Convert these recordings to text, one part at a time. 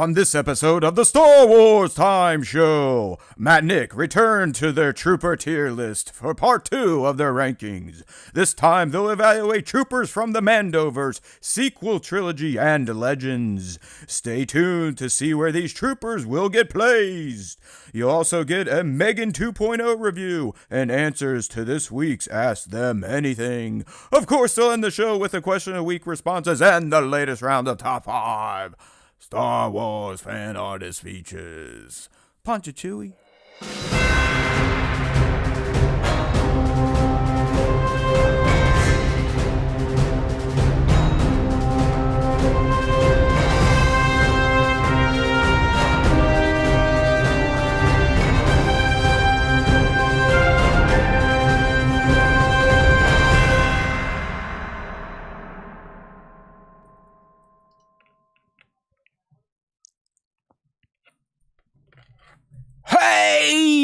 On this episode of the Star Wars Time Show, Matt and Nick return to their trooper tier list for part 2 of their rankings. This time they'll evaluate troopers from the Mandoverse, sequel trilogy, and legends. Stay tuned to see where these troopers will get placed. You'll also get a M3GAN 2.0 review and answers to this week's Ask Them Anything. Of course, they'll end the show with a question of the week responses and the latest round of top 5. Star Wars fan artist features. Punch it, Chewie. Hey!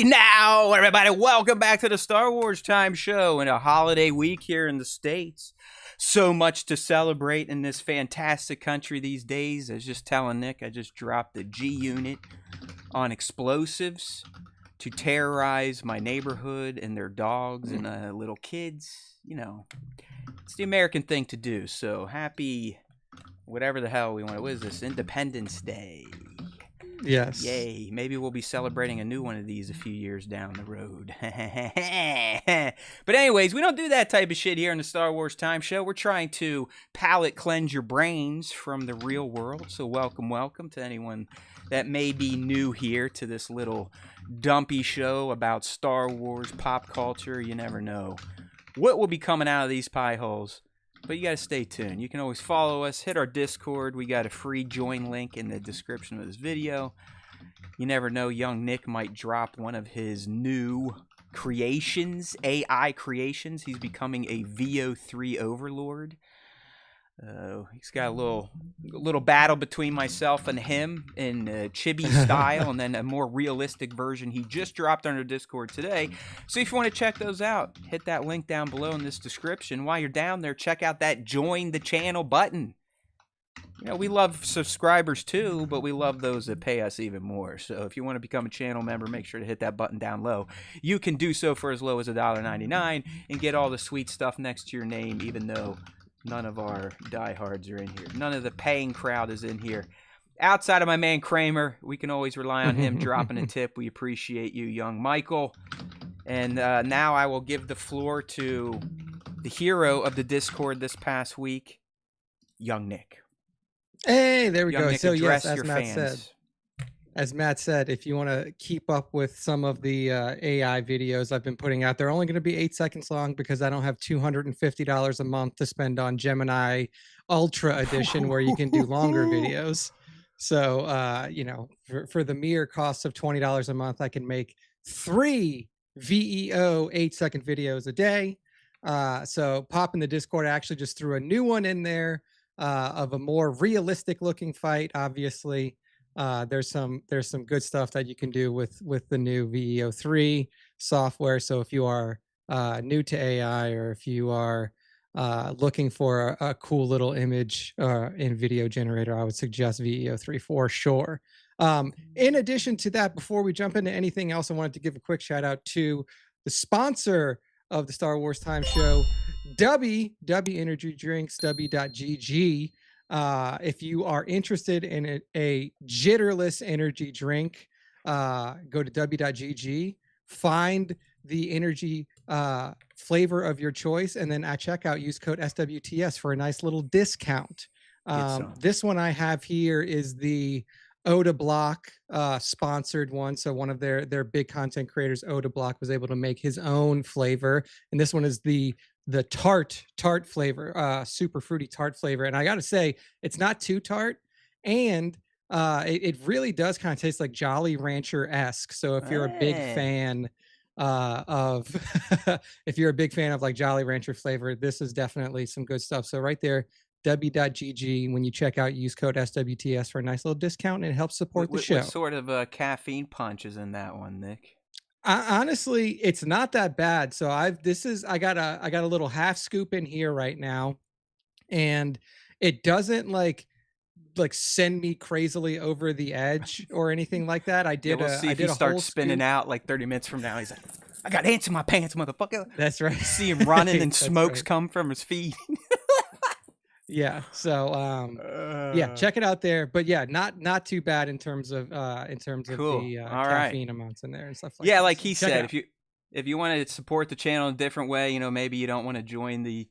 Now, everybody, welcome back to the Star Wars Time Show and a holiday week here in the States. So much to celebrate in this fantastic country these days. I was just telling Nick, I just dropped the G unit on explosives to terrorize my neighborhood and their dogs and little kids. You know, it's the American thing to do. So happy, whatever the hell we want. What is this? Independence Day. Yes. Yay. Maybe we'll be celebrating a new one of these a few years down the road. But anyways, we don't do that type of shit here in the Star Wars Time Show. We're trying to palate cleanse your brains from the real world. So welcome to anyone that may be new here to this little dumpy show about Star Wars pop culture. You never know what will be coming out of these pie holes. But you got to stay tuned. You can always follow us, hit our Discord. We got a free join link in the description of this video. You never know, young Nick might drop one of his new creations, AI creations. He's becoming a VO3 overlord. He's got a little battle between myself and him in chibi style, and then a more realistic version he just dropped on our Discord today. So if you want to check those out, hit that link down below in this description. While you're down there, check out that join the channel button. You know, we love subscribers too, but we love those that pay us even more. So if you want to become a channel member, make sure to hit that button down low. You can do so for as low as $1.99 and get all the sweet stuff next to your name, even though none of our diehards are in here. None of the paying crowd is in here. Outside of my man Kramer, we can always rely on him dropping a tip. We appreciate you, young Michael. And now I will give the floor to the hero of the Discord this past week, young Nick. Hey, there we Young go. Nick, So yes, as Matt said, if you want to keep up with some of the AI videos I've been putting out, they're only going to be 8 seconds long because I don't have $250 a month to spend on Gemini Ultra Edition where you can do longer videos. So, you know, for the mere cost of $20 a month, I can make 3 VEO 8-second videos a day. So pop in the Discord. I actually just threw a new one in there of a more realistic looking fight. Obviously, there's some good stuff that you can do with the new VEO3 software. So if you are new to AI, or if you are looking for a cool little image in video generator, I would suggest VEO3 for sure. In addition to that, before we jump into anything else, I wanted to give a quick shout out to the sponsor of the Star Wars Time Show, W Energy Drinks, W.GG. If you are interested in a jitterless energy drink, go to W.GG, find the energy flavor of your choice, and then at checkout use code SWTS for a nice little discount. This one I have here is the Oda Block sponsored one. So one of their big content creators, Oda Block, was able to make his own flavor, and this one is the tart flavor, super fruity tart flavor. And I gotta say, it's not too tart, and it really does kind of taste like Jolly Rancher-esque. So if you're a big fan of if you're a big fan of like Jolly Rancher flavor, this is definitely some good stuff. So right there, W.GG, when you check out, use code SWTS for a nice little discount, and it helps support the show. What sort of caffeine punch is in that one, Nick? Honestly, it's not that bad. So I got a little half scoop in here right now, and it doesn't like send me crazily over the edge or anything like that. Yeah, we'll see I if he did a whole starts spinning scoop. out like 30 minutes from now. He's like, I got ants in my pants, motherfucker. That's right. You see him running and That's smokes right. come from his feet. Yeah. So yeah, Uh, check it out there. But yeah, not too bad in terms of cool. the All right. caffeine amounts in there and stuff like Yeah, that. like So he check it said, out. if you want to support the channel in a different way, you know, maybe you don't want to join the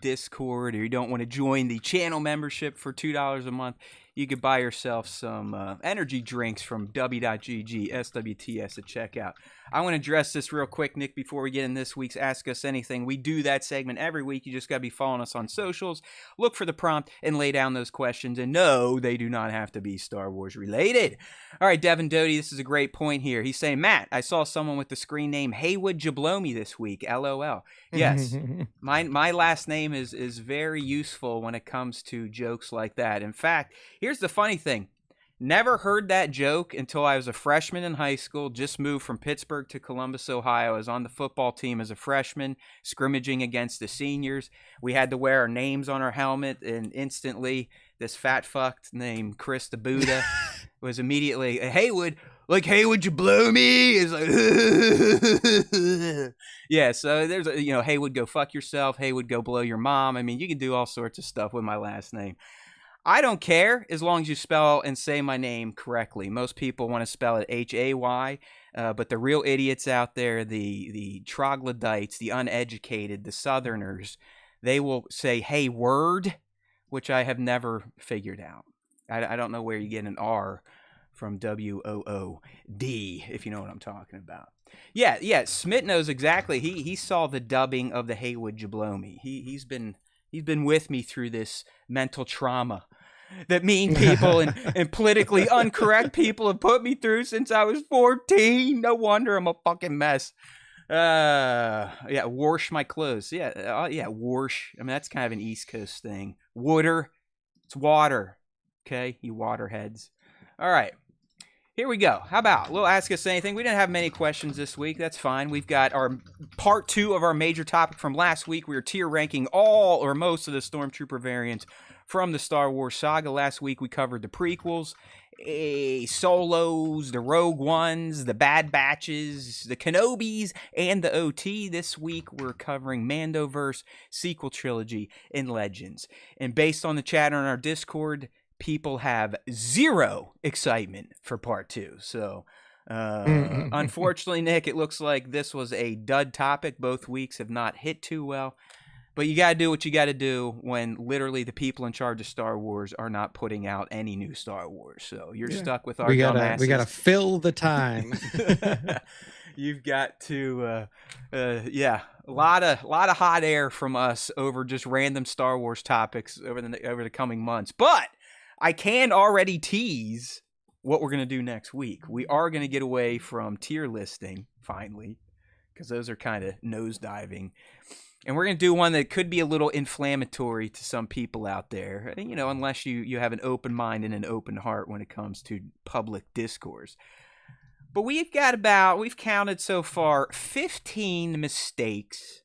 Discord, or you don't want to join the channel membership for $2 a month, you could buy yourself some energy drinks from w.gg SWTS at checkout. I want to address this real quick, Nick, before we get in this week's Ask Us Anything. We do that segment every week. You just got to be following us on socials, look for the prompt, and lay down those questions. And no, they do not have to be Star Wars related. All right, Devin Doty, this is a great point here. He's saying, Matt, I saw someone with the screen name Haywood Jablomi this week. LOL. Yes, my last name is very useful when it comes to jokes like that. In fact, here's the funny thing. Never heard that joke until I was a freshman in high school, just moved from Pittsburgh to Columbus, Ohio. I was on the football team as a freshman, scrimmaging against the seniors. We had to wear our names on our helmet, and instantly this fat fuck named Chris the Buddha was immediately, Haywood, like, hey, would you blow me? It's like, yeah, so there's, you know, Haywood, go fuck yourself. Haywood, go blow your mom. I mean, you can do all sorts of stuff with my last name. I don't care as long as you spell and say my name correctly. Most people want to spell it Hay, but the real idiots out there, the troglodytes, the uneducated, the Southerners, they will say Hayward, which I have never figured out. I don't know where you get an R from WOOD, if you know what I'm talking about. Yeah, Smith knows exactly. He saw the dubbing of the Haywood Jablomi. He's been with me through this mental trauma that mean people and politically incorrect people have put me through since I was 14. No wonder I'm a fucking mess. Yeah, wash my clothes. Yeah, wash. I mean, that's kind of an East Coast thing. Water. It's water. Okay, you waterheads. All right. Here we go. How about a little Ask Us Anything? We didn't have many questions this week. That's fine. We've got our part 2 of our major topic from last week. We were tier ranking all or most of the Stormtrooper variants from the Star Wars saga. Last week we covered the prequels, Solos, the Rogue Ones, the Bad Batches, the Kenobis, and the OT. This week we're covering Mandoverse, sequel trilogy, and Legends. And based on the chat on our Discord, people have zero excitement for part 2. So, unfortunately, Nick, it looks like this was a dud topic. Both weeks have not hit too well. But you got to do what you got to do when literally the people in charge of Star Wars are not putting out any new Star Wars. So you're stuck with our dumbasses. We gotta fill the time. You've got to, yeah, a lot of hot air from us over just random Star Wars topics over the coming months. But I can already tease what we're going to do next week. We are going to get away from tier listing, finally, because those are kind of nosediving. And we're going to do one that could be a little inflammatory to some people out there, you know, unless you have an open mind and an open heart when it comes to public discourse. But we've counted so far 15 mistakes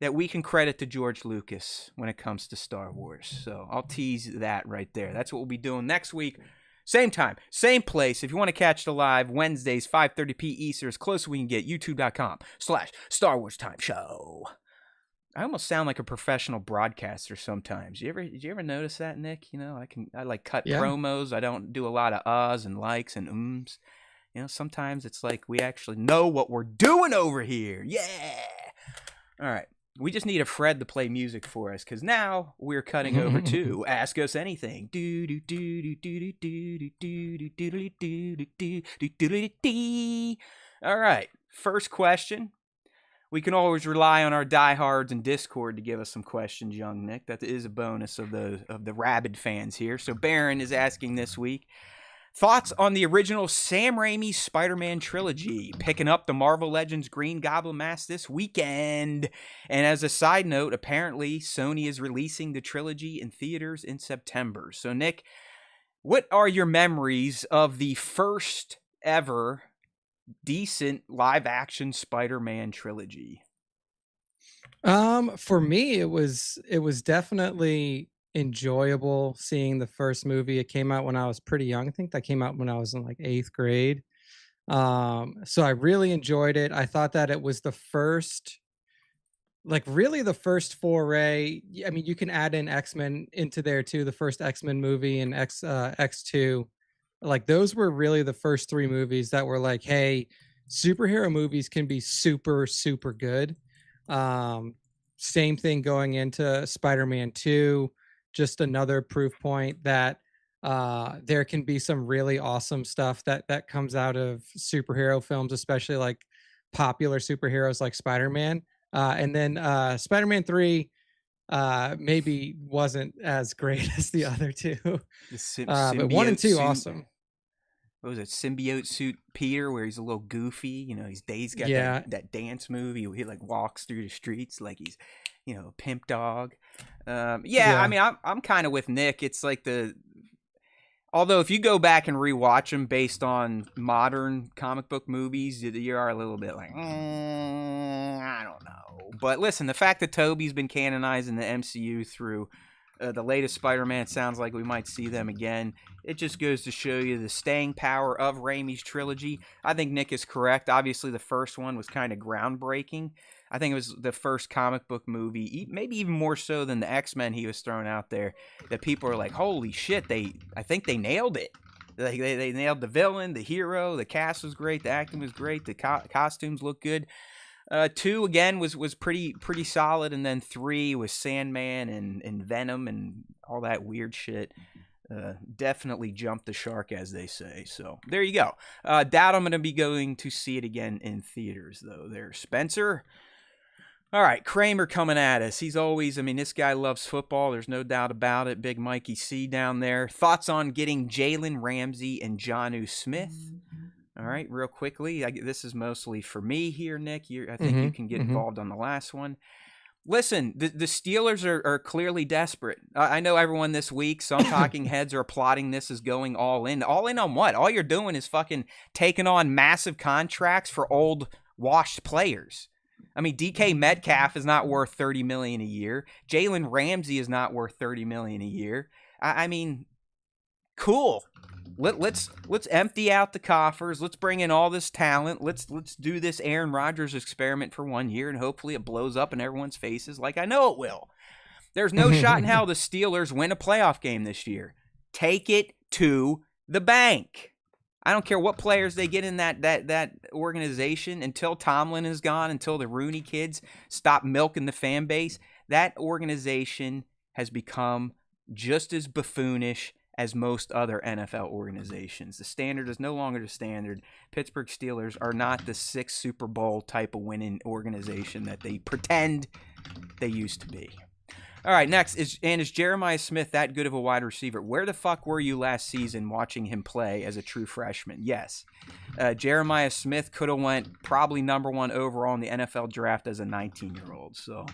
that we can credit to George Lucas when it comes to Star Wars. So I'll tease that right there. That's what we'll be doing next week. Same time, same place. If you want to catch the live, Wednesdays, 5:30 p. Eastern, as close as we can get, youtube.com/Star Wars Time Show. I almost sound like a professional broadcaster sometimes. Did you ever notice that, Nick? You know, I like cut promos. I don't do a lot of uhs and likes and ums. You know, sometimes it's like we actually know what we're doing over here. Yeah. All right. We just need a Fred to play music for us, because now we're cutting over to Ask Us Anything. All right, first question. We can always rely on our diehards in Discord to give us some questions, young Nick. That is a bonus of the rabid fans here. So Baron is asking this week, thoughts on the original Sam Raimi Spider-Man trilogy, picking up the Marvel Legends Green Goblin mask this weekend. And as a side note, apparently Sony is releasing the trilogy in theaters in September. So Nick, what are your memories of the first ever decent live action Spider-Man trilogy? For me, it was definitely enjoyable seeing the first movie. It came out when I was pretty young. I think that came out when I was in like 8th grade. So I really enjoyed it. I thought that it was the first, like really the first foray. I mean, you can add in X-Men into there too, the first X-Men movie and X2. Like those were really the first three movies that were like, hey, superhero movies can be super, super good. Um, Same thing going into Spider-Man 2, just another proof point that there can be some really awesome stuff that comes out of superhero films, especially like popular superheroes like Spider-Man. And then Spider-Man 3 maybe wasn't as great as the other two. The But 1 and symbiote 2 suit. awesome. What was it? Symbiote suit Peter, where he's a little goofy. You know, he's got Yeah. that dance move. He like walks through the streets like he's, you know, a pimp dog. Yeah, I Yeah. mean, I'm kind of with Nick. It's like although if you go back and rewatch them based on modern comic book movies, you are a little bit like, I don't know. But listen, the fact that Tobey's been canonized in the MCU through the latest Spider-Man, sounds like we might see them again. It just goes to show you the staying power of Raimi's trilogy. I think Nick is correct. Obviously, the first one was kind of groundbreaking. I think it was the first comic book movie, maybe even more so than the X-Men he was throwing out there, that people are like, holy shit, I think they nailed it. Like they nailed the villain, the hero, the cast was great, the acting was great, the costumes look good. 2 again was pretty solid, and then 3 was Sandman and Venom and all that weird shit. Definitely jumped the shark, as they say. So there you go. Doubt I'm going to be going to see it again in theaters, though. There, Spencer. All right, Kramer coming at us. He's always, I mean, this guy loves football. There's no doubt about it. Big Mikey C down there. Thoughts on getting Jalen Ramsey and Jonnu Smith? All right, real quickly. This is mostly for me here, Nick. I think you can get involved on the last one. Listen, the Steelers are clearly desperate. I know everyone this week, some talking heads are applauding this as going all in. All in on what? All you're doing is fucking taking on massive contracts for old, washed players. I mean, DK Metcalf is not worth $30 million a year. Jalen Ramsey is not worth $30 million a year. I mean, cool. Let's empty out the coffers. Let's bring in all this talent. Let's do this Aaron Rodgers experiment for 1 year, and hopefully it blows up in everyone's faces like I know it will. There's no shot in hell the Steelers win a playoff game this year. Take it to the bank. I don't care what players they get in that organization until Tomlin is gone, until the Rooney kids stop milking the fan base. That organization has become just as buffoonish as most other NFL organizations. The standard is no longer the standard. Pittsburgh Steelers are not the 6th Super Bowl type of winning organization that they pretend they used to be. All right, next is Jeremiah Smith that good of a wide receiver? Where the fuck were you last season watching him play as a true freshman? Yes. Jeremiah Smith could have went probably number 1 overall in the NFL draft as a 19-year-old. So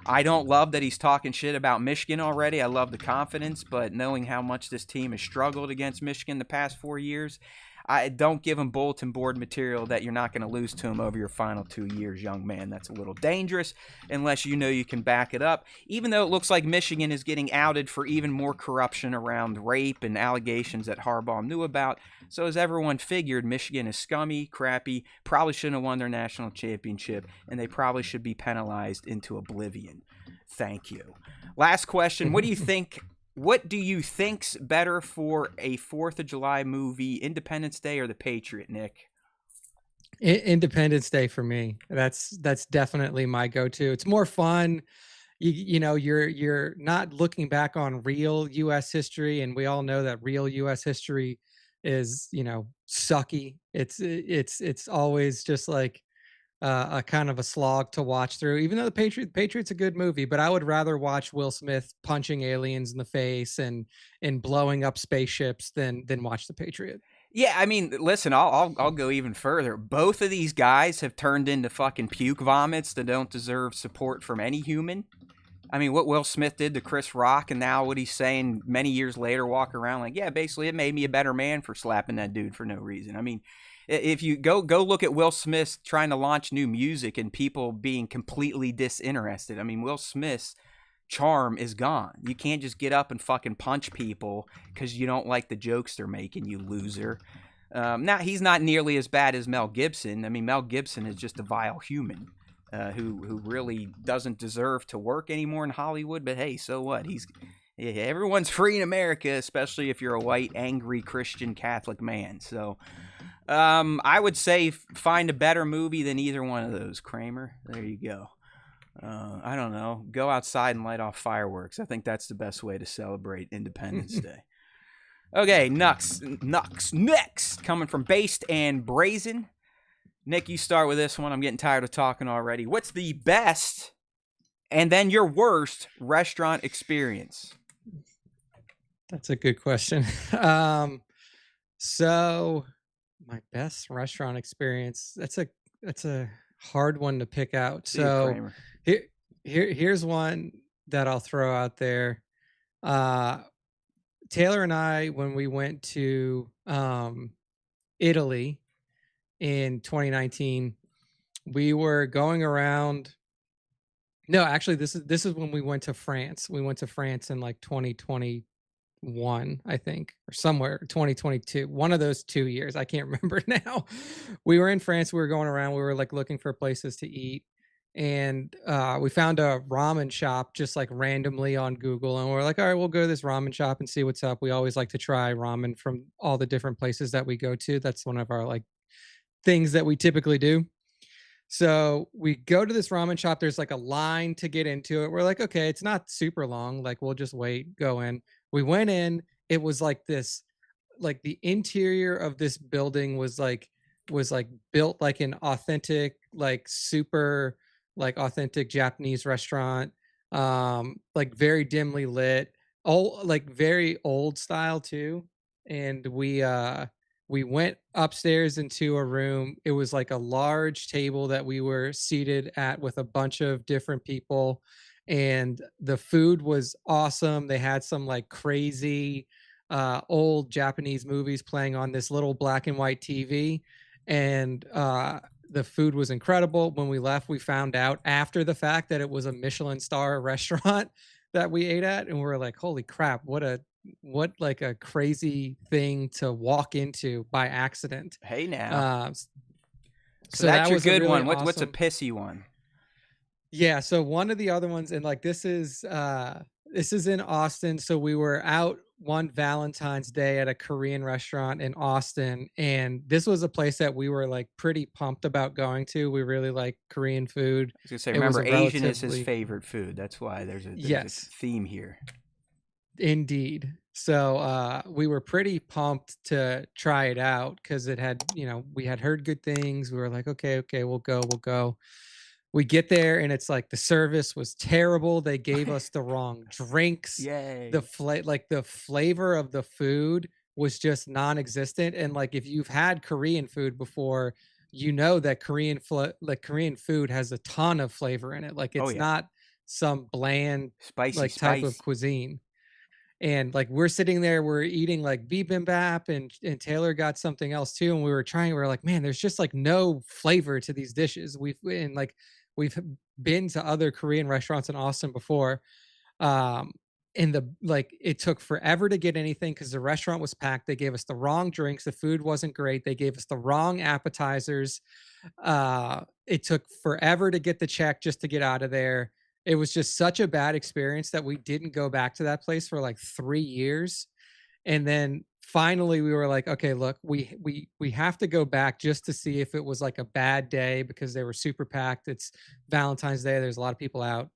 I don't love that he's talking shit about Michigan already. I love the confidence, but knowing how much this team has struggled against Michigan the past 4 years, I don't give him bulletin board material that you're not going to lose to him over your final 2 years, young man. That's a little dangerous unless you know you can back it up, even though it looks like Michigan is getting outed for even more corruption around rape and allegations that Harbaugh knew about. So as everyone figured, Michigan is scummy, crappy, probably shouldn't have won their national championship, and they probably should be penalized into oblivion. Thank you. Last question. What do you think? What do you think's better for a 4th of July movie, Independence Day or The Patriot, Nick? Independence Day for me. That's definitely my go-to. It's more fun. You know, you're not looking back on real U.S. history, and we all know that real U.S. history is, you know, sucky. It's always just like a kind of a slog to watch through, even though Patriot's a good movie, but I would rather watch Will Smith punching aliens in the face and blowing up spaceships than watch The Patriot. Yeah, I mean, listen, I'll go even further. Both of these guys have turned into fucking puke vomits that don't deserve support from any human. I mean, what Will Smith did to Chris Rock, and now what he's saying many years later, walking around like, yeah, basically it made me a better man for slapping that dude for no reason. I mean, If you go look at Will Smith trying to launch new music and people being completely disinterested. I mean, Will Smith's charm is gone. You can't just get up and fucking punch people because you don't like the jokes they're making, you loser. Now, he's not nearly as bad as Mel Gibson. I mean, Mel Gibson is just a vile human who really doesn't deserve to work anymore in Hollywood. But hey, so what? Everyone's free in America, especially if you're a white, angry Christian Catholic man. So I would say find a better movie than either one of those, Kramer. There you go. I don't know. Go outside and light off fireworks. I think that's the best way to celebrate Independence Day. Okay, next. Coming from Based and Brazen. Nick, you start with this one. I'm getting tired of talking already. What's the best and then your worst restaurant experience? That's a good question. So my best restaurant experience, that's a hard one to pick out. So here's one that I'll throw out there. Taylor and I, when we went to Italy in 2019, we were going around. No, actually, this is when we went to France. We went to France in like 2021, I think, or somewhere 2022. One of those 2 years. I can't remember now. We were in France. We were going around. We were like looking for places to eat. And we found a ramen shop just like randomly on Google. And we're like, all right, we'll go to this ramen shop and see what's up. We always like to try ramen from all the different places that we go to. That's one of our like things that we typically do. So we go to this ramen shop. There's like a line to get into it. We're like, okay, it's not super long. Like we'll just wait, go in. We went in. It was like this, like the interior of this building was like built like an authentic, like super like authentic Japanese restaurant, like very dimly lit, like very old style too. And we went upstairs into a room. It was like a large table that we were seated at with a bunch of different people, and the food was awesome. They had some like crazy old Japanese movies playing on this little black and white TV, and the food was incredible. When we left, we found out after the fact that it was a Michelin star restaurant that we ate at, and we were like, holy crap, what like a crazy thing to walk into by accident. Hey now. So that's that your was good really one. What's a awesome. pissy one? Yeah, so one of the other ones, and like this is in Austin. So we were out one Valentine's Day at a Korean restaurant in Austin, and this was a place that we were like pretty pumped about going to. We really like Korean food. I was gonna say, It was remember, a Asian is his relatively- favorite food. That's why there's a Yes. theme here. Indeed. So we were pretty pumped to try it out because it had, we had heard good things. We were like, okay, we'll go. We get there and it's like the service was terrible. They gave us the wrong drinks. Yay. The flavor of the food was just non-existent. And like if you've had Korean food before, you know that Korean food has a ton of flavor in it. Like it's not some bland spicy type of cuisine. And like we're sitting there, we're eating like bibimbap, and Taylor got something else too. And we were like, man, there's just like no flavor to these dishes. We've been to other Korean restaurants in Austin before. And it took forever to get anything because the restaurant was packed. They gave us the wrong drinks. The food wasn't great. They gave us the wrong appetizers. It took forever to get the check just to get out of there. It was just such a bad experience that we didn't go back to that place for like 3 years. And then finally we were like, okay, look, we have to go back just to see if it was like a bad day because they were super packed. It's Valentine's Day. There's a lot of people out.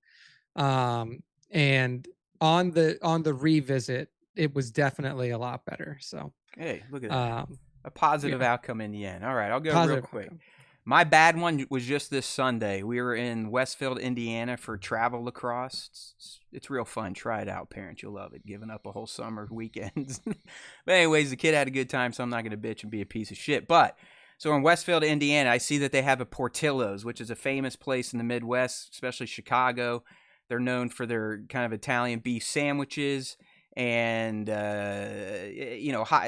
And on the revisit, it was definitely a lot better. So hey, look at that. A positive outcome in the end. All right, I'll go real quick. Outcome. My bad one was just this Sunday. We were in Westfield, Indiana for travel lacrosse. It's real fun. Try it out, parents. You'll love it. Giving up a whole summer weekends. But anyways, the kid had a good time, so I'm not going to bitch and be a piece of shit. But so in Westfield, Indiana, I see that they have a Portillo's, which is a famous place in the Midwest, especially Chicago. They're known for their kind of Italian beef sandwiches. and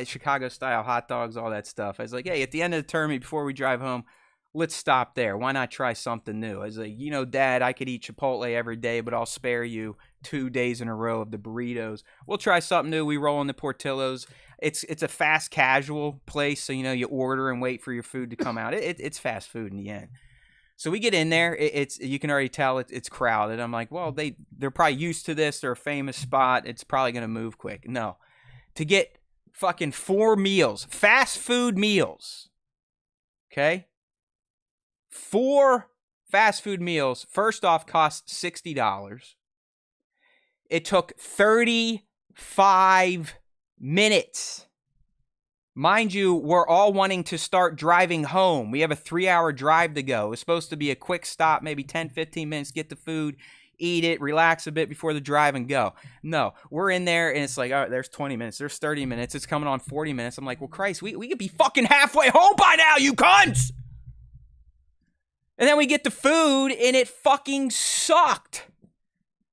Chicago style hot dogs, all that stuff. I was like, hey, at the end of the term, before we drive home, let's stop there. Why not try something new? I was like, Dad, I could eat Chipotle every day, but I'll spare you 2 days in a row of the burritos. We'll try something new. We roll in the Portillo's. It's a fast casual place, so you order and wait for your food to come out. It's fast food in the end. So we get in there. You can already tell it's crowded. I'm like, well, they're probably used to this. They're a famous spot. It's probably gonna move quick. No, to get fucking 4 meals, fast food meals. Okay, 4 fast food meals. First off, cost $60. It took 35 minutes. Mind you, we're all wanting to start driving home. We have a 3-hour drive to go. It's supposed to be a quick stop, maybe 10, 15 minutes, get the food, eat it, relax a bit before the drive and go. No, we're in there and it's like, all right, there's 20 minutes, there's 30 minutes, it's coming on 40 minutes. I'm like, well, Christ, we could be fucking halfway home by now, you cunts! And then we get the food and it fucking sucked.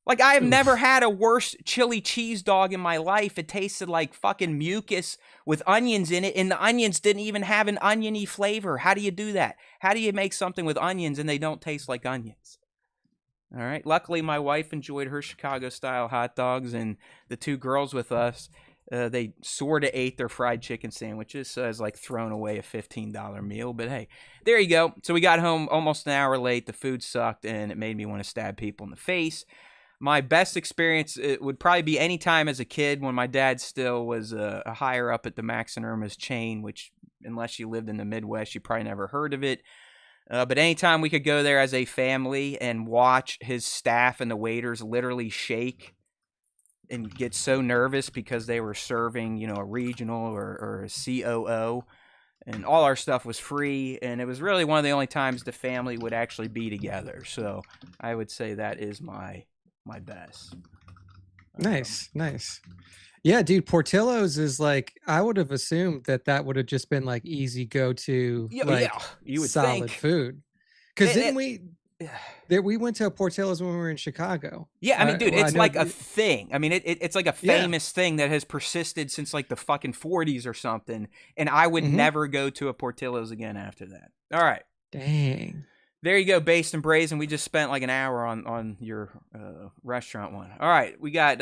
Like, I have never had a worse chili cheese dog in my life. It tasted like fucking mucus with onions in it, and the onions didn't even have an oniony flavor. How do you do that? How do you make something with onions and they don't taste like onions? All right. Luckily, my wife enjoyed her Chicago-style hot dogs, and the 2 girls with us, they sort of ate their fried chicken sandwiches, so I was like throwing away a $15 meal. But hey, there you go. So we got home almost an hour late. The food sucked, and it made me want to stab people in the face. My best experience would probably be any time as a kid when my dad still was a higher up at the Max and Irma's chain, which unless you lived in the Midwest, you probably never heard of it. But anytime we could go there as a family and watch his staff and the waiters literally shake and get so nervous because they were serving, a regional or a COO, and all our stuff was free, and it was really one of the only times the family would actually be together. So I would say that is my best. Nice. Yeah, dude, Portillo's is like, I would have assumed that would have just been like easy go-to, You would solid think. food. Because didn't we went to a Portillo's when we were in Chicago? Yeah, I mean, dude, it's like a thing. I mean, it's like a famous thing that has persisted since like the fucking 40s or something. And I would never go to a Portillo's again after that. All right. Dang. There you go, Based and Brazen. We just spent like an hour on your restaurant one. All right, we got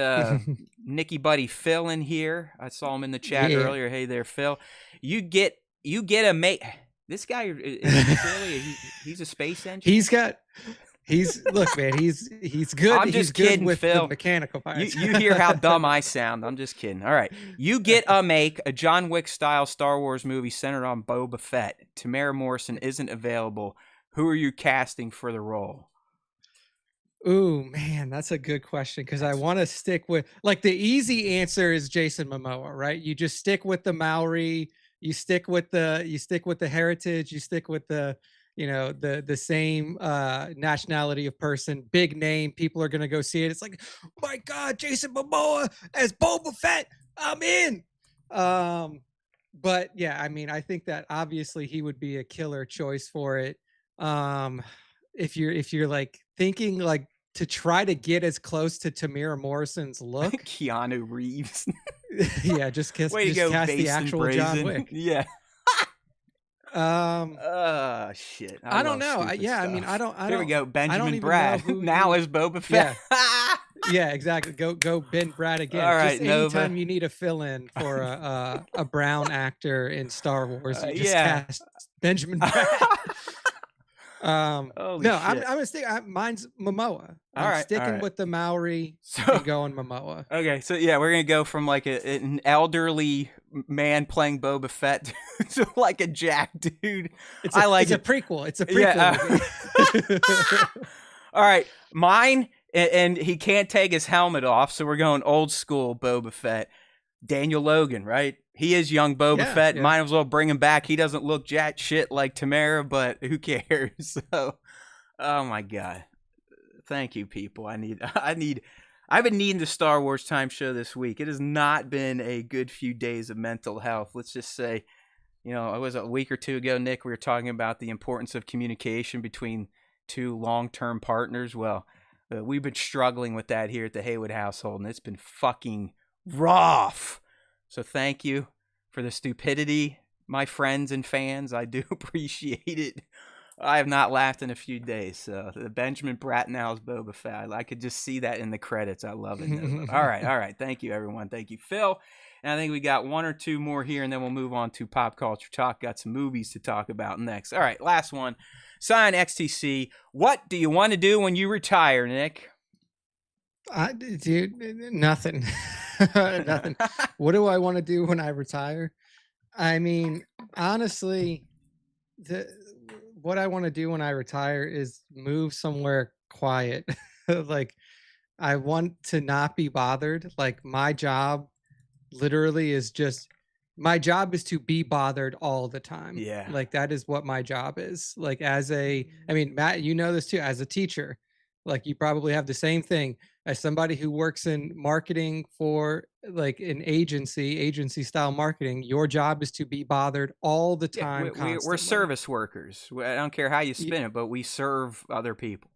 Nicky Buddy Phil in here. I saw him in the chat earlier. Hey there, Phil. You get a mate. This guy he's a space engineer. Look, man, he's good. I'm just kidding, with Phil. The mechanical parts. You hear how dumb I sound. I'm just kidding. All right. You get a John Wick style Star Wars movie centered on Boba Fett. Tamara Morrison isn't available. Who are you casting for the role? Ooh, man, that's a good question, because I want to stick with, like, the easy answer is Jason Momoa, right? You just stick with the Maori, you stick with the heritage, you stick with the same nationality of person, big name. People are gonna go see it. It's like, oh my God, Jason Momoa as Boba Fett, I'm in. But yeah, I mean, I think that obviously he would be a killer choice for it. If you're like thinking like to try to get as close to Tamara Morrison's look, Keanu Reeves. Yeah, just cast the actual John Wick. Yeah. Shit. I don't know. I mean, I don't. Here we go. Benjamin Bratt now as Boba Fett. Yeah, exactly. Go Ben Bratt again. All right, just anytime you need a fill-in for a brown actor in Star Wars, you just cast Benjamin Bratt. I'm gonna stick. Mine's Momoa. I'm sticking with the Maori and going Momoa. Okay, so yeah, we're gonna go from like an elderly man playing Boba Fett to like a jack dude. It's a prequel. It's a prequel. Yeah. All right, mine, and he can't take his helmet off, so we're going old school Boba Fett. Daniel Logan, right? He is young Boba Fett. Yeah. Might as well bring him back. He doesn't look jack shit like Tamara, but who cares? So, oh my God. Thank you, people. I've been needing the Star Wars Time Show this week. It has not been a good few days of mental health. Let's just say, it was a week or two ago, Nick, we were talking about the importance of communication between 2 long-term partners. Well, we've been struggling with that here at the Haywood household, and it's been fucking rough. So thank you for the stupidity, my friends and fans. I do appreciate it. I have not laughed in a few days. The Benjamin Bratnow's Boba Fett. I could just see that in the credits. I love it. All right. Thank you, everyone. Thank you, Phil. And I think we got one or two more here, and then we'll move on to Pop Culture Talk. Got some movies to talk about next. All right, last one. Sign XTC. What do you want to do when you retire, Nick? Dude, nothing. Nothing. What do I want to do when I retire? I mean, honestly, what I want to do when I retire is move somewhere quiet. Like, I want to not be bothered. Like, my job literally is just, my job is to be bothered all the time. Yeah. Like, that is what my job is. Like, I mean, Matt, you know this too, as a teacher, like, you probably have the same thing. As somebody who works in marketing for like an agency style marketing, your job is to be bothered all the time. We're service workers. I don't care how you spin it, but we serve other people.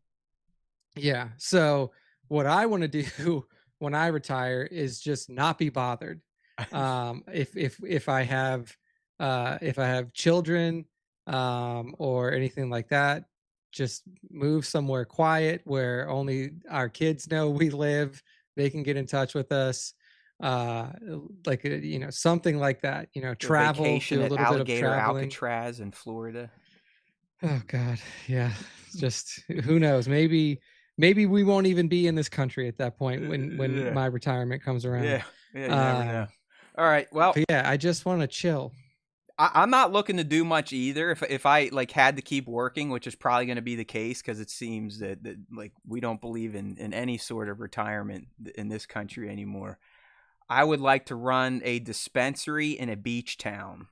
Yeah. So what I want to do when I retire is just not be bothered. If I have children or anything like that, just move somewhere quiet where only our kids know we live. They can get in touch with us. Like, something like that, travel, vacation do a at little bit of Alligator traveling. Alcatraz in Florida. Oh God. Yeah. Just, who knows? Maybe we won't even be in this country at that point when my retirement comes around. Yeah. You never know. All right. Well, yeah, I just want to chill. I'm not looking to do much either. If I like had to keep working, which is probably going to be the case, because it seems that like we don't believe in any sort of retirement in this country anymore. I would like to run a dispensary in a beach town.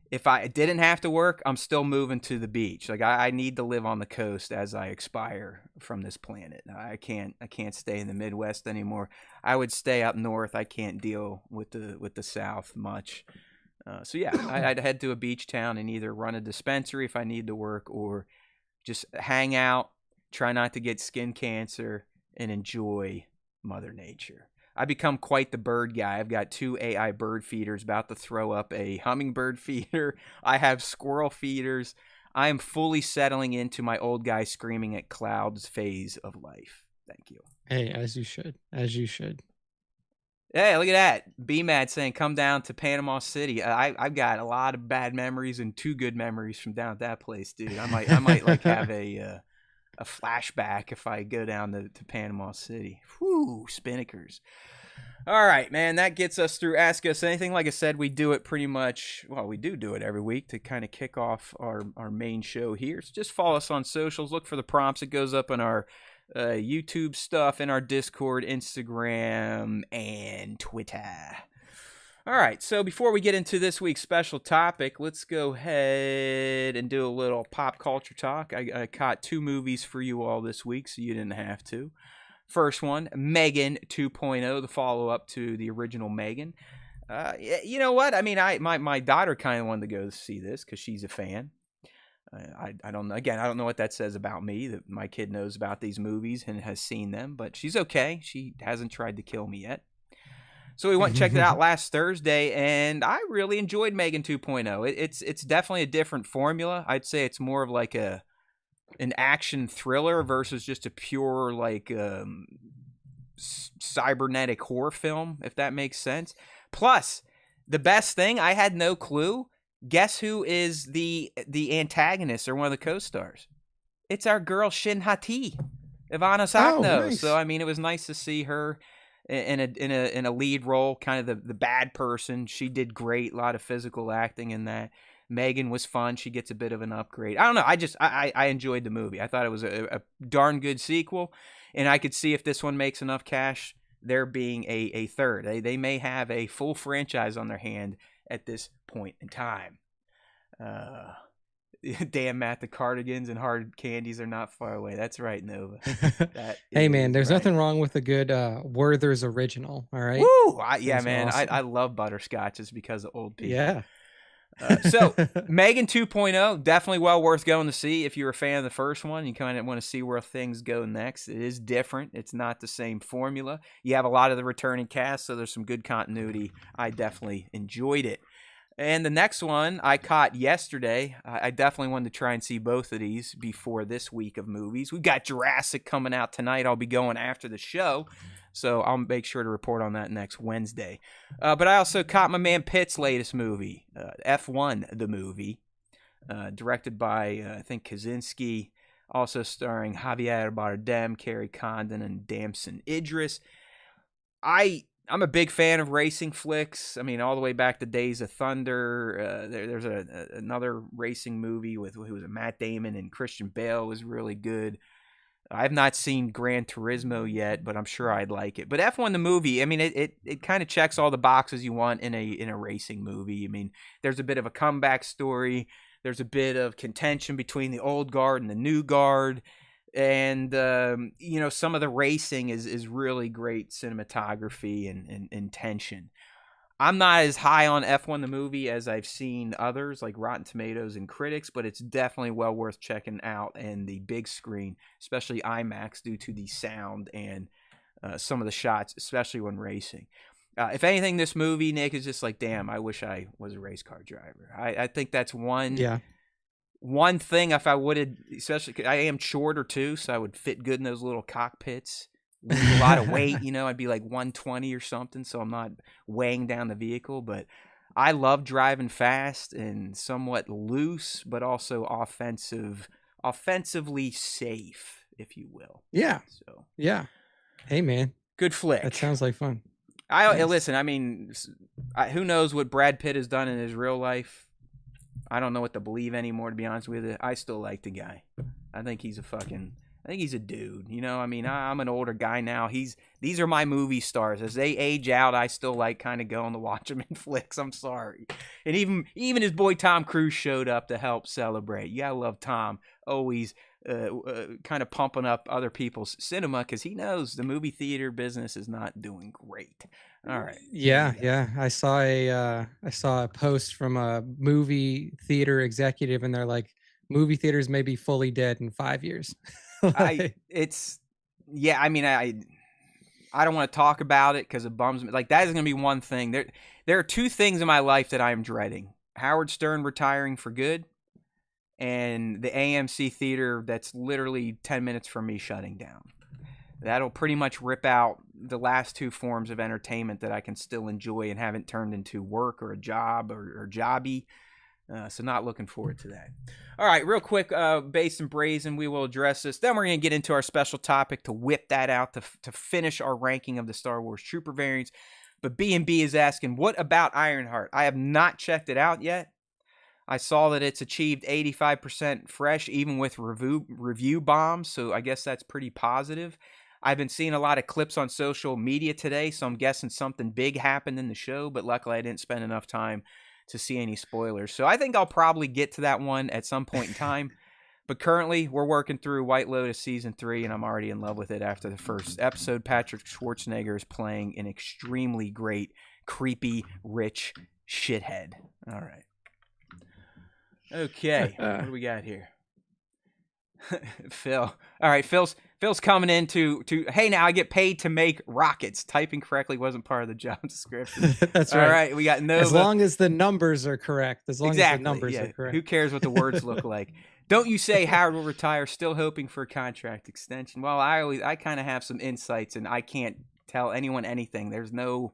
If I didn't have to work, I'm still moving to the beach. Like, I need to live on the coast as I expire from this planet. I can't stay in the Midwest anymore. I would stay up north. I can't deal with the South much. So yeah, I'd head to a beach town and either run a dispensary if I need to work, or just hang out, try not to get skin cancer, and enjoy Mother Nature. I become quite the bird guy. I've got 2 AI bird feeders, about to throw up a hummingbird feeder. I have squirrel feeders. I am fully settling into my old guy screaming at clouds phase of life. Thank you. Hey, as you should. As you should. Hey, look at that. B-Mad saying, come down to Panama City. I've got a lot of bad memories and 2 good memories from down at that place, dude. I might like have a flashback if I go down to Panama City. Whew, spinnakers. All right, man, that gets us through Ask Us Anything. Like I said, we do it pretty much, well, we do it every week to kind of kick off our main show here. So just follow us on socials. Look for the prompts. It goes up on our YouTube stuff, in our Discord, Instagram, and Twitter. All right, so before we get into this week's special topic, let's go ahead and do a little pop culture talk. I caught 2 movies for you all this week, so you didn't have to. First one, M3GAN 2.0, the follow-up to the original M3GAN. You know what? I mean, my daughter kind of wanted to go see this because she's a fan. I don't know. Again, I don't know what that says about me, that my kid knows about these movies and has seen them, but she's okay. She hasn't tried to kill me yet. So we went and checked it out last Thursday, and I really enjoyed M3GAN 2.0. It's definitely a different formula. I'd say it's more of like an action thriller versus just a pure like cybernetic horror film, if that makes sense. Plus, the best thing, I had no clue. Guess who is the antagonist or one of the co-stars? It's our girl Shin Hati, Ivana Sakno. Oh, nice. So I mean, it was nice to see her in a lead role, kind of the bad person. She did great. A lot of physical acting in that. M3GAN was fun. She gets a bit of an upgrade. I don't know. I enjoyed the movie. I thought it was a darn good sequel, and I could see if this one makes enough cash, there being a third. They may have a full franchise on their hand at this point in time. Damn, Matt, the cardigans and hard candies are not far away. That's right, Nova. Hey, man, there's nothing wrong with a good Werther's original, all right? Woo! Yeah, man, I love butterscotches because of old people. Yeah. So, M3GAN 2.0, definitely well worth going to see if you're a fan of the first one. You kind of want to see where things go next. It is different. It's not the same formula. You have a lot of the returning cast, so there's some good continuity. I definitely enjoyed it. And the next one I caught yesterday. I definitely wanted to try and see both of these before this week of movies. We've got Jurassic coming out tonight. I'll be going after the show. So I'll make sure to report on that next Wednesday. But I also caught my man Pitt's latest movie, F1, the movie, directed by, I think, Kaczynski, also starring Javier Bardem, Kerry Condon, and Damson Idris. I'm a big fan of racing flicks. I mean, all the way back to Days of Thunder. There's another racing movie with who was it, Matt Damon and Christian Bale was really good. I've not seen Gran Turismo yet, but I'm sure I'd like it. But F1 the movie, I mean, it kind of checks all the boxes you want in a racing movie. I mean, there's a bit of a comeback story. There's a bit of contention between the old guard and the new guard. And, some of the racing is really great cinematography and tension. I'm not as high on F1 the movie as I've seen others like Rotten Tomatoes and critics, but it's definitely well worth checking out in the big screen, especially IMAX, due to the sound and some of the shots, especially when racing. If anything, this movie, Nick, is just like, damn, I wish I was a race car driver. I think that's one thing if I would, especially I am shorter too, so I would fit good in those little cockpits. Lose a lot of weight, I'd be like 120 or something, so I'm not weighing down the vehicle. But I love driving fast and somewhat loose, but also offensively safe, if you will. Yeah. So yeah. Hey, man. Good flick. That sounds like fun. Listen, I mean, who knows what Brad Pitt has done in his real life? I don't know what to believe anymore, to be honest with you. I still like the guy. I think he's a dude. I mean, I'm an older guy now. These are my movie stars. As they age out, I still like kind of going to watch them in flicks. I'm sorry. And even his boy Tom Cruise showed up to help celebrate. You gotta love Tom. Always kind of pumping up other people's cinema because he knows the movie theater business is not doing great. All right. Yeah. I saw a post from a movie theater executive, and they're like, movie theaters may be fully dead in 5 years. I don't want to talk about it because it bums me. Like, that is going to be one thing. There are two things in my life that I am dreading: Howard Stern retiring for good, and the AMC theater that's literally 10 minutes from me shutting down. That'll pretty much rip out the last two forms of entertainment that I can still enjoy and haven't turned into work or a job or jobby. So not looking forward to that. All right, real quick, Base and Brazen, we will address this. Then we're going to get into our special topic to whip that out to finish our ranking of the Star Wars Trooper variants. But B&B is asking, what about Ironheart? I have not checked it out yet. I saw that it's achieved 85% fresh, even with review bombs, so I guess that's pretty positive. I've been seeing a lot of clips on social media today, so I'm guessing something big happened in the show, but luckily I didn't spend enough time to see any spoilers. So I think I'll probably get to that one at some point in time. But currently, we're working through White Lotus Season 3, and I'm already in love with it after the first episode. Patrick Schwarzenegger is playing an extremely great, creepy, rich shithead. All right. Okay, what do we got here? Phil. All right, Phil's coming in to hey, now I get paid to make rockets. Typing correctly wasn't part of the job description. That's right. All right, we got Nova. As long as the numbers are correct. As long as the numbers are correct. Who cares what the words look like? Don't you say Howard will retire, still hoping for a contract extension? Well, I kind of have some insights, and I can't tell anyone anything. There's no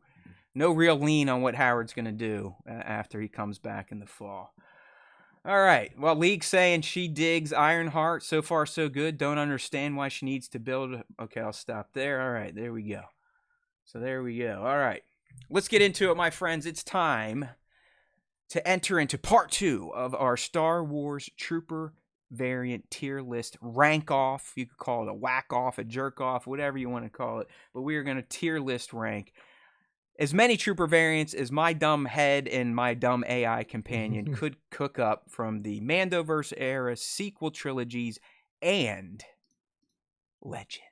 real lean on what Howard's going to do after he comes back in the fall. All right. Well, League's saying she digs Ironheart. So far, so good. Don't understand why she needs to build. Okay, I'll stop there. All right, there we go. So there we go. All right. Let's get into it, my friends. It's time to enter into part 2 of our Star Wars Trooper variant tier list rank off. You could call it a whack off, a jerk off, whatever you want to call it. But we are going to tier list rank as many Trooper variants as my dumb head and my dumb AI companion could cook up from the Mandoverse era, sequel trilogies, and Legends.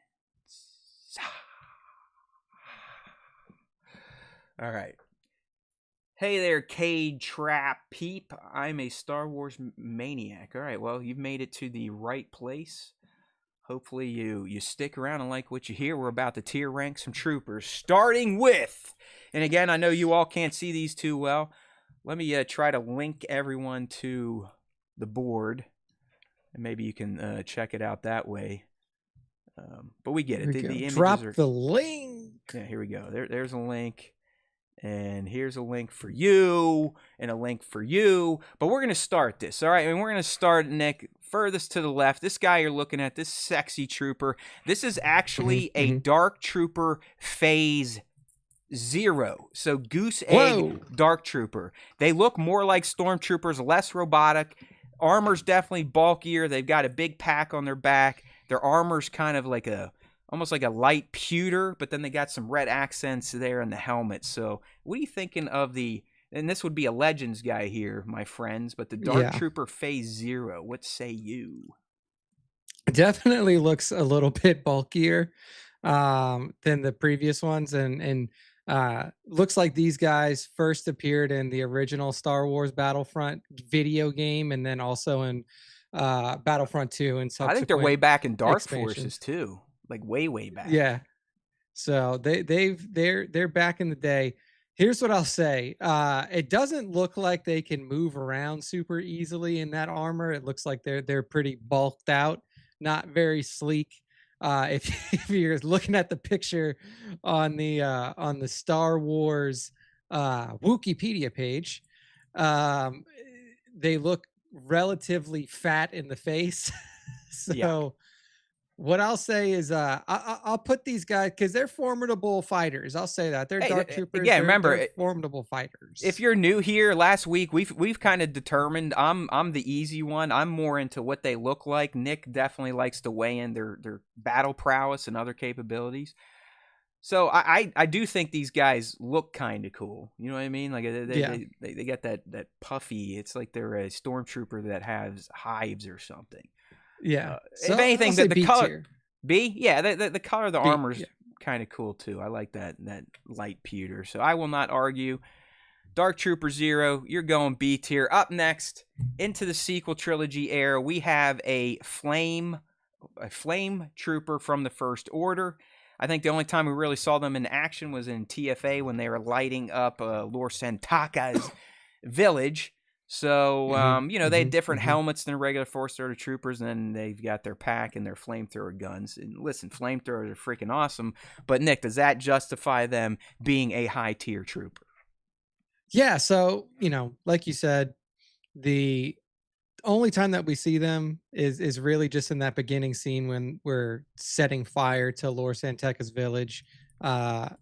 All right. Hey there, Cade Trap Peep. I'm a Star Wars maniac. All right, well, you've made it to the right place. Hopefully you stick around and like what you hear. We're about to tier rank some troopers, starting with, and again, I know you all can't see these too well. Let me try to link everyone to the board, and maybe you can check it out that way. But we get it. The images Drop are... the link. Yeah, here we go. There's a link. And here's a link for you, and a link for you. But we're going to start this, all right? And we're going to start, Nick, furthest to the left. This guy you're looking at, this sexy trooper, this is actually a Dark Trooper Phase 0. So Goose Egg Dark Trooper. They look more like Stormtroopers, less robotic. Armor's definitely bulkier. They've got a big pack on their back. Their armor's kind of like almost like a light pewter, but then they got some red accents there in the helmet. So what are you thinking of and this would be a Legends guy here, my friends, but the Dark Trooper Phase 0, what say you? It definitely looks a little bit bulkier than the previous ones, and looks like these guys first appeared in the original Star Wars Battlefront video game, and then also in Battlefront 2 and subsequent I think they're way back in Dark expansions. Forces too. Like way back. Yeah. So they're back in the day. Here's what I'll say. It doesn't look like they can move around super easily in that armor. It looks like they're pretty bulked out, not very sleek. If you're looking at the picture on the Star Wars Wikipedia page, they look relatively fat in the face. So what I'll say is I'll put these guys, because they're formidable fighters. I'll say that. They're Dark Troopers. Yeah, remember, they're formidable fighters. If you're new here, last week we've kind of determined I'm the easy one. I'm more into what they look like. Nick definitely likes to weigh in their battle prowess and other capabilities. So I do think these guys look kind of cool. You know what I mean? Like they got that puffy. It's like they're a stormtrooper that has hives or something. Yeah. So if anything, the color B, yeah, the color of the armor's kind of cool too. I like that light pewter. So I will not argue. Dark Trooper 0, you're going B tier. Up next, into the sequel trilogy era, we have a flame trooper from the First Order. I think the only time we really saw them in action was in TFA when they were lighting up Lor Santaka's village. So, they had different helmets than regular First Order troopers, and then they've got their pack and their flamethrower guns. And listen, flamethrowers are freaking awesome. But, Nick, does that justify them being a high-tier trooper? Yeah, so, like you said, the only time that we see them is really just in that beginning scene when we're setting fire to Lor Santaka's village. The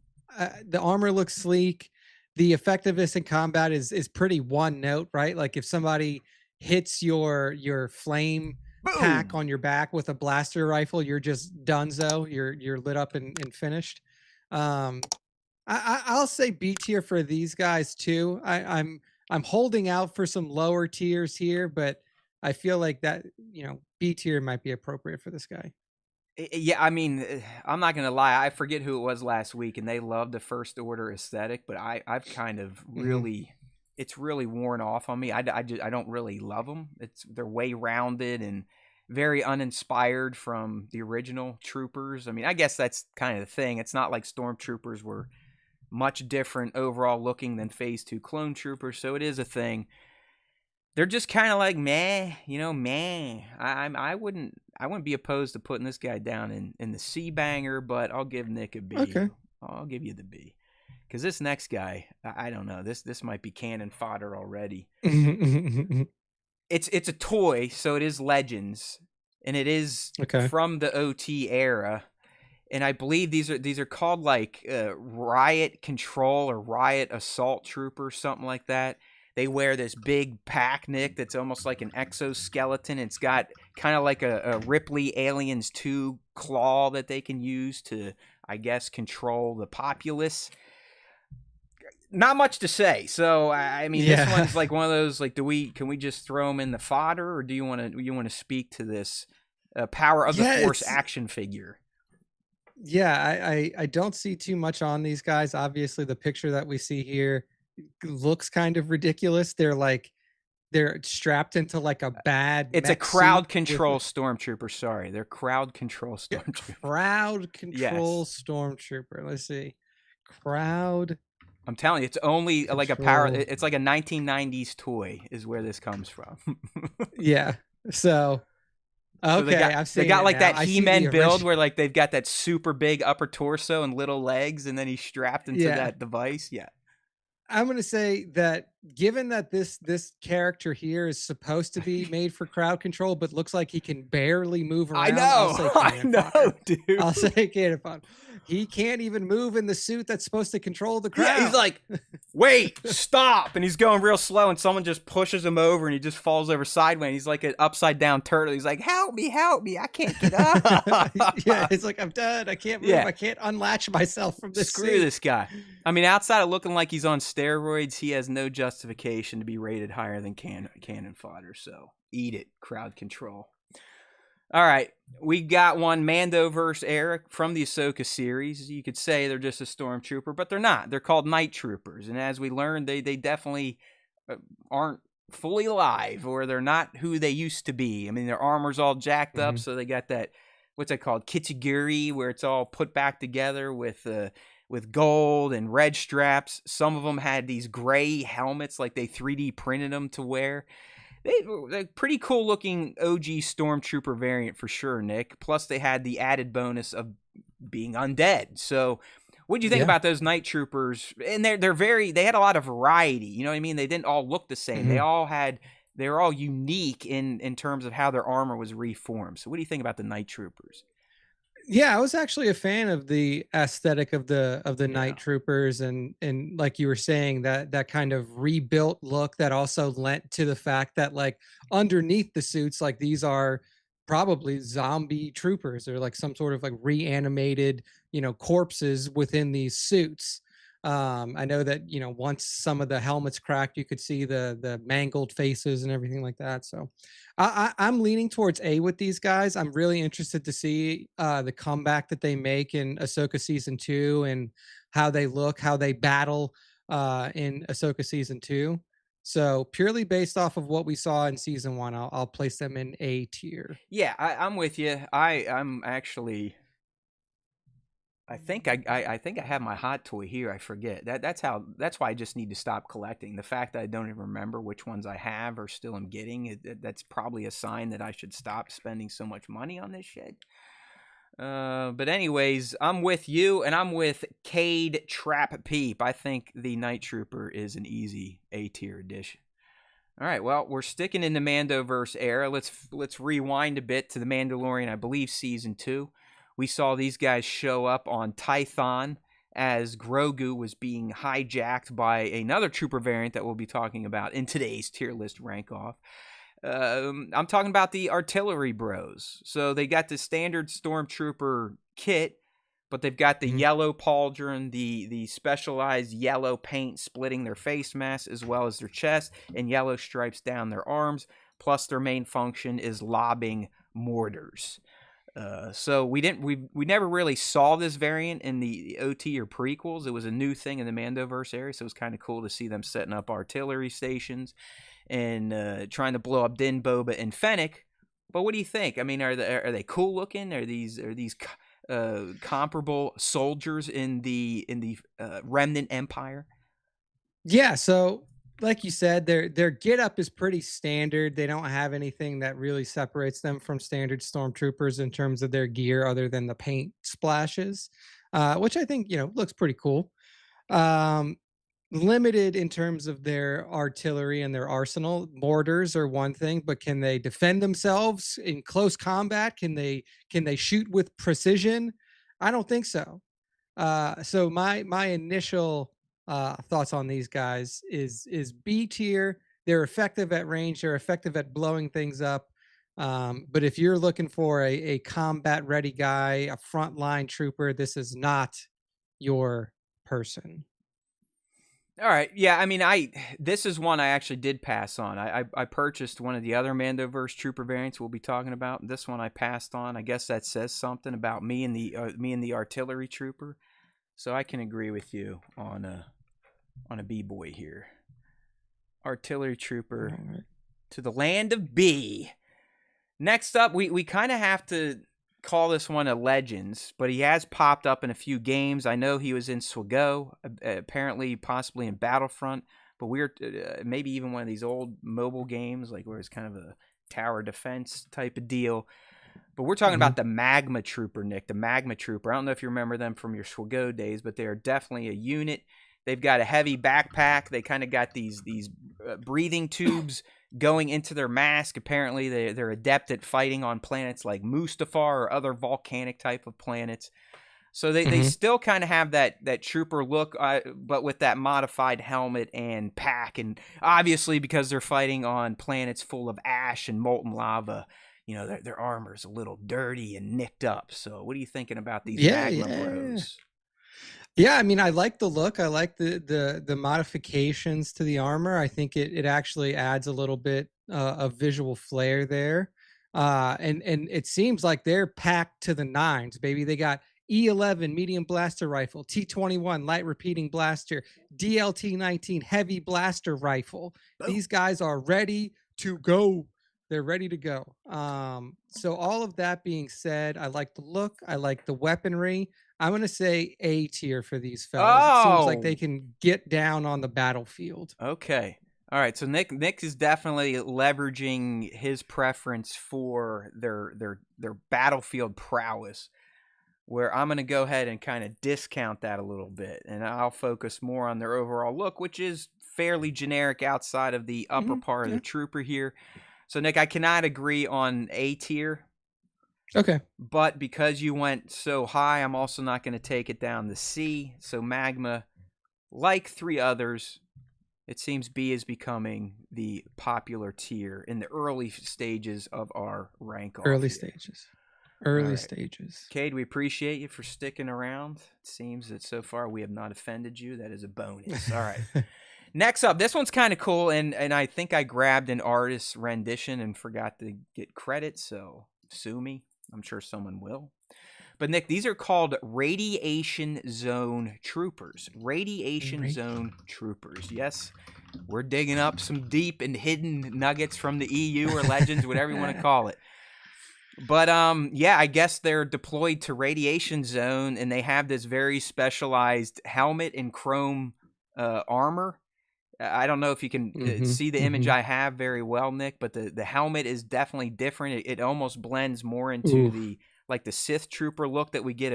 armor looks sleek. The effectiveness in combat is pretty one note, right? Like if somebody hits your flame pack on your back with a blaster rifle, you're just donezo. You're lit up and finished. I'll say B tier for these guys too. I'm holding out for some lower tiers here, but I feel like that B tier might be appropriate for this guy. Yeah, I mean, I'm not gonna lie. I forget who it was last week, and they loved the First Order aesthetic, but I've kind of really, it's really worn off on me. I don't really love them. They're way rounded and very uninspired from the original Troopers. I mean, I guess that's kind of the thing. It's not like Stormtroopers were much different overall looking than Phase 2 Clone Troopers, so it is a thing. They're just kind of like meh, meh. I wouldn't be opposed to putting this guy down in the C banger, but I'll give Nick a B. Okay. I'll give you the B, because this next guy, I don't know. This might be cannon fodder already. It's a toy, so it is Legends, and it is from the OT era, and I believe these are called like Riot Control or Riot Assault Trooper, something like that. They wear this big pack, Nick, that's almost like an exoskeleton. It's got kind of like a Ripley Aliens 2 claw that they can use to, I guess, control the populace. Not much to say. So, I mean, this one's like one of those, like, can we just throw them in the fodder, or do you want to speak to this power of the Force action figure? Yeah, I don't see too much on these guys. Obviously, the picture that we see here, looks kind of ridiculous. They're strapped into like a bad It's a mech suit crowd with control stormtrooper. Sorry, they're crowd control stormtrooper. crowd control Yes. stormtrooper. Let's see. Crowd I'm telling you, it's only like a power. control. It's like a 1990s toy, is where this comes from. Yeah. So So okay, I've they seen got it like now. that I see the He-Man build original. where like they've got that super big upper torso and little legs, and then he's strapped into Yeah. that device. Yeah. I'm gonna say that given that this character here is supposed to be made for crowd control, but looks like he can barely move I around, I'll know. say I cannon know, fodder. dude. I'll say cannon fodder. He can't even move in the suit that's supposed to control the crowd. Yeah, he's like, wait, stop. And he's going real slow, and someone just pushes him over, and he just falls over sideways. And he's like an upside down turtle. He's like, help me, I can't get up. Yeah, it's like, I'm done. I can't move. Yeah. I can't unlatch myself from this Screw suit. this guy. I mean, outside of looking like he's on steroids, he has no justification to be rated higher than cannon fodder. So eat it, crowd control. All right, we got one Mandoverse era from the Ahsoka series. You could say they're just a stormtrooper, but they're not. They're called night troopers, and as we learned, they definitely aren't fully alive, or they're not who they used to be. I mean, their armor's all jacked up, so they got that, what's that called, kitschigiri, where it's all put back together with gold and red straps. Some of them had these gray helmets, like they 3D printed them to wear. They're pretty cool looking OG Stormtrooper variant for sure, Nick. Plus, they had the added bonus of being undead. So, what do you think about those Night Troopers? And they had a lot of variety. You know what I mean? They didn't all look the same. They were all unique in terms of how their armor was reformed. So, what do you think about the Night Troopers? Yeah, I was actually a fan of the aesthetic of the night troopers, and like you were saying, that kind of rebuilt look that also lent to the fact that like underneath the suits, like these are probably zombie troopers or like some sort of like reanimated, corpses within these suits. I know that once some of the helmets cracked, you could see the mangled faces and everything like that. So I'm leaning towards A with these guys. I'm really interested to see the comeback that they make in Ahsoka season 2 and how they look, how they battle in Ahsoka season 2. So purely based off of what we saw in season 1, I'll place them in A tier. Yeah, I'm with you. I'm actually. I think I have my hot toy here. I forget. That's why I just need to stop collecting. The fact that I don't even remember which ones I have or still am getting, that's probably a sign that I should stop spending so much money on this shit. But anyways, I'm with you, and I'm with Cade Trap Peep. I think the Night Trooper is an easy A tier addition. All right, well, we're sticking in the Mandoverse era. Let's rewind a bit to the Mandalorian, I believe, season 2. We saw these guys show up on Tython as Grogu was being hijacked by another trooper variant that we'll be talking about in today's tier list rank off. I'm talking about the artillery bros. So they got the standard stormtrooper kit, but they've got the yellow pauldron, the specialized yellow paint splitting their face mask as well as their chest, and yellow stripes down their arms. Plus, their main function is lobbing mortars. So we never really saw this variant in the OT or prequels. It was a new thing in the Mandoverse area, so it was kind of cool to see them setting up artillery stations and trying to blow up Din, Boba, and Fennec. But what do you think? I mean, are they cool looking? Are these comparable soldiers in the Remnant Empire? Yeah, so like you said, their get up is pretty standard. They don't have anything that really separates them from standard stormtroopers in terms of their gear, other than the paint splashes, which I think looks pretty cool. Limited in terms of their artillery and their arsenal. Mortars are one thing, but can they defend themselves in close combat? Can they shoot with precision? I don't think so. So my initial thoughts on these guys is B tier. They're effective at range. They're effective at blowing things up. But if you're looking for a combat ready guy, a frontline trooper, this is not your person. All right. Yeah, I mean, this is one I actually did pass on. I purchased one of the other Mandoverse trooper variants we'll be talking about. This one I passed on. I guess that says something about me and the artillery trooper. So I can agree with you on on a B-boy here. Artillery trooper Alright. to the land of B. Next up, we kind of have to call this one a Legends, but he has popped up in a few games. I know he was in Swago, apparently possibly in Battlefront, but we're maybe even one of these old mobile games, like where it's kind of a tower defense type of deal. But we're talking about the Magma Trooper, Nick, the Magma Trooper. I don't know if you remember them from your Swago days, but they are definitely a unit. They've got a heavy backpack. They kind of got these breathing tubes going into their mask. Apparently, they're adept at fighting on planets like Mustafar or other volcanic type of planets. So they still kind of have that trooper look, but with that modified helmet and pack. And obviously, because they're fighting on planets full of ash and molten lava, you know, their armor's a little dirty and nicked up. So what are you thinking about these Magma Bros? Yeah, I mean, I like the look. I like the modifications to the armor. I think it actually adds a little bit of visual flair there. And it seems like they're packed to the nines, baby. They got E11 medium blaster rifle, T21 light repeating blaster, DLT19 heavy blaster rifle. These guys are ready to go. They're ready to go. So all of that being said, I like the look. I like the weaponry. I'm going to say A tier for these fellas. It seems like they can get down on the battlefield. Okay. All right. So Nick is definitely leveraging his preference for their battlefield prowess, where I'm going to go ahead and kind of discount that a little bit, and I'll focus more on their overall look, which is fairly generic outside of the upper part of the trooper here. So Nick, I cannot agree on A tier. Okay. But because you went so high, I'm also not going to take it down to C. So Magma, like three others, it seems B is becoming the popular tier in the early stages of our rank off. Early stages. Cade, we appreciate you for sticking around. It seems that so far we have not offended you. That is a bonus. All right. Next up, this one's kind of cool, and I think I grabbed an artist's rendition and forgot to get credit, so sue me. I'm sure someone will. But Nick, these are called Radiation Zone Troopers. Radiation Zone Troopers. Yes, we're digging up some deep and hidden nuggets from the EU or Legends, whatever you want to call it. But yeah, I guess they're deployed to Radiation Zone, and they have this very specialized helmet and chrome armor. I don't know if you can see the image I have very well, Nick, but the helmet is definitely different. It almost blends more into the Sith trooper look that we get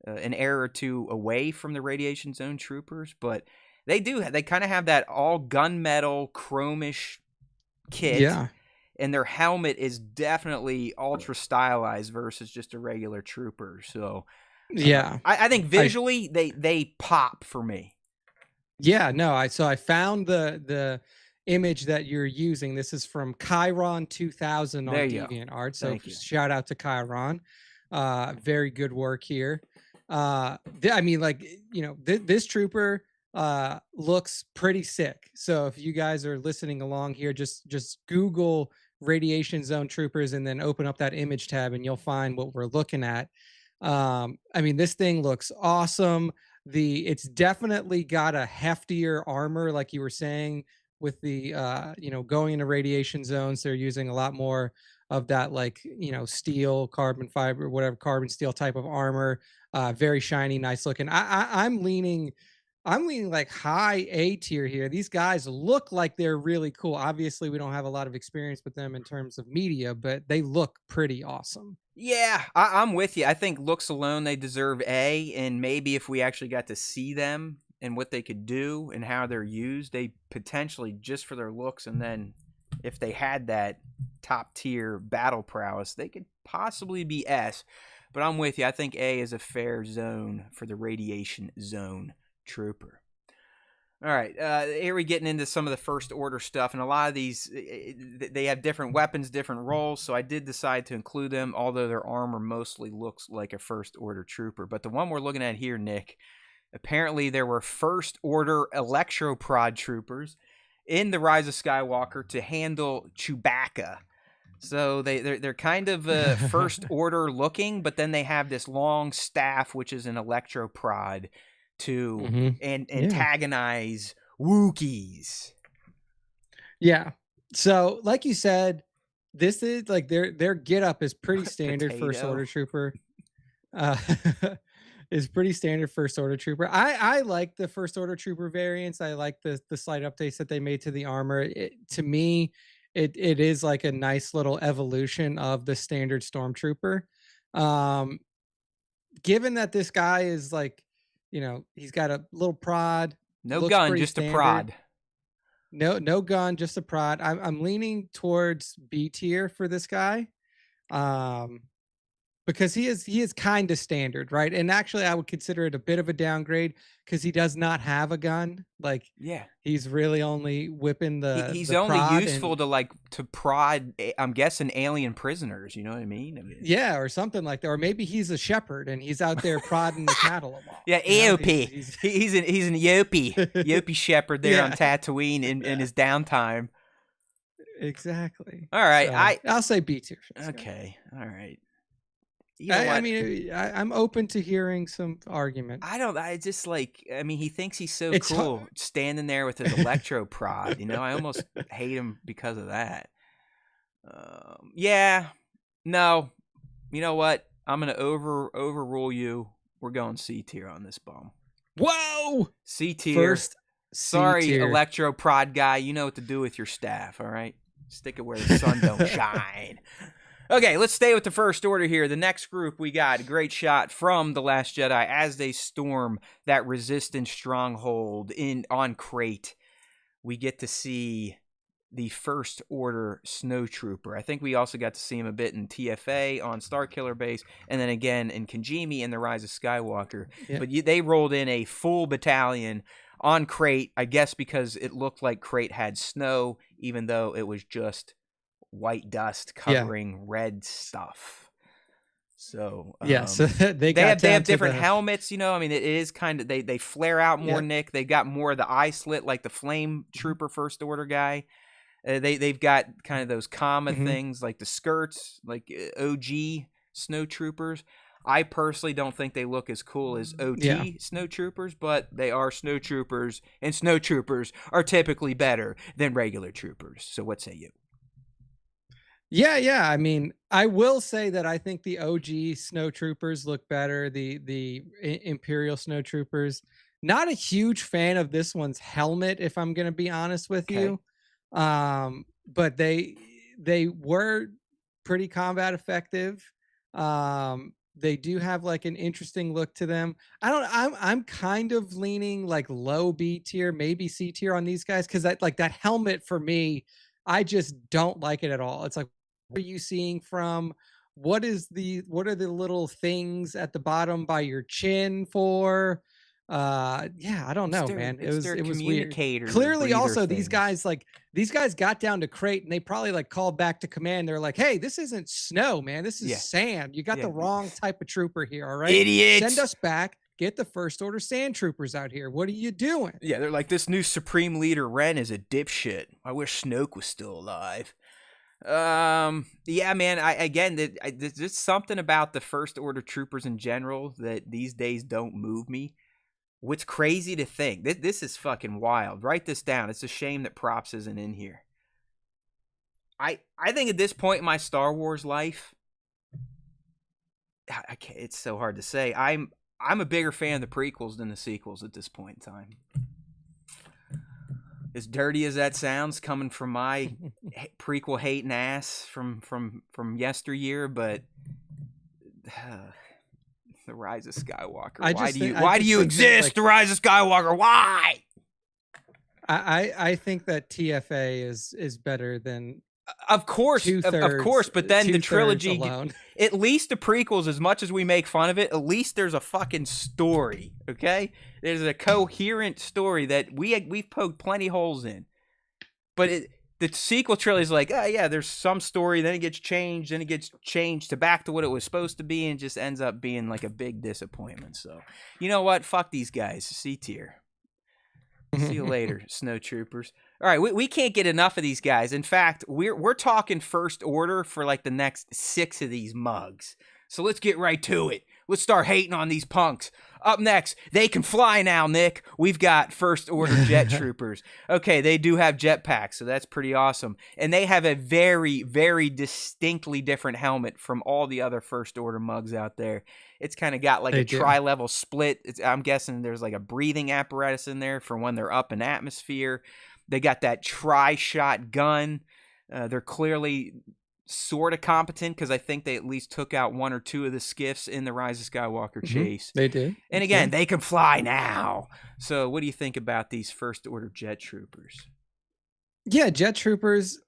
an era or two away from the Radiation Zone troopers. But they kind of have that all gunmetal chromish kit. Yeah. And their helmet is definitely ultra stylized versus just a regular trooper. So yeah, I think visually they pop for me. Yeah, no, I found the image that you're using. This is from Chiron 2000 on DeviantArt. So shout out to Chiron. Very good work here. I mean, like, you know, this trooper looks pretty sick. So if you guys are listening along here, just Google Radiation Zone Troopers and then open up that image tab and you'll find what we're looking at. I mean, this thing looks awesome. It's definitely got a heftier armor, like you were saying, with the you know, going into radiation zones. They're using a lot more of that, like, you know, steel, carbon fiber, whatever, carbon steel type of armor. Very shiny, nice looking. I'm leaning like high A tier here. These guys look like they're really cool. Obviously, we don't have a lot of experience with them in terms of media, but they look pretty awesome. Yeah, I'm with you. I think looks alone, they deserve A, and maybe if we actually got to see them and what they could do and how they're used, they potentially, just for their looks, and then if they had that top tier battle prowess, they could possibly be S. But I'm with you. I think A is a fair zone for the Radiation Zone Trooper. All right, here we're getting into some of the first order stuff, and a lot of these, they have different weapons, different roles, so I did decide to include them, although their armor mostly looks like a first order trooper. But the one we're looking at here, Nick, apparently there were first order electroprod troopers in the Rise of Skywalker to handle Chewbacca. So they're kind of first order looking, but then they have this long staff, which is an electroprod, to Yeah. antagonize Wookiees. Yeah. So, like you said, this is like their get up is pretty standard First Potato. Order Trooper. Uh, is pretty standard First Order Trooper. I like the First Order Trooper variants. I like the slight updates that they made to the armor. To me, it is like a nice little evolution of the standard Stormtrooper. Given that this guy is like, he's got a little prod, No looks gun, pretty just standard. a prod. No gun, just a prod. I'm leaning towards B tier for this guy. Because he is kind of standard, right? And actually, I would consider it a bit of a downgrade because he does not have a gun. Like, Yeah, he's really only whipping he's the only prod useful to prod. I'm guessing alien prisoners. You know what I mean? yeah, or something like that. Or maybe he's a shepherd and he's out there prodding the cattle along. Yeah, AOP. He's an Yopi shepherd there on Tatooine in his downtime. Exactly. All right, so, I'll say B tier. Okay, all right. I mean, I'm open to hearing some argument. I just like, he thinks he's so cool standing there with his electro prod. I almost hate him because of that. Yeah, no, you know what? I'm gonna overrule you. We're going C tier on this bum. Whoa! C tier. First, sorry, C-tier. electro prod guy. You know what to do with your staff. All right, stick it where the sun don't shine. Okay, let's stay with the First Order here. The next group, we got a great shot from The Last Jedi as they storm that Resistance stronghold on Crate. We get to see the First Order Snowtrooper. I think we also got to see him a bit in TFA on Starkiller Base, and then again in Kijimi in The Rise of Skywalker. Yeah. But they rolled in a full battalion on Crate, I guess because it looked like Crate had snow, even though it was just white dust covering red stuff. So so they have different helmets. It is kind of they flare out more. Nick, they got more of the eye slit like the Flame Trooper First Order guy. They've got kind of those comma things like the skirts, like OG Snowtroopers. I personally don't think they look as cool as OT Snowtroopers, but they are Snowtroopers, and Snowtroopers are typically better than regular troopers. So what say you? Yeah. I mean, I will say that I think the OG Snowtroopers look better. The Imperial Snowtroopers. Not a huge fan of this one's helmet, if I'm going to be honest with you. But they were pretty combat effective. They do have like an interesting look to them. I'm kind of leaning like low B tier, maybe C tier on these guys because that helmet for me, I just don't like it at all. It's like, what are you seeing from? What are the little things at the bottom by your chin for? I don't know, man. It was weird. Clearly, also these guys got down to Crate and they probably like called back to command. They're like, "Hey, this isn't snow, man. This is sand. You got the wrong type of trooper here. All right, idiots. Send us back. Get the First Order Sand Troopers out here. What are you doing?" Yeah, they're like, this new Supreme Leader Ren is a dipshit. I wish Snoke was still alive. Yeah, man. There's something about the First Order troopers in general that these days don't move me. What's crazy to think, this is fucking wild. Write this down. It's a shame that Props isn't in here. I think at this point in my Star Wars life, it's so hard to say. I'm a bigger fan of the prequels than the sequels at this point in time. As dirty as that sounds, coming from my prequel hating ass from yesteryear, but the Rise of Skywalker. Why do you exist? The Rise of Skywalker. Why? I think that TFA is better than. Of course, but then the trilogy, at least the prequels, as much as we make fun of it, at least there's a fucking story, okay? There's a coherent story that we've poked plenty holes in. But the sequel trilogy is like, there's some story, then it gets changed, to back to what it was supposed to be, and just ends up being like a big disappointment. So, you know what? Fuck these guys. C tier. See you later, Snowtroopers. All right, we can't get enough of these guys. In fact, we're talking First Order for like the next 6 of these mugs. So let's get right to it. Let's start hating on these punks. Up next, they can fly now, Nick. We've got First Order Jet Troopers. Okay, they do have jetpacks, so that's pretty awesome. And they have a very, very distinctly different helmet from all the other First Order mugs out there. It's kind of got like a tri-level split. I'm guessing there's like a breathing apparatus in there for when they're up in atmosphere. They got that tri-shot gun. They're clearly sort of competent because I think they at least took out one or two of the skiffs in the Rise of Skywalker chase. They did. And again, they can fly now. So what do you think about these First Order Jet Troopers? Yeah, Jet Troopers.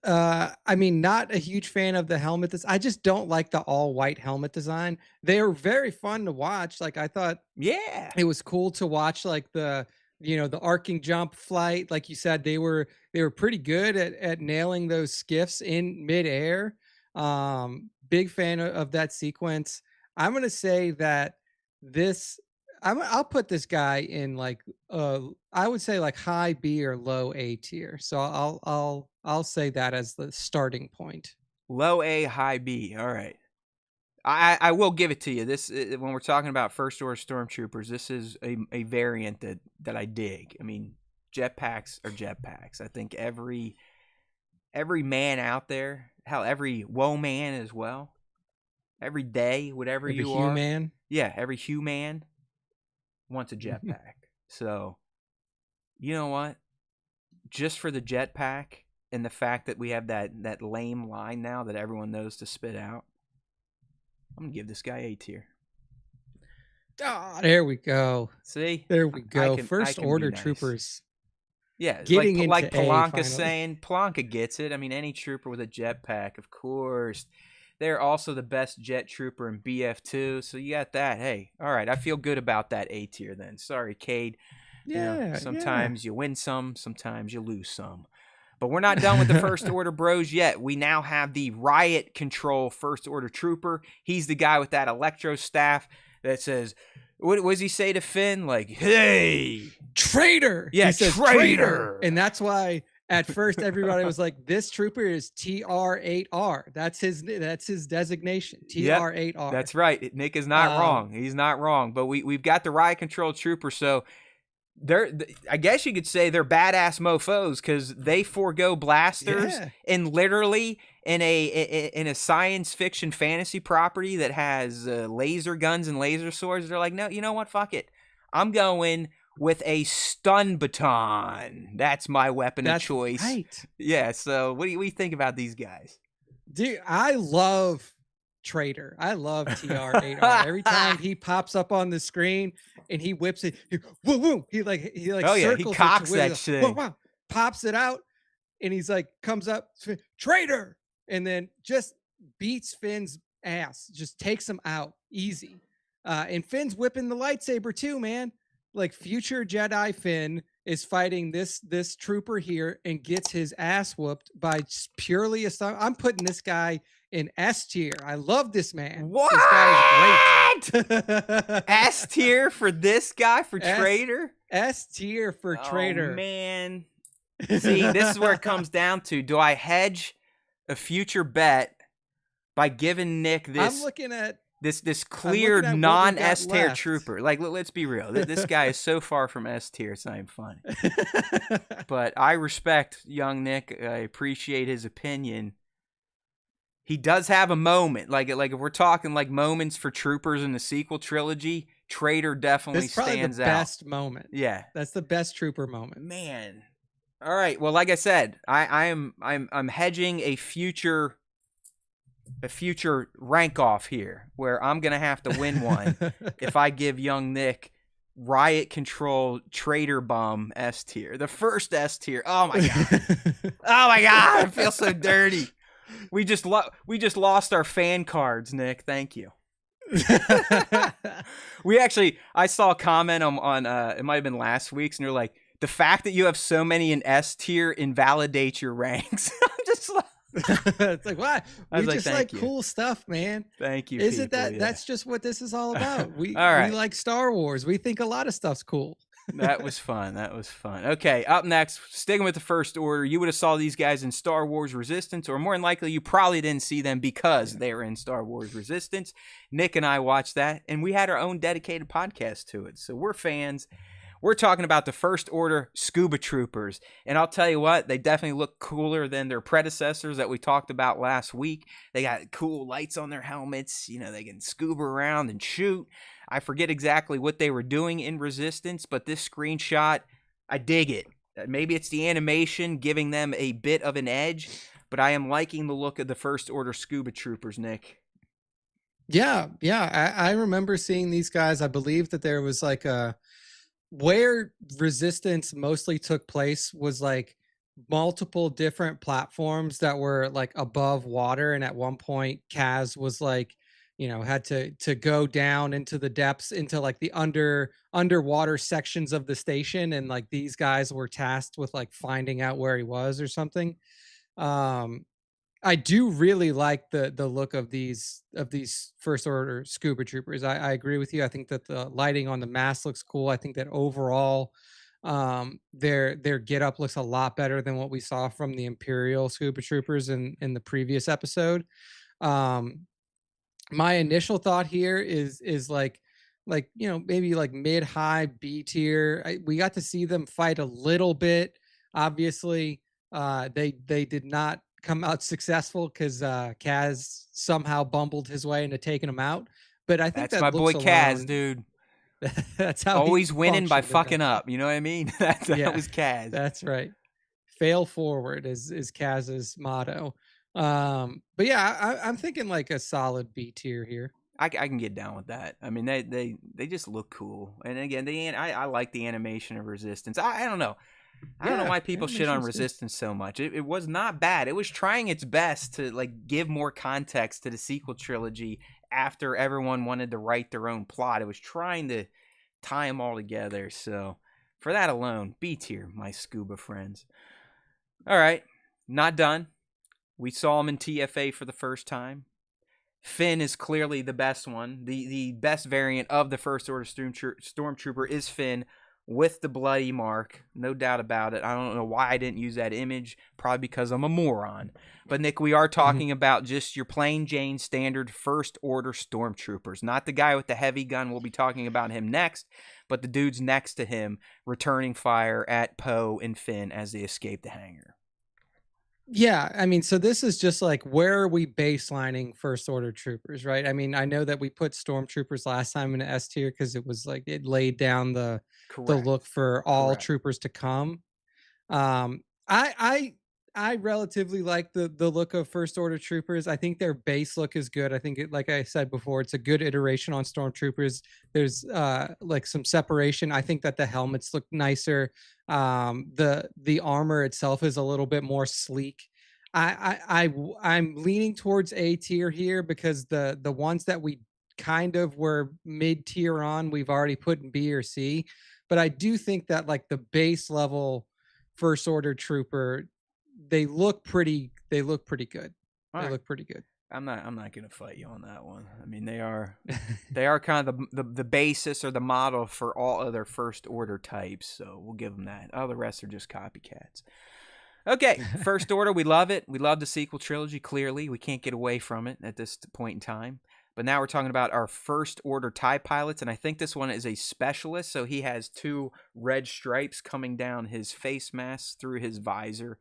I mean, not a huge fan of the helmet. I just don't like the all-white helmet design. They are very fun to watch. Like, I thought it was cool to watch, like, the arcing jump flight. Like you said, they were pretty good at nailing those skiffs in midair. Big fan of that sequence. I'm going to say that I'll put this guy in like I would say like high B or low A tier. So I'll say that as the starting point. Low A, high B. All right. I will give it to you. This, when we're talking about First Order Stormtroopers, this is a variant that I dig. I mean, jetpacks are jetpacks. I think every man out there, hell, every woe man as well, every day, whatever you are, human. Yeah, every human wants a jetpack. So, you know what? Just for the jetpack and the fact that we have that lame line now that everyone knows to spit out, I'm going to give this guy A tier. Oh, there we go. See? There we go. First Order Troopers. Yeah, getting like into Polanca's saying. Polanca gets it. I mean, any trooper with a jetpack, of course. They're also the best jet trooper in BF2, so you got that. Hey, all right, I feel good about that A tier then. Sorry, Cade. Yeah, sometimes you win some, sometimes you lose some. But we're not done with the First Order bros yet. We now have the Riot Control First Order Trooper. He's the guy with that electro staff that says, what does he say to Finn? Like, hey, traitor. Yeah, he says, traitor. And that's why at first everybody was like, this trooper is TR8R. That's his designation. TR8R. Yep, that's right. Nick is not wrong. He's not wrong. But we've got the Riot Control Trooper, so I guess you could say they're badass mofos because they forego blasters and literally in a science fiction fantasy property that has laser guns and laser swords. They're like, no, you know what? Fuck it. I'm going with a stun baton. That's my weapon of choice. Right. Yeah. So what do you think about these guys? Dude, I love Traitor. I love TR8R. Every time he pops up on the screen and he whips it, woo woo. He circles he cocks that shit. Whoa, wow, pops it out, and he's like, comes up, Traitor, and then just beats Finn's ass, just takes him out easy. And Finn's whipping the lightsaber too, man. Like future Jedi Finn is fighting this trooper here and gets his ass whooped by purely I'm putting this guy in S tier. I love this man. What? This guy is great. S tier for this guy, for Traitor? S tier for Traitor. Oh, man. See, this is where it comes down to. Do I hedge a future bet by giving Nick this? I'm looking at this clear non-S tier trooper. Like, let's be real. This guy is so far from S tier, it's not even funny. But I respect young Nick. I appreciate his opinion. He does have a moment. Like if we're talking like moments for troopers in the sequel trilogy, Traitor definitely stands out. That's probably the best moment. Yeah. That's the best trooper moment. Man. All right. Well, like I said, I'm hedging a future rank off here where I'm gonna have to win one if I give young Nick Riot Control Traitor Bum S tier. The first S tier. Oh my god. Oh my god. I feel so dirty. We just lost our fan cards, Nick. Thank you. I saw a comment on it might have been last week's, and they're like, the fact that you have so many in S tier invalidates your ranks. I'm just like, it's like, what? We just like cool stuff, man. Thank you. Isn't that? Yeah. That's just what this is all about. We all right. We like Star Wars. We think a lot of stuff's cool. That was fun. That was fun. Okay, up next, sticking with the First Order, you would have saw these guys in Star Wars Resistance, or more than likely, you probably didn't see them because Yeah. they were in Star Wars Resistance. Nick and I watched that, and we had our own dedicated podcast to it. So we're fans. We're talking about the First Order Scuba Troopers. And I'll tell you what, they definitely look cooler than their predecessors that we talked about last week. They got cool lights on their helmets. You know, they can scuba around and shoot. I forget exactly what they were doing in Resistance, but this screenshot, I dig it. Maybe it's the animation giving them a bit of an edge, but I am liking the look of the First Order Scuba Troopers, Nick. Yeah, yeah. I remember seeing these guys. I believe that there was like a where Resistance mostly took place was like multiple different platforms that were like above water, and at one point Kaz was like, had to go down into the depths, into like the underwater sections of the station, and like these guys were tasked with like finding out where he was or something. um I do really like the look of these First Order Scuba Troopers. I agree with you. I think that the lighting on the mask looks cool. I think that overall, their get up looks a lot better than what we saw from the Imperial Scuba Troopers in the previous episode. Um, my initial thought here is like maybe like mid high B tier. We got to see them fight a little bit. Obviously, they did not come out successful because Kaz somehow bumbled his way into taking them out. But I think That's my that boy looks Kaz, alone, dude. that's how he Always winning by functioned in that fucking fight. up. You know what I mean? That Yeah, was Kaz. that's right. Fail forward is Kaz's motto. But yeah, I'm thinking like a solid B tier here. I can get down with that. I mean, they just look cool. And again, I like the animation of Resistance. I don't know. I don't know Yeah, why people shit animation on was good. Resistance so much. It was not bad. It was trying its best to like give more context to the sequel trilogy after everyone wanted to write their own plot. It was trying to tie them all together. So for that alone, B tier, my scuba friends. All right, not done. We saw him in TFA for the first time. Finn is clearly the best one. The best variant of the First Order Stormtrooper is Finn with the bloody mark. No doubt about it. I don't know why I didn't use that image. Probably because I'm a moron. But Nick, we are Mhm. talking about just your plain Jane standard First Order Stormtroopers. Not the guy with the heavy gun. We'll be talking about him next. But the dudes next to him returning fire at Poe and Finn as they escape the hangar. Yeah, I mean, so this is just like where are we baselining First Order troopers, right? I mean, I know that we put Stormtroopers last time in S tier because it was like it laid down the look Correct. for all Correct. troopers to come. Um, I relatively like the look of First Order troopers. I think their base look is good. I think it, like I said before, it's a good iteration on Stormtroopers. There's like some separation. I think that the helmets look nicer. The armor itself is a little bit more sleek. I'm leaning towards A tier here because the ones that we kind of were mid tier on, we've already put in B or C. But I do think that like the base level First Order Trooper, they look pretty good. All They right. look pretty good. I'm not gonna fight you on that one. I mean, they are kind of the basis or the model for all other first order types, so we'll give them that. All the rest are just copycats. Okay, First Order, we love it. We love the sequel trilogy. Clearly, we can't get away from it at this point in time. But now we're talking about our First Order TIE pilots, and I think this one is a specialist. So he has two red stripes coming down his face mask through his visor.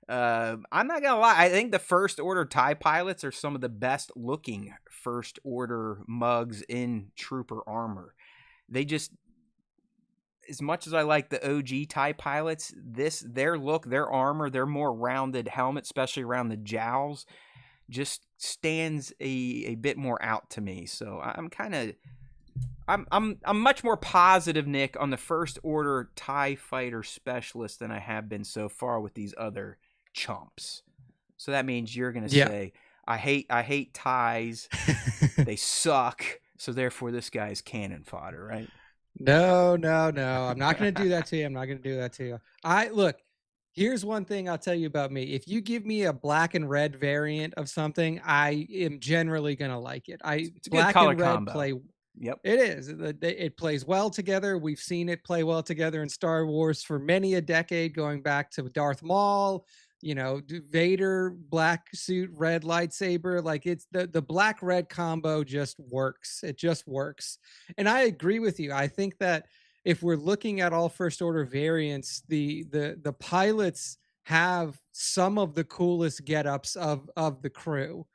I'm not gonna lie. I think the First Order TIE pilots are some of the best looking First Order mugs in Trooper armor. They just, as much as I like the OG TIE pilots, their look, their armor, their more rounded helmet, especially around the jowls, just stands a bit more out to me. So I'm kind of I'm much more positive, Nick, on the First Order TIE fighter specialist than I have been so far with these other chumps. So that means you're gonna Yeah. say I hate ties. They suck. So therefore, this guy's cannon fodder, right? No, no, no. I'm not going to do that to you. I'm not going to do that to you. I look, here's one thing I'll tell you about me. If you give me a black and red variant of something, I am generally going to like it. I It's a good black color and red combo. play Yep. It is. It plays well together. We've seen it play well together in Star Wars for many a decade, going back to Darth Maul, Vader, black suit, red lightsaber. Like it's the black red combo just works. It just works. And I agree with you. I think that if we're looking at all first order variants, the pilots have some of the coolest get-ups of the crew.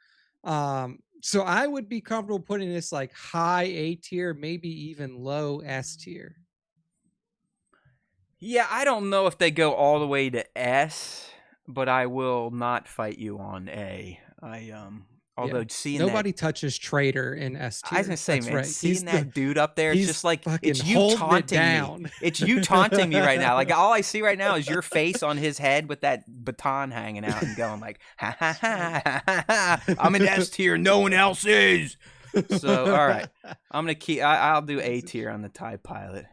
So I would be comfortable putting this like high A tier, maybe even low S tier. Yeah, I don't know if they go all the way to S, but I will not fight you on A. Although seeing nobody touches Traitor in S tier. I was gonna say, That's man, right. seeing that dude up there, it's just like it's you holding taunting it down. me. It's you taunting me right now. Like all I see right now is your face on his head with that baton hanging out and going like, ha ha ha ha ha ha. I'm in S tier, no one else is. So all right, I'm gonna keep. I'll do A tier on the TIE pilot.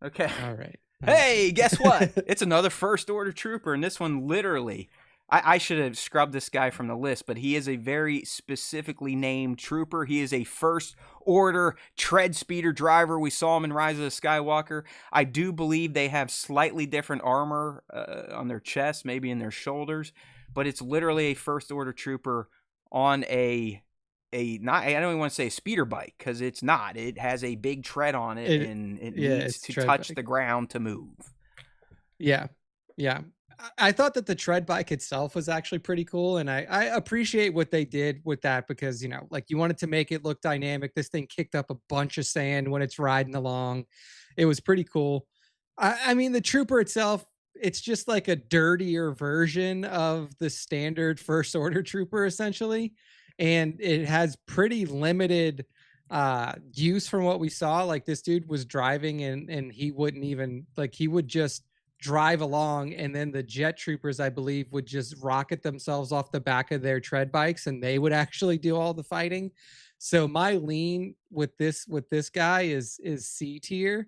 Okay. All right. Hey, guess what? It's another first order trooper, and this one literally. I should have scrubbed this guy from the list, but he is a very specifically named trooper. He is a first order tread speeder driver. We saw him in Rise of the Skywalker. I do believe they have slightly different armor on their chest, maybe in their shoulders, but it's literally a first order trooper on not, I don't even want to say a speeder bike, because it's not. It has a big tread on it, and it needs to touch the ground to move. Yeah. I thought that the tread bike itself was actually pretty cool, and I appreciate what they did with that, because like you wanted to make it look dynamic. This thing kicked up a bunch of sand when it's riding along. It was pretty cool. I mean, the trooper itself, it's just like a dirtier version of the standard first order trooper essentially, and it has pretty limited use from what we saw. Like this dude was driving and he wouldn't even, like, he would just drive along, and then the jet troopers, I believe, would just rocket themselves off the back of their tread bikes, and they would actually do all the fighting. So my lean with this guy is C tier.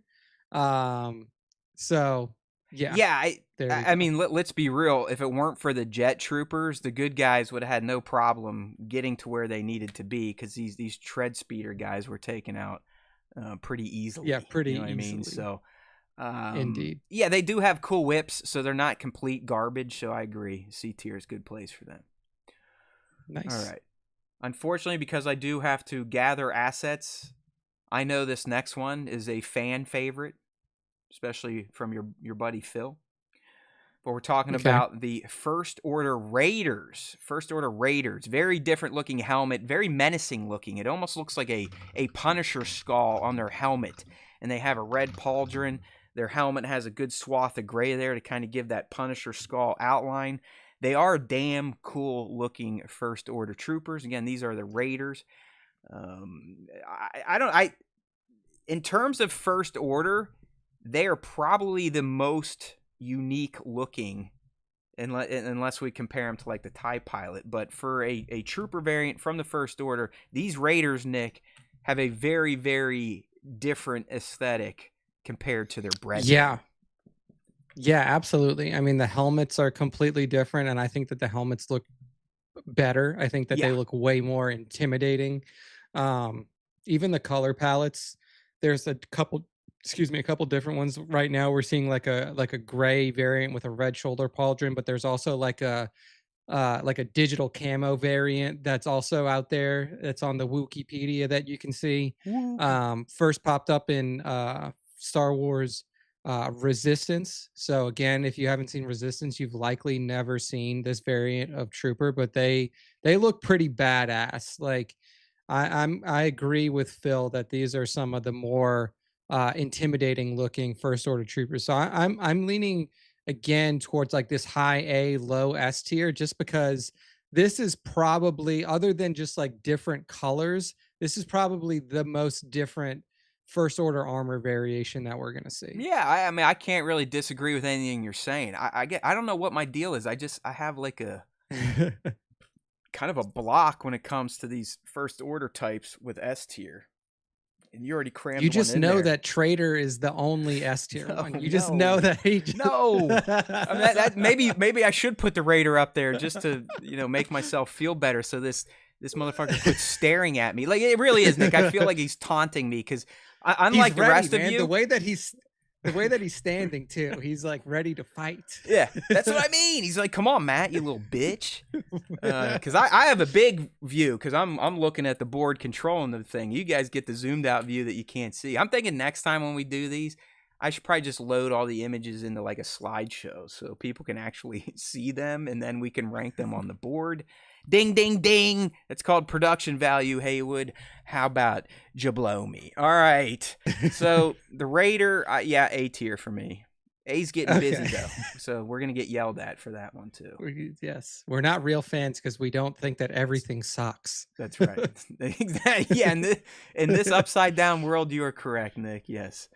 So yeah. I mean, let's be real. If it weren't for the jet troopers, the good guys would have had no problem getting to where they needed to be, because these tread speeder guys were taken out pretty easily. Yeah, pretty easily. I mean, so. Indeed. Yeah, they do have cool whips, so they're not complete garbage. So I agree. C tier is a good place for them. Nice. All right. Unfortunately, because I do have to gather assets, I know this next one is a fan favorite, especially from your buddy Phil. But we're talking about the First Order Raiders. First Order Raiders. Very different looking helmet, very menacing looking. It almost looks like a Punisher skull on their helmet. And they have a red pauldron. Their helmet has a good swath of gray there to kind of give that Punisher skull outline. They are damn cool looking First Order troopers. Again, these are the Raiders. In terms of First Order, they are probably the most unique looking, unless we compare them to like the TIE pilot. But for a trooper variant from the First Order, these Raiders, Nick, have a very, very different aesthetic compared to their brethren. Yeah, absolutely. I mean, the helmets are completely different, and I think that the helmets look better. I think that they look way more intimidating. Even the color palettes, there's a couple different ones right now. We're seeing like a gray variant with a red shoulder pauldron, but there's also like a digital camo variant that's also out there. It's on the Wikipedia that you can see. First popped up in Star Wars Resistance. So again, if you haven't seen Resistance, you've likely never seen this variant of trooper, but they look pretty badass. Like I agree with Phil that these are some of the more intimidating looking first order troopers. So I'm leaning again towards like this high A, low S tier, just because this is probably, other than just like different colors, this is probably the most different first order armor variation that we're gonna see. Yeah, I mean, I can't really disagree with anything you're saying. I don't know what my deal is. I have like a kind of a block when it comes to these first order types with S tier. And you already crammed. You just know there. that Traitor is the only S tier one. You just know that he. No, I mean, maybe I should put the Raider up there just to make myself feel better. So this this motherfucker quit staring at me. Like, it really is, Nick. I feel like he's taunting me because unlike He's the ready, rest man. of you, The way that he's standing too, he's like ready to fight. yeah, that's what I mean. He's like, come on, Matt, you little bitch. Because I have a big view because I'm looking at the board controlling the thing. You guys get the zoomed out view that you can't see. I'm thinking next time when we do these, I should probably just load all the images into like a slideshow so people can actually see them, and then we can rank them on the board. Ding, ding, ding. It's called production value, Haywood. How about jablow me? All right. So the Raider, yeah, A tier for me. A's getting busy though, so we're gonna get yelled at for that one too. Yes, we're not real fans because we don't think that everything sucks. That's right. Yeah, in this upside down world, you are correct, Nick. Yes.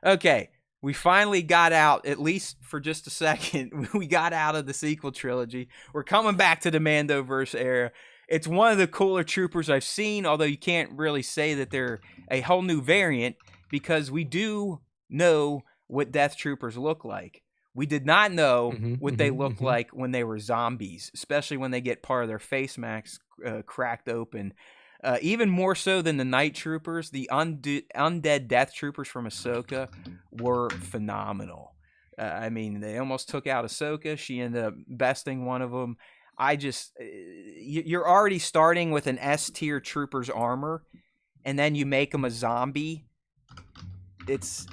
Okay, we finally got out, at least for just a second. We got out of the sequel trilogy. We're coming back to the Mandoverse era. It's one of the cooler troopers I've seen, although you can't really say that they're a whole new variant because we do know what Death Troopers look like. We did not know what they look like when they were zombies, especially when they get part of their face masks cracked open. Even more so than the Night Troopers, the undead Death Troopers from Ahsoka were phenomenal. I mean, they almost took out Ahsoka. She ended up besting one of them. You're already starting with an S tier Trooper's armor, and then you make them a zombie. It's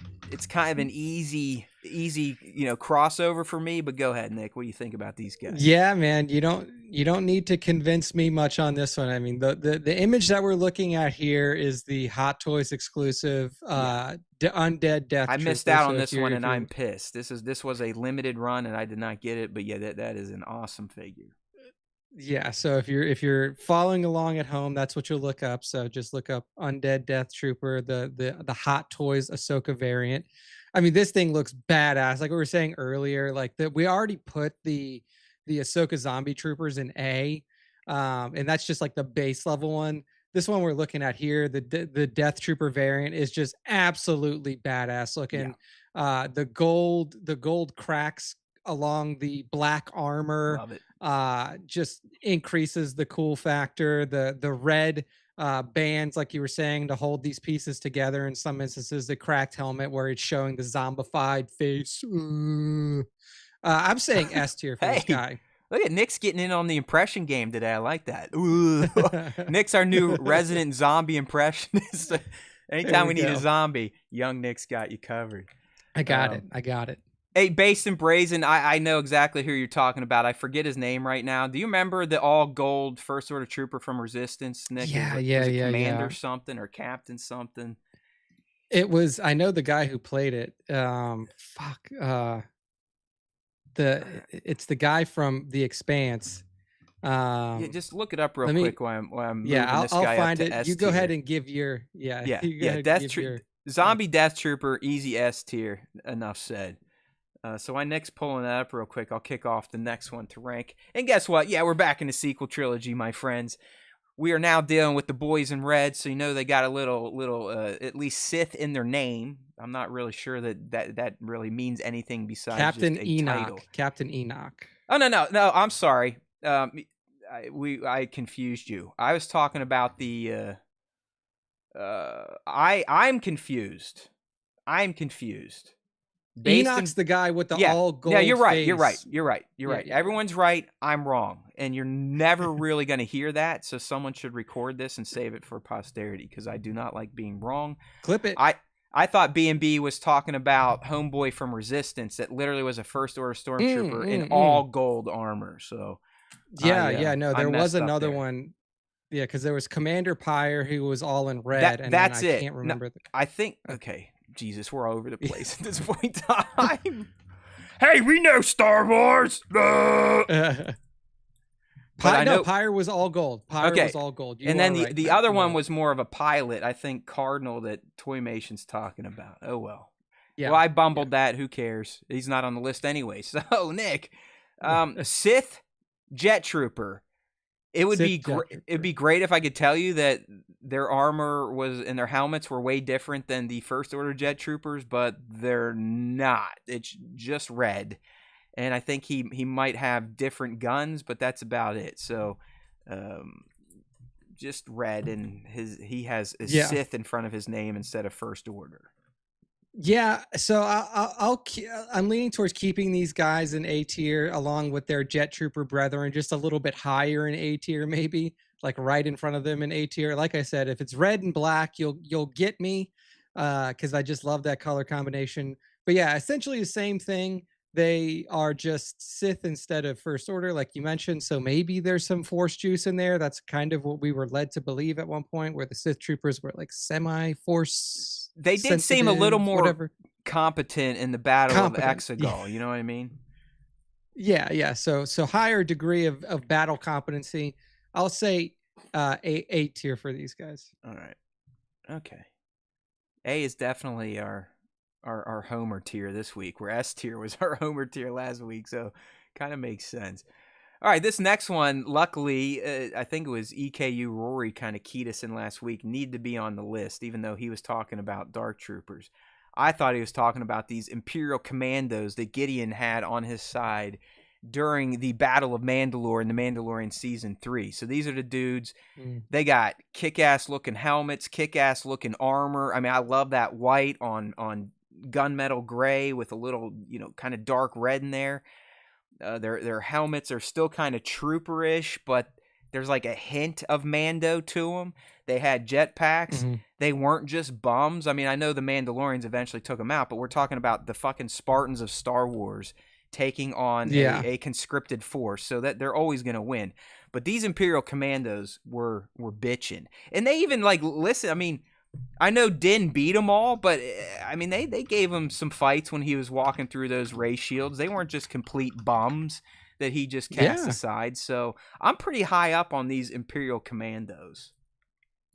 kind of an easy crossover for me. But go ahead, Nick. What do you think about these guys? Yeah, man, you don't need to convince me much on this one. I mean, the image that we're looking at here is the Hot Toys exclusive undead Death. I missed out on this one, and I'm pissed. This was a limited run, and I did not get it. But yeah, that is an awesome figure. Yeah, so if you're following along at home, that's what you'll look up. So just look up Undead Death Trooper, the Hot Toys Ahsoka variant. I mean, this thing looks badass. Like we were saying earlier, like that we already put the Ahsoka zombie troopers in A, and that's just like the base level one. This one we're looking at here, the Death Trooper variant, is just absolutely badass looking. Yeah. The gold cracks along the black armor. Love it. Just increases the cool factor. The red bands, like you were saying, to hold these pieces together. In some instances, the cracked helmet where it's showing the zombified face. I'm saying S tier for this guy. Look at Nick's getting in on the impression game today. I like that. Nick's our new resident zombie impressionist. Anytime we need a zombie, young Nick's got you covered. I got it. Hey, Based and Brazen, I know exactly who you're talking about. I forget his name right now. Do you remember the all-gold First Order Trooper from Resistance, Nick? Yeah. Commander something or Captain something? It was, I know the guy who played it. It's the guy from The Expanse. Just look it up real quick while I'm moving this I'll guy find up to it. S You go tier. ahead and give your Zombie Death Trooper, easy S tier. Enough said. So while Nick's pulling that up real quick, I'll kick off the next one to rank. And guess what? Yeah, we're back in the sequel trilogy, my friends. We are now dealing with the boys in red, so you know they got a little at least Sith in their name. I'm not really sure that really means anything besides Captain just a Enoch. title. Captain Enoch. Oh no! I'm sorry. I confused you. I was talking about the. I'm confused. Enoch's the guy with the all gold. Yeah, you're right. Face. You're right. Everyone's right. I'm wrong, and you're never really going to hear that. So someone should record this and save it for posterity because I do not like being wrong. Clip it. I thought B&B was talking about Homeboy from Resistance that literally was a First Order Stormtrooper in all gold armor. So no, there was another one. Yeah, because there was Commander Pyre who was all in red. That's it. I can't remember. I think okay. Jesus, we're all over the place at this point in time. Hey, we know Star Wars. Pyre was all gold. Pyre was all gold. And then the other one was more of a pilot. I think Cardinal that Toymation's talking about. Oh well. Yeah. Well, I bumbled that. Who cares? He's not on the list anyway. So Nick, Sith Jet Trooper. It'd be great if I could tell you that their armor and their helmets were way different than the First Order Jet Troopers, but they're not. It's just red. And I think he might have different guns, but that's about it. So just red, and he has a Yeah. Sith in front of his name instead of First Order. Yeah, so I'm leaning towards keeping these guys in A tier along with their Jet Trooper brethren, just a little bit higher in A tier, maybe like right in front of them in A tier. Like I said, if it's red and black, you'll get me, because I just love that color combination. But yeah, essentially the same thing. They are just Sith instead of First Order, like you mentioned. So maybe there's some Force juice in there. That's kind of what we were led to believe at one point, where the Sith troopers were like semi-Force They did seem a little sensitive, more whatever. competent in the Battle of Competent. Exegol. You know what I mean? Yeah. So higher degree of battle competency. I'll say A tier for these guys. All right. Okay. A is definitely our Homer tier this week, where S tier was our Homer tier last week. So kind of makes sense. All right, this next one, luckily, I think it was EKU Rory kind of keyed us in last week, need to be on the list, even though he was talking about Dark Troopers. I thought he was talking about these Imperial Commandos that Gideon had on his side during the Battle of Mandalore in the Mandalorian Season 3. So these are the dudes. They got kick-ass looking helmets, kick-ass looking armor. I mean, I love that white on gunmetal gray with a little, kind of dark red in there. Their helmets are still kind of trooperish, but there's like a hint of Mando to them. They had jetpacks. They weren't just bums. I mean, I know the Mandalorians eventually took them out, but we're talking about the fucking Spartans of Star Wars taking on a conscripted force, so that they're always going to win. But these Imperial Commandos were bitching. And they even, listen, I mean, I know Din beat them all, but I mean, they gave him some fights when he was walking through those ray shields. They weren't just complete bums that he just cast aside. So I'm pretty high up on these Imperial Commandos.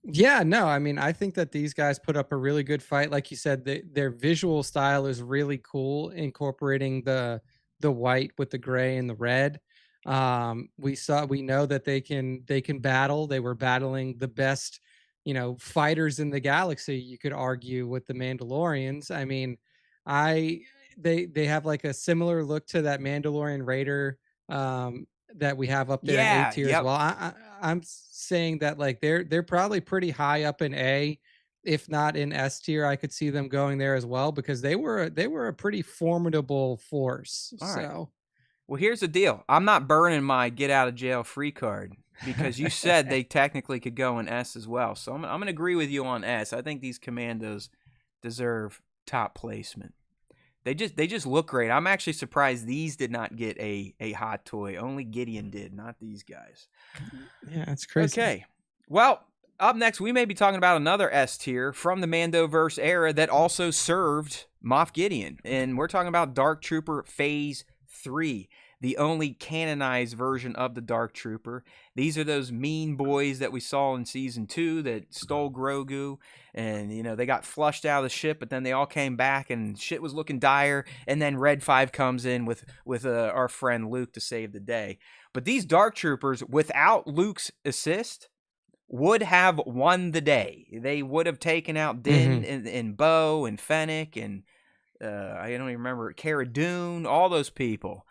Yeah, no, I mean, I think that these guys put up a really good fight. Like you said, their visual style is really cool, incorporating the white with the gray and the red. We know that they can battle. They were battling the best, fighters in the galaxy, you could argue, with the Mandalorians. I mean, they have like a similar look to that Mandalorian Raider that we have up there in A tier as well. I'm saying that like they're probably pretty high up in A, if not in S tier. I could see them going there as well, because they were a pretty formidable force. All right. So Well, here's the deal. I'm not burning my get out of jail free card, because you said they technically could go in S as well. So I'm going to agree with you on S. I think these Commandos deserve top placement. They just look great. I'm actually surprised these did not get a hot toy. Only Gideon did, not these guys. Yeah, that's crazy. Okay. Well, up next, we may be talking about another S tier from the Mandoverse era that also served Moff Gideon. And we're talking about Dark Trooper Phase 3, the only canonized version of the Dark Trooper. These are those mean boys that we saw in Season 2 that stole Grogu, and they got flushed out of the ship, but then they all came back and shit was looking dire, and then Red 5 comes in with our friend Luke to save the day. But these Dark Troopers, without Luke's assist, would have won the day. They would have taken out Din and Bo and Fennec and I don't even remember, Cara Dune, all those people.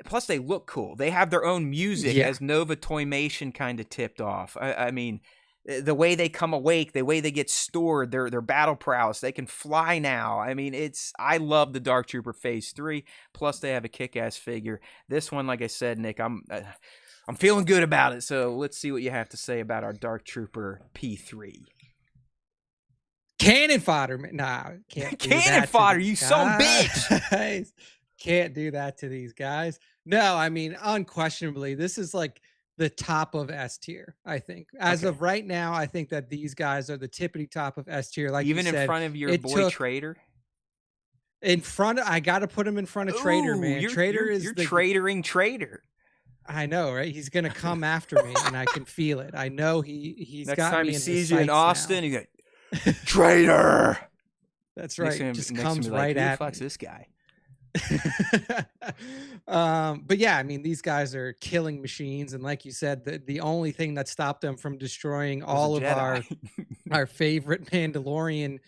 Plus, they look cool. They have their own music, as Nova Toymation kind of tipped off. I mean, the way they come awake, the way they get stored, their battle prowess, they can fly now. I mean, I love the Dark Trooper Phase 3. Plus, they have a kick-ass figure. This one, like I said, Nick, I'm feeling good about it. So let's see what you have to say about our Dark Trooper P3. Cannon fodder, man. Nah, can't do Cannon that fodder, you son bitch. Can't do that to these guys. No, I mean, unquestionably, this is like the top of S tier, I think. As of right now, I think that these guys are the tippity top of S tier. Like even you said, in front of your boy Trader? I got to put him in front of Trader, man. You're traitoring Trader. I know, right? He's gonna come after me, and I can feel it. I know he's next got time me he in sees you in Austin, he's like, traitor. That's right. Just comes right like, at who the fuck's this guy? But yeah, I mean, these guys are killing machines, and like you said, the only thing that stopped them from destroying all of our favorite Mandalorian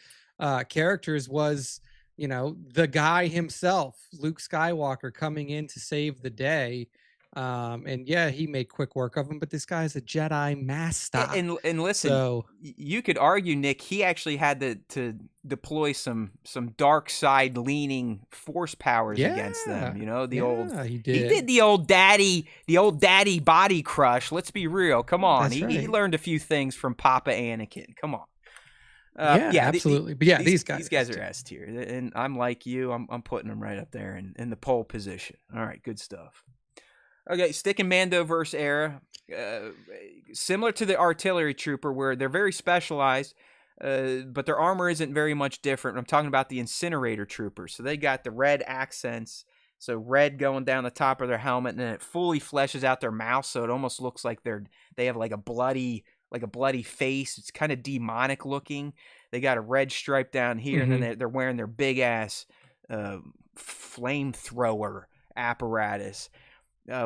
characters was, the guy himself, Luke Skywalker, coming in to save the day. And yeah, he made quick work of him, but this guy's a Jedi master. And listen, So you could argue, Nick, he actually had to deploy some dark side leaning force powers against them. You know, he he did. did the old daddy body crush. Let's be real. Come on, That's he right. learned a few things from Papa Anakin. Come on. Yeah, absolutely. But yeah, these guys are S tier, and I'm like you. I'm putting them right up there in the pole position. All right, good stuff. Okay, sticking Mandoverse era, similar to the artillery trooper, where they're very specialized, but their armor isn't very much different. I'm talking about the incinerator troopers. So they got the red accents, so red going down the top of their helmet, and then it fully fleshes out their mouth, so it almost looks like they have like a bloody face. It's kind of demonic looking. They got a red stripe down here, and then they're wearing their big ass flamethrower apparatus.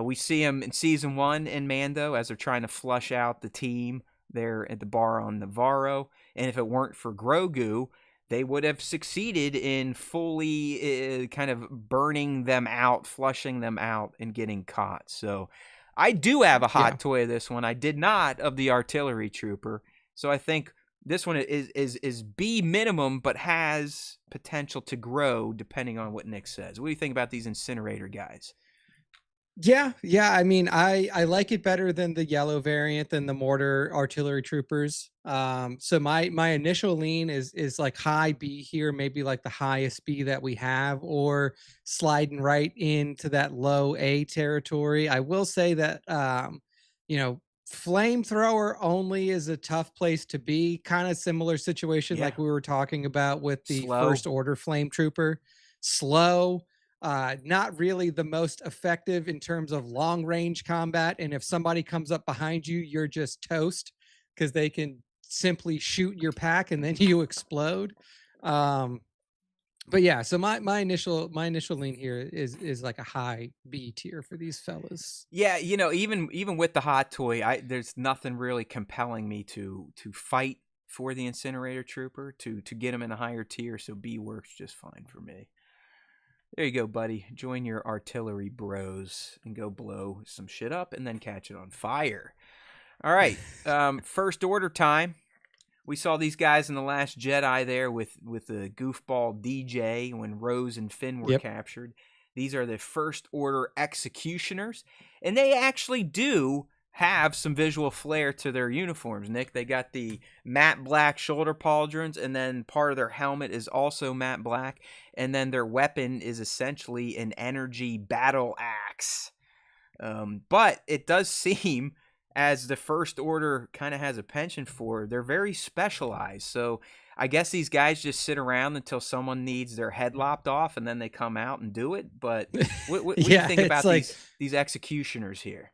We see them in season 1 in Mando as they're trying to flush out the team there at the bar on Navarro. And if it weren't for Grogu, they would have succeeded in fully kind of burning them out, flushing them out, and getting caught. So I do have a hot toy of this one. I did not of the artillery trooper. So I think this one is B minimum, but has potential to grow depending on what Nick says. What do you think about these incinerator guys? Yeah. I mean, I like it better than the yellow variant, than the mortar artillery troopers. So my initial lean is like high B here, maybe like the highest B that we have, or sliding right into that low A territory. I will say that you know, flamethrower only is a tough place to be. Kind of similar situation like we were talking about with the First Order flame trooper. Slow, not really the most effective in terms of long range combat. And if somebody comes up behind you, you're just toast because they can simply shoot your pack and then you explode. But yeah, so my initial lean here is like a high B tier for these fellas. Yeah, you know, even with the hot toy, there's nothing really compelling me to fight for the incinerator trooper to get him in a higher tier. So B works just fine for me. There you go, buddy. Join your artillery bros and go blow some shit up and then catch it on fire. All right, First Order time. We saw these guys in The Last Jedi there with the goofball DJ when Rose and Finn were captured. These are the First Order executioners, and they actually do have some visual flair to their uniforms, Nick. They got the matte black shoulder pauldrons, and then part of their helmet is also matte black, and then their weapon is essentially an energy battle axe. But it does seem, as the First Order kind of has a penchant for, they're very specialized. So I guess these guys just sit around until someone needs their head lopped off, and then they come out and do it. But what do you think about these executioners here?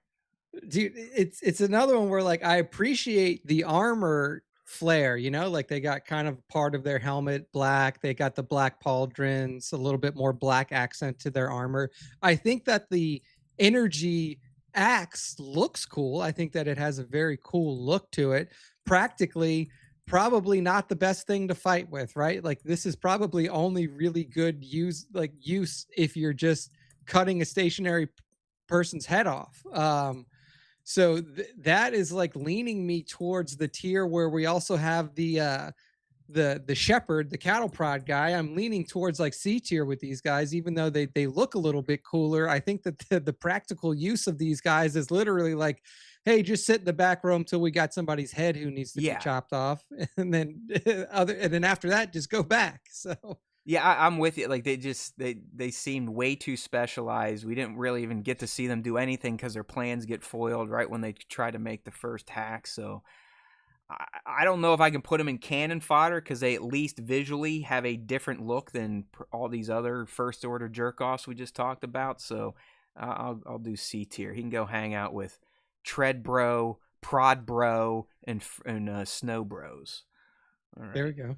Dude, it's another one where like I appreciate the armor flair, you know, like they got kind of part of their helmet black, they got the black pauldrons, a little bit more black accent to their armor. I think that the energy axe looks cool. I think that it has a very cool look to it. Practically, probably not the best thing to fight with, right? Like this is probably only really good use if you're just cutting a stationary person's head off. So that is like leaning me towards the tier where we also have the shepherd, the cattle prod guy. I'm leaning towards like C tier with these guys, even though they look a little bit cooler. I think that the practical use of these guys is literally like, hey, just sit in the back row until we got somebody's head who needs to be chopped off, and then after that, just go back. So. Yeah, I'm with you. Like they seemed way too specialized. We didn't really even get to see them do anything because their plans get foiled right when they try to make the first hack. So I don't know if I can put them in cannon fodder because they at least visually have a different look than all these other First Order jerk-offs we just talked about. So I'll do C tier. He can go hang out with Tread Bro, Prod Bro, and Snow Bros. All right. There we go.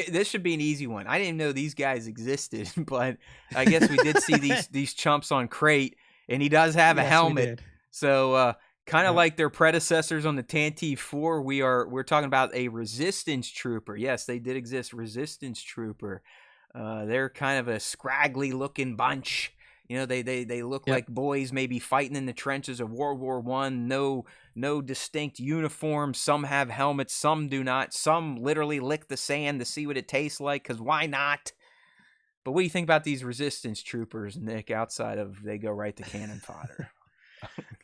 This should be an easy one. I didn't even know these guys existed, but I guess we did see these chumps on Crate, and he does have a helmet. So kind of like their predecessors on the Tantive 4, we're talking about a Resistance Trooper. Yes, they did exist, Resistance Trooper. They're kind of a scraggly looking bunch. You know, they look Yep. like boys maybe fighting in the trenches of World War One. No distinct uniform. Some have helmets, some do not. Some literally lick the sand to see what it tastes like, because why not? But what do you think about these resistance troopers, Nick, outside of they go right to cannon fodder?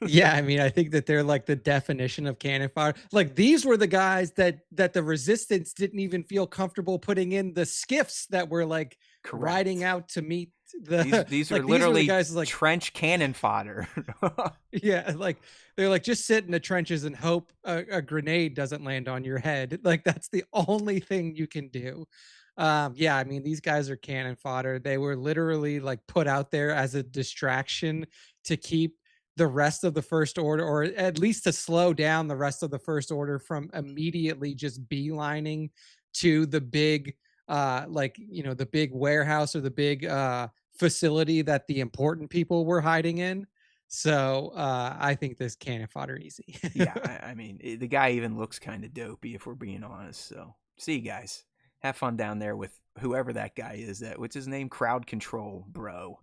Yeah, I mean, I think that they're like the definition of cannon fodder. Like these were the guys that the resistance didn't even feel comfortable putting in the skiffs that were like riding Correct. out to meet the These are like these were the literally guys like trench cannon fodder. yeah, like they're like just sit in the trenches and hope a grenade doesn't land on your head. Like that's the only thing you can do. Yeah, I mean these guys are cannon fodder. They were literally like put out there as a distraction to keep the rest of the first order, or at least to slow down the rest of the first order from immediately just beelining to the big like the big warehouse or the big facility that the important people were hiding in. So I think this cannon fodder easy. Yeah, I mean, the guy even looks kind of dopey, if we're being honest. So, see you guys. Have fun down there with whoever that guy is. What's his name? Crowd control, bro.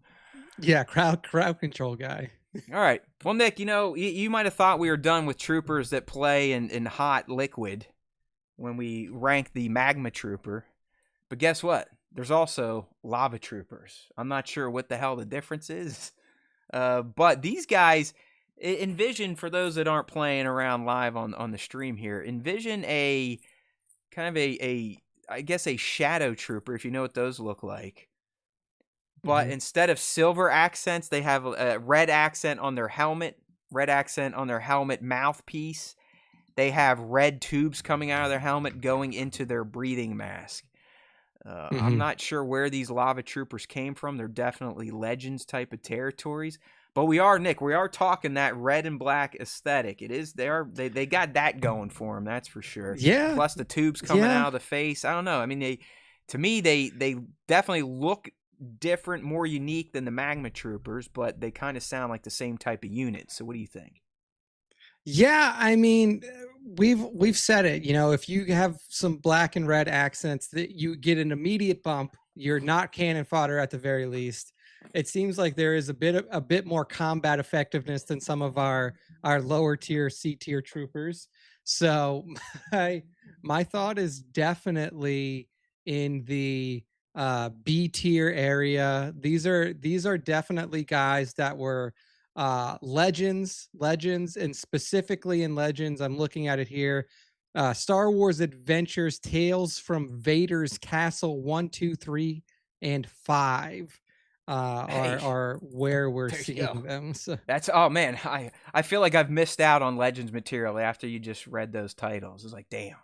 Yeah, crowd control guy. All right. Well, Nick, you might have thought we were done with troopers that play in hot liquid when we rank the magma trooper. But guess what? There's also lava troopers. I'm not sure what the hell the difference is. But these guys, envision, for those that aren't playing around live on the stream here, envision a kind of I guess a shadow trooper, if you know what those look like. But instead of silver accents, they have a red accent on their helmet, red accent on their helmet mouthpiece. They have red tubes coming out of their helmet going into their breathing mask. I'm not sure where these lava troopers came from. They're definitely Legends type of territories. But we are, Nick, we are talking that red and black aesthetic. It is, they got that going for them, that's for sure. Yeah. Plus the tubes coming out of the face. I don't know. I mean, to me, they definitely look different, more unique than the magma troopers, but they kind of sound like the same type of unit. So what do you think? Yeah, I mean, we've said it. If you have some black and red accents, that you get an immediate bump. You're not cannon fodder at the very least. It seems like there is a bit more combat effectiveness than some of our lower tier C tier troopers. So my thought is definitely in the B tier area. These are definitely guys that were legends, and specifically in Legends, I'm looking at it here. Star Wars Adventures Tales from Vader's Castle 1, 2, 3, and 5 are where we're seeing them. So. That's, oh man, I feel like I've missed out on Legends material after you just read those titles. It's like, damn.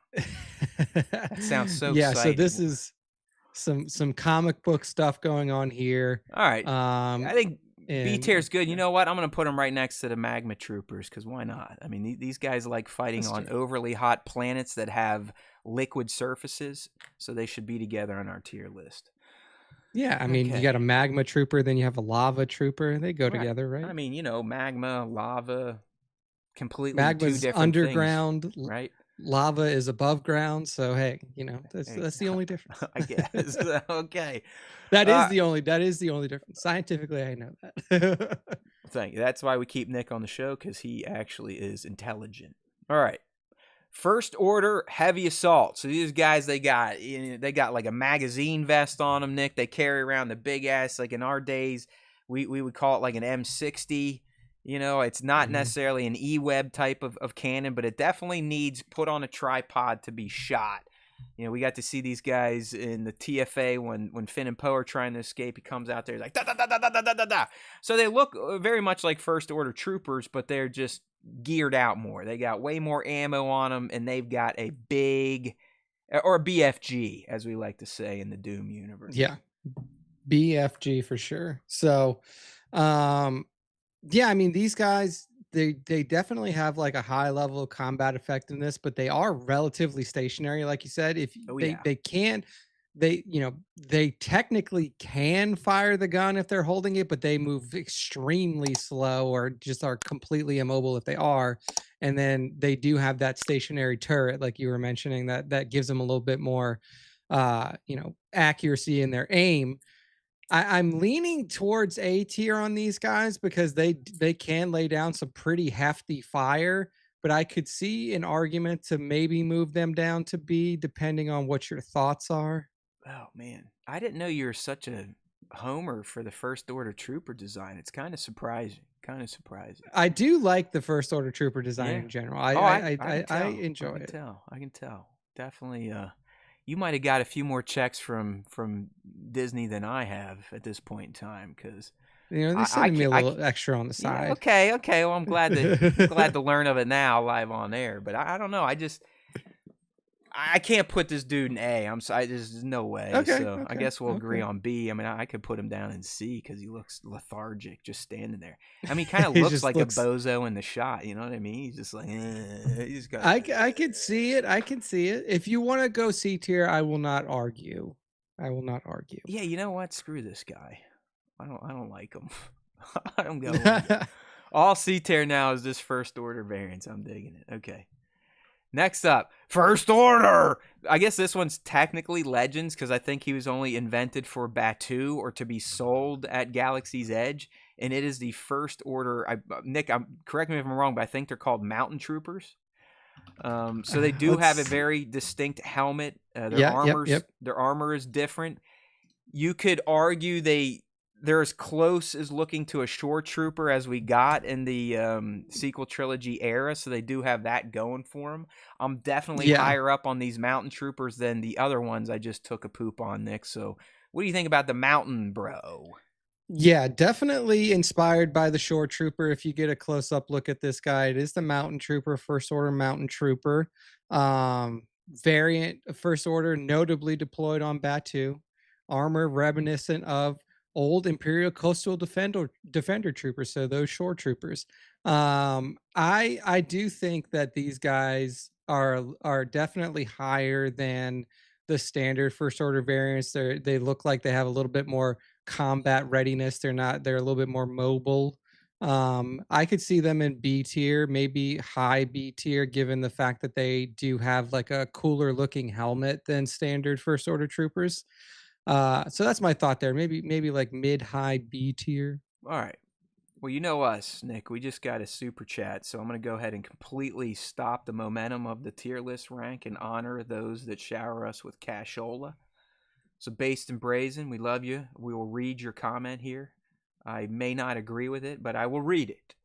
That sounds so yeah, exciting. So this is some comic book stuff going on here. All right. I think B tier is good. Yeah. You know what? I'm going to put them right next to the magma troopers, because why not? I mean, these guys like fighting on overly hot planets that have liquid surfaces, so they should be together on our tier list. Yeah, I mean, you got a magma trooper, then you have a lava trooper. They go together, right? I mean, magma, lava, completely Magma's two different underground, things, right? Lava is above ground, so hey, that's the only difference. I guess. Okay. That is the only difference. Scientifically, I know that. Thank you. That's why we keep Nick on the show, because he actually is intelligent. All right. First Order Heavy Assault. So these guys, they got like a magazine vest on them, Nick. They carry around the big ass, like in our days, we would call it like an M60. It's not necessarily an E-Web type of cannon, but it definitely needs put on a tripod to be shot. We got to see these guys in the TFA when Finn and Poe are trying to escape. He comes out there, he's like, da, da, da, da, da, da, da, da. So they look very much like First Order troopers, but they're just geared out more. They got way more ammo on them, and they've got a big, or a BFG, as we like to say in the Doom universe. Yeah, BFG for sure. So, yeah, I mean, these guys, they definitely have like a high level of combat effectiveness, but they are relatively stationary, like you said. If they can't, they technically can fire the gun if they're holding it, but they move extremely slow or just are completely immobile if they are. And then they do have that stationary turret, like you were mentioning, that gives them a little bit more accuracy in their aim. I'm leaning towards A tier on these guys because they can lay down some pretty hefty fire, but I could see an argument to maybe move them down to B depending on what your thoughts are. Oh man, I didn't know you were such a homer for the First Order Trooper design. It's kind of surprising. Kind of surprising. I do like the First Order Trooper design Yeah. in general. Oh, I can I tell. I enjoy can it. tell. I can tell. Definitely. You might have got a few more checks from Disney than I have at this point in time, because You know, they're I sending me can't. a little extra on the Yeah. side. Okay. Okay. Well, I'm glad to learn of it now live on air. But I don't know. I can't put this dude in A. I'm sorry. There's no way. Okay, So I okay, guess we'll agree okay. on B. I mean, I could put him down in C because he looks lethargic, just standing there. I mean, he kind of He looks just like a looks. bozo in the shot. You know what I mean? He's just like, he's got. I can see it. I can see it. If you want to go C tier, I will not argue. I will not argue. Yeah, you know what? Screw this guy. I don't like him. I don't go like it. All C tier now is this First Order variants. I'm digging it. Okay. Next up, First Order. I guess this one's technically Legends because I think he was only invented for Batuu or to be sold at Galaxy's Edge, and it is the First Order. Nick, correct me if I'm wrong, but I think they're called Mountain Troopers. So they do have a very distinct helmet. Their armor is different. You could argue they're as close as looking to a shore trooper as we got in the sequel trilogy era, so they do have that going for them. I'm definitely higher up on these mountain troopers than the other ones I just took a poop on, Nick. So what do you think about the mountain bro? Yeah, definitely inspired by the shore trooper. If you get a close-up look at this guy, it is the mountain trooper, First Order mountain trooper. Variant of First Order, notably deployed on Batuu. Armor reminiscent of old Imperial coastal defender troopers, so those shore troopers. I do think that these guys are definitely higher than the standard First Order variants. They look like they have a little bit more combat readiness. They're a little bit more mobile. I could see them in B tier, maybe high B tier, given the fact that they do have like a cooler looking helmet than standard First Order troopers. So that's my thought there. Maybe like mid high B tier. All right. Well, you know us, Nick. We just got a super chat, so I'm going to go ahead and completely stop the momentum of the tier list rank and honor those that shower us with cashola. So, Based and Brazen, we love you. We will read your comment here. I may not agree with it, but I will read it.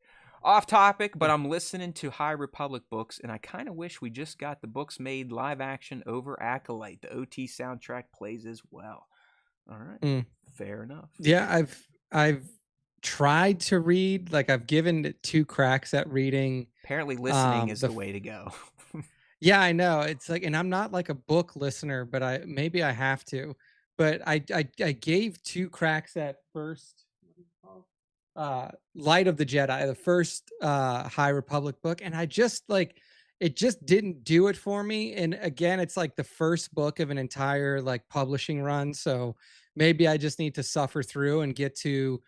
Off topic, but I'm listening to High Republic books, and I kind of wish we just got the books made live action over Acolyte. The OT soundtrack plays as well. All right. Fair enough. Yeah, I've tried to read, like I've given it 2 cracks at reading. Apparently listening is the way to go. Yeah, I know. It's like, and I'm not like a book listener, but I have to. But I gave 2 cracks at first Light of the Jedi, the first High Republic book, and I just like it just didn't do it for me. And again, it's like the first book of an entire like publishing run, so maybe I just need to suffer through and get to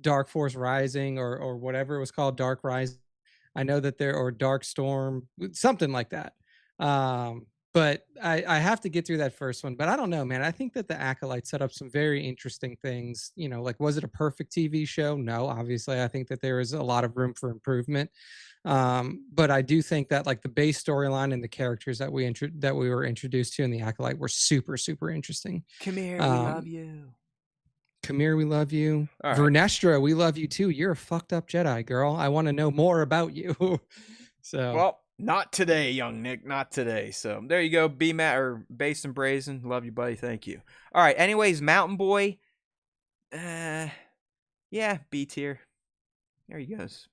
Dark Force Rising or whatever it was called, Dark Rise. I know that there, or Dark Storm, something like that. But I have to get through that first one. But I don't know, man. I think that the Acolyte set up some very interesting things. You know, like, was it a perfect TV show? No, obviously. I think that there is a lot of room for improvement. But I do think that like the base storyline and the characters that we were introduced to in the Acolyte were super, super interesting. Come here, we love you. Kamir, we love you. Right. Vernestra, we love you too. You're a fucked up Jedi, girl. I want to know more about you. So, well, not today, young Nick. Not today. So there you go. Based and Brazen. Love you, buddy. Thank you. All right. Anyways, Mountain Boy. Yeah, B tier. There he goes.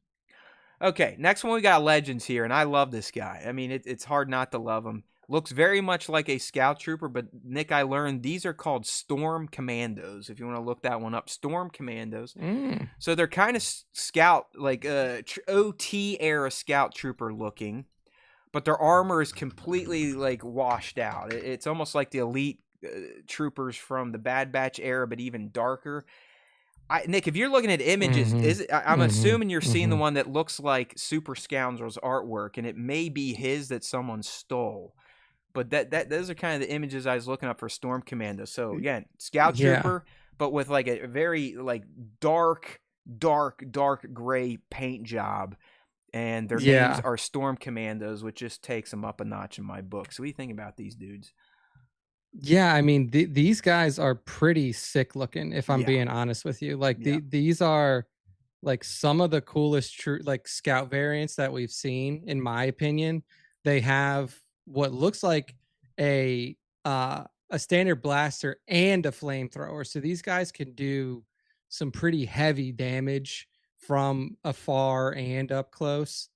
Okay, next one we got Legends here, and I love this guy. I mean, it's hard not to love him. Looks very much like a scout trooper, but Nick, I learned these are called Storm Commandos. If you want to look that one up, Storm Commandos. So they're kind of scout, like OT era scout trooper looking, but their armor is completely like washed out. It's almost like the elite troopers from the Bad Batch era, but even darker. Nick, if you're looking at images, I'm assuming you're seeing the one that looks like Super Scoundrel's artwork, and it may be his that someone stole. But those are kind of the images I was looking up for Storm Commando. So again, Scout Trooper, but with like a very like dark gray paint job. And their names Yeah. are Storm Commandos, which just takes them up a notch in my book. So what do you think about these dudes? Yeah, I mean, these guys are pretty sick looking, if I'm Yeah, being honest with you. Like yeah. these are like some of the coolest like scout variants that we've seen, in my opinion. They have what looks like a a standard blaster and a flamethrower. So these guys can do some pretty heavy damage from afar and up close.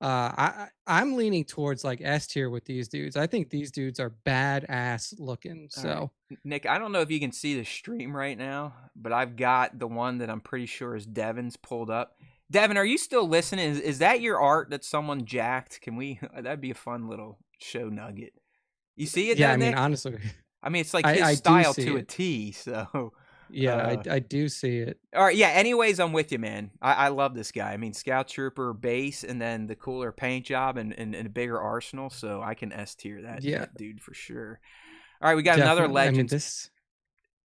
I'm leaning towards like S tier with these dudes. I think these dudes are badass looking. All right. So Nick, I don't know if you can see the stream right now, but I've got the one that I'm pretty sure is Devin's pulled up. Devin, are you still listening? Is that your art that someone jacked? Can we? That'd be a fun little show nugget. You see it yeah, though, I mean, Nick? honestly, I mean, it's like his I do style see to a it. T. So, Yeah, I do see it. all right. Yeah. Anyways, I'm with you, man. I love this guy. I mean, Scout Trooper base, and then the cooler paint job, and a bigger arsenal. So I can S tier Yeah, that dude for sure. All right, we got another definitely. I mean, Legends. this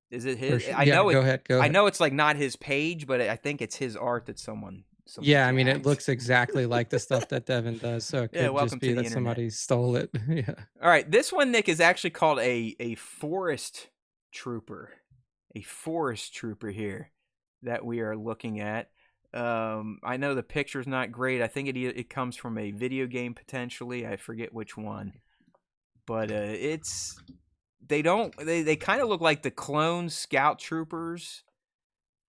Is it for his? sure. I Yeah, know go it. ahead. Go I ahead. know it's like not his page, but I think it's his art that someone Yeah, I mean, it jacked. looks exactly like the stuff that Devin does, so it Yeah, could welcome just to be the that internet. somebody stole it. Yeah. All right, this one, Nick, is actually called a forest trooper, a forest trooper here that we are looking at. I know the picture's not great. I think it comes from a video game potentially. I forget which one, but it's they kind of look like the clone scout troopers,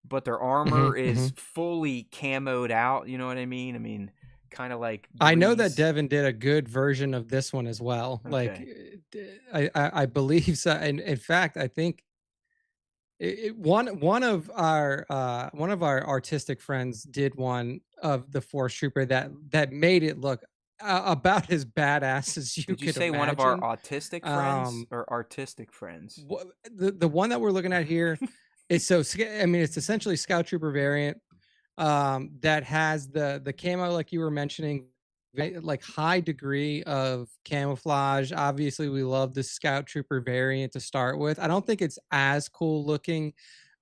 but their armor is fully camoed out. You know what I mean? I mean, kind of like I know that Grease. Devin did a good version of this one as well. Like, Okay. I believe so. And in fact, I think one of our artistic friends did one of the Force Trooper that made it look about as badass as you Did you could say one of our imagine. autistic friends Um, or artistic friends? the one that we're looking at here is so I mean, it's essentially Scout Trooper variant that has the camo like you were mentioning, like high degree of camouflage. Obviously, we love the Scout Trooper variant to start with. I don't think it's as cool looking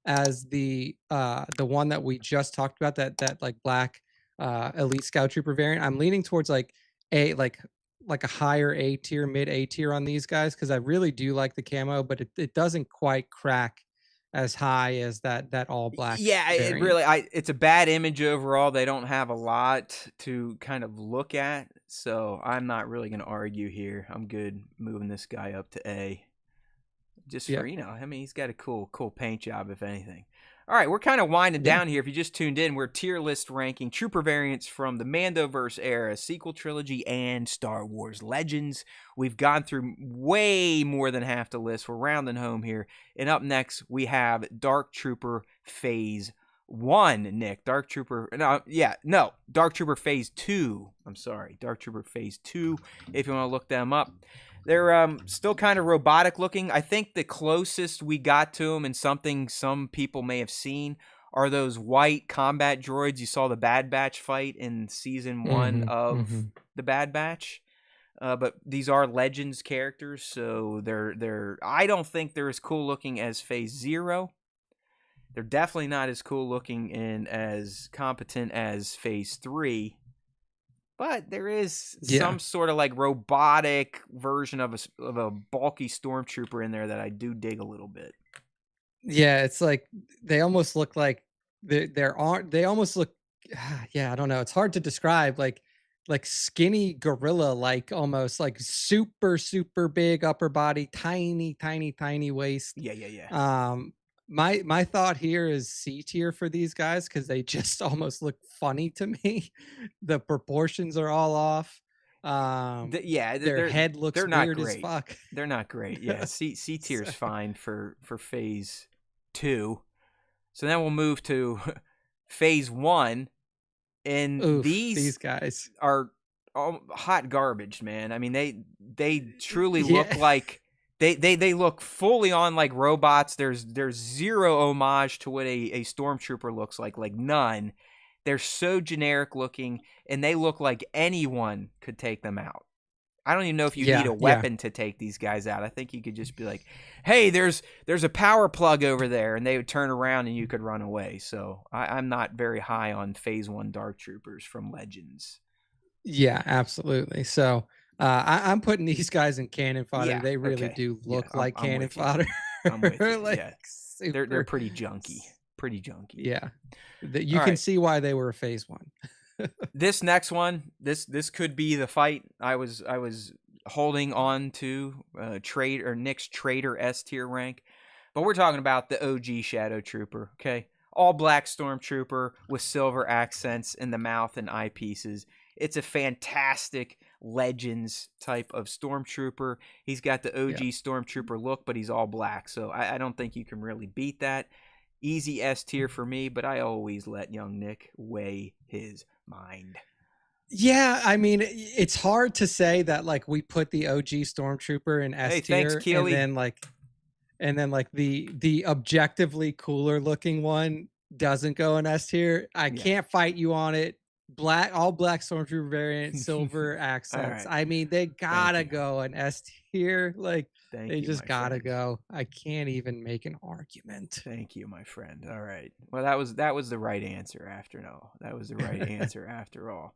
as the one that we just talked about, that like black elite Scout Trooper variant. I'm leaning towards like a like a higher A tier, mid A tier on these guys, because I really do like the camo, but it doesn't quite crack as high as that all black Yeah, it variant. really it's a bad image overall. They don't have a lot to kind of look at, so I'm not really going to argue here. I'm good moving this guy up to A. Just Yeah, for, I mean, he's got a cool paint job if anything. All right, we're kind of winding yeah. down here. If you just tuned in, we're tier list ranking trooper variants from the Mandoverse era, sequel trilogy, and Star Wars Legends. We've gone through way more than half the list. We're rounding home here. And up next, we have Dark Trooper Phase 1, Nick. Dark Trooper Phase 2. I'm sorry, Dark Trooper Phase 2, if you want to look them up. They're still kind of robotic looking. I think the closest we got to them, and something some people may have seen, are those white combat droids you saw the Bad Batch fight in season 1 of the Bad Batch. But these are Legends characters, so they're. I don't think they're as cool looking as Phase 0. They're definitely not as cool looking and as competent as Phase 3. But there is Yeah. some sort of like robotic version of a bulky stormtrooper in there that I do dig a little bit. Yeah, it's like they almost look like there aren't they almost look yeah, I don't know. It's hard to describe, like skinny gorilla, like almost like super big upper body, tiny waist. Yeah, yeah, yeah. My thought here is C tier for these guys because they just almost look funny to me. The proportions are all off. Yeah, Their head looks they're not weird as great. fuck. They're not great. Yeah, C tier's So, fine for Phase 2. So then we'll move to Phase 1, and oof, these these guys. are hot garbage, man. I mean, they truly Yeah. look like they look fully on like robots. There's zero homage to what a stormtrooper looks like none. They're so generic looking, and they look like anyone could take them out. I don't even know if you need Yeah, a yeah. weapon to take these guys out. I think you could just be like, hey, there's a power plug over there, and they would turn around and you could run away. So I'm not very high on Phase 1 Dark Troopers from Legends. Yeah, absolutely. So I'm putting these guys in cannon fodder. Yeah, They really okay. do Yeah, look like I'm cannon with you. fodder. I'm with you. Like Yeah. They're super. pretty junky. Pretty junky. Yeah. You All can right. see why they were a phase 1. This next one, this could be the fight I was holding on to Nick's Traitor S tier rank. But we're talking about the OG Shadow Trooper, okay? All black Stormtrooper with silver accents in the mouth and eyepieces. It's a fantastic Legends type of Stormtrooper. He's got the OG Stormtrooper look, but he's all black. So I don't think you can really beat that. Easy S tier for me, but I always let young Nick weigh his mind. Yeah, I mean, it's hard to say that like we put the OG Stormtrooper in S Hey, tier, thanks, Keely. and then like the objectively cooler looking one doesn't go in S tier. I can't fight you on it. All black Stormtrooper variant, silver accents. Right. I mean, they gotta go in S tier. Like they just gotta go. I can't even make an argument. Thank you, my friend. All right. Well, that was the right answer after all. That was the right answer after all.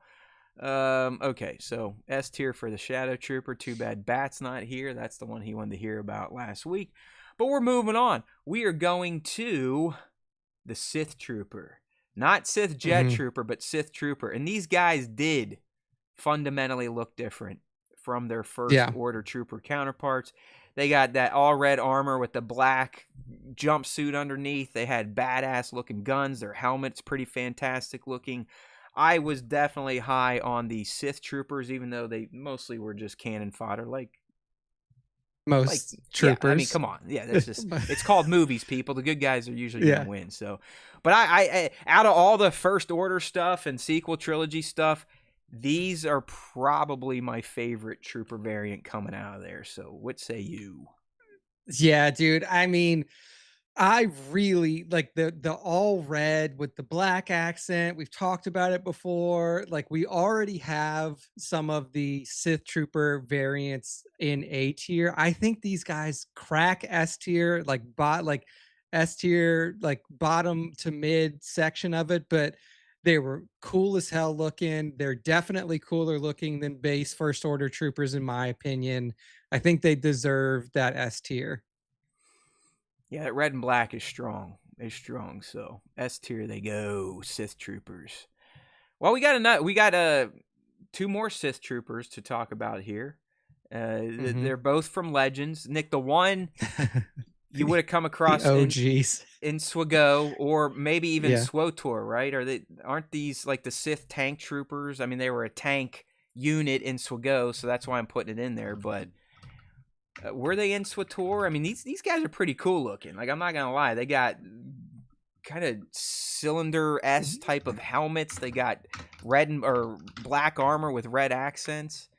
Okay, so S tier for the Shadow Trooper. Too bad Bat's not here. That's the one he wanted to hear about last week. But we're moving on. We are going to the Sith Trooper. Not Sith Jet Trooper, but Sith Trooper. And these guys did fundamentally look different from their First Order Trooper counterparts. They got that all red armor with the black jumpsuit underneath. They had badass looking guns. Their helmet's pretty fantastic looking. I was definitely high on the Sith Troopers, even though they mostly were just cannon fodder, like most troopers. Yeah, I mean, come on. Yeah, that's just it's called movies, people. The good guys are usually gonna win. So, but I out of all the First Order stuff and sequel trilogy stuff, these are probably my favorite trooper variant coming out of there. So, what say you? Yeah, dude. I mean, I really like the all red with the black accent. We've talked about it before. Like we already have some of the Sith Trooper variants in A tier. I think these guys crack S tier, like S tier, like bottom to mid section of it, but they were cool as hell looking. They're definitely cooler looking than base First Order Troopers, in my opinion. I think they deserve that S tier. Yeah, that red and black is strong. It's strong. So S tier they go, Sith Troopers. Well, we got two more Sith Troopers to talk about here. They're both from Legends. Nick, the one you would have come across OGs in Swago or maybe even SWOTOR, right? Aren't these like the Sith tank troopers? I mean, they were a tank unit in Swago, so that's why I'm putting it in there. But were they in SWTOR? I mean, these guys are pretty cool looking. Like, I'm not gonna lie, they got kind of cylinder-s type of helmets. They got red or black armor with red accents.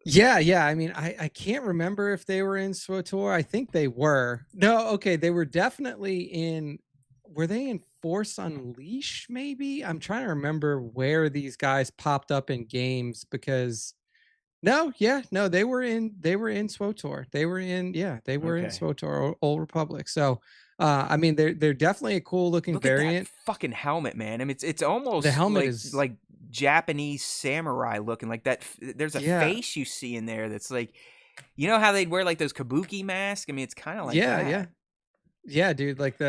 Yeah. I mean, I can't remember if they were in SWTOR. I think they were. No, okay, they were definitely in. Were they in Force Unleashed? Maybe I'm trying to remember where these guys popped up in games because. No, they were in SWTOR. They were in in SWTOR, Old Republic. So I mean they're definitely a cool looking variant. At that fucking helmet, man. I mean it's almost the helmet like Japanese samurai looking like that. There's a face you see in there that's like, you know how they'd wear like those kabuki masks? I mean it's kind of like that. Yeah, dude, like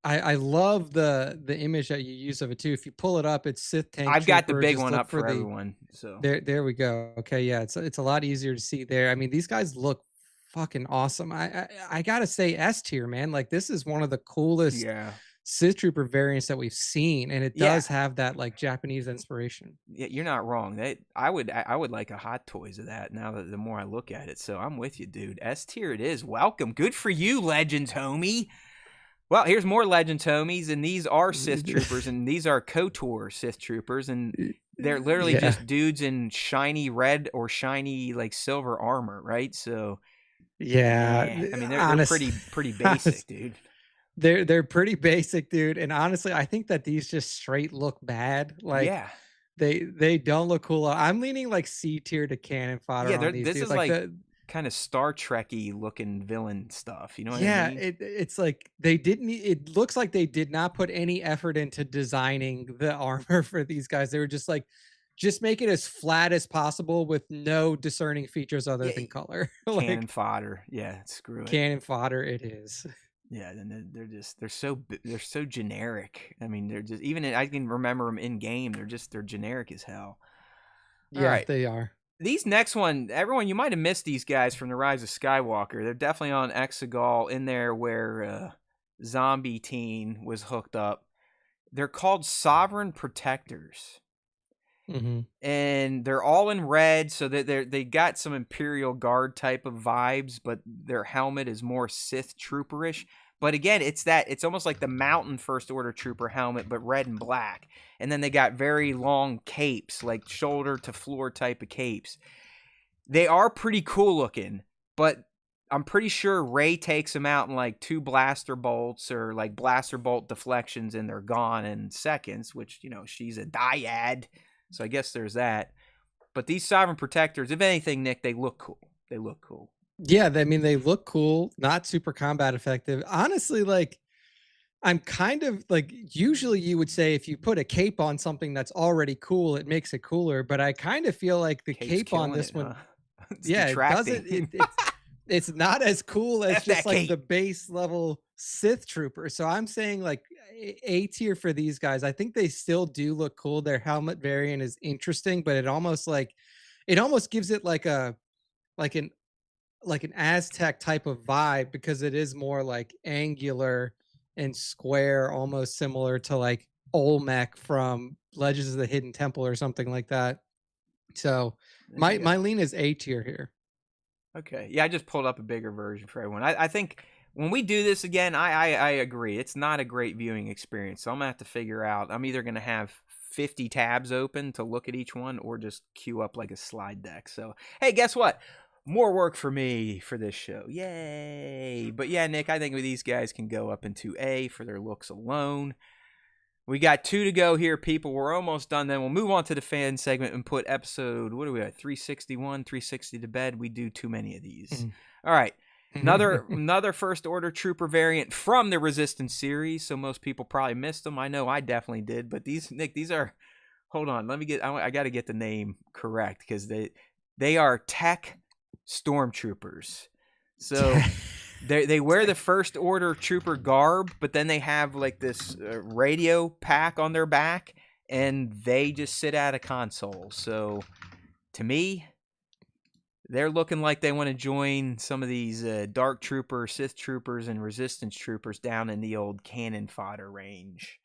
I love the image that you use of it too. If you pull it up, it's Sith tank. I've got the big one up for everyone. So there we go. Okay, yeah, it's a lot easier to see there. I mean, these guys look fucking awesome. I gotta say S tier, man. Like this is one of the coolest Sith Trooper variants that we've seen, and it does have that like Japanese inspiration. Yeah, you're not wrong. I would like a Hot Toys of that. Now that the more I look at it, so I'm with you, dude. S tier it is. Welcome, good for you, Legends homie. Well, here's more Legends homies, and these are Sith Troopers, and these are KOTOR Sith Troopers, and they're literally just dudes in shiny red or shiny like silver armor, right? So, I mean they're pretty basic, dude. They're pretty basic, dude. And honestly, I think that these just straight look bad. Like, They don't look cool. I'm leaning like C tier to cannon fodder Yeah, on these this dudes. is Like like the kind of Star Trekky looking villain stuff. You know what I yeah, mean? it's like they didn't. It looks like they did not put any effort into designing the armor for these guys. They were just like, just make it as flat as possible with no discerning features other Yeah, than color. cannon Like fodder. Yeah, screw it. cannon fodder, it is. Yeah, and they're so generic. I mean, they're just I can remember them in game. They're generic as hell. All Yeah, right, they are. these next one, everyone, you might have missed these guys from the Rise of Skywalker. They're definitely on Exegol in there where Zombie Teen was hooked up. They're called Sovereign Protectors. Hmm. And they're all in red, so that they got some Imperial Guard type of vibes, but their helmet is more Sith trooperish. But again, it's almost like the Mountain First Order Trooper helmet, but red and black. And then they got very long capes, like shoulder to floor type of capes. They are pretty cool looking, but I'm pretty sure Rey takes them out in like 2 blaster bolts or like blaster bolt deflections, and they're gone in seconds, which, she's a dyad. So I guess there's that. But these Sovereign Protectors, if anything, Nick, they look cool. They look cool. Yeah, I mean they look cool, not super combat effective. Honestly, like I'm kind of like usually you would say if you put a cape on something that's already cool, it makes it cooler. But I kind of feel like the Cape's cape on killing this it, one, huh? It's yeah, it doesn't. detracting. It's not as cool as F that just like cape. the base level Sith trooper. So I'm saying like A tier for these guys. I think they still do look cool. Their helmet variant is interesting, but it almost gives it like an like an Aztec type of vibe because it is more like angular and square, almost similar to like Olmec from Legends of the Hidden Temple or something like that. So There you my go. lean is A tier here. Okay. Yeah, I just pulled up a bigger version for everyone. I think when we do this again, I agree. It's not a great viewing experience. So I'm going to have to figure out. I'm either going to have 50 tabs open to look at each one or just queue up like a slide deck. So, hey, guess what? More work for me for this show. Yay. But yeah, Nick, I think these guys can go up into A for their looks alone. We got 2 to go here, people. We're almost done. Then we'll move on to the fan segment and put episode, what are we at, 361, 360 to bed. We do too many of these. All right. Another First Order Trooper variant from the Resistance series. So most people probably missed them. I know I definitely did. But these, Nick, these are, hold on. I got to get the name correct because they are tech Stormtroopers. So they wear the First Order Trooper garb, but then they have like this radio pack on their back, and they just sit at a console. So to me, they're looking like they want to join some of these Dark Trooper, Sith Troopers, and Resistance Troopers down in the old cannon fodder range.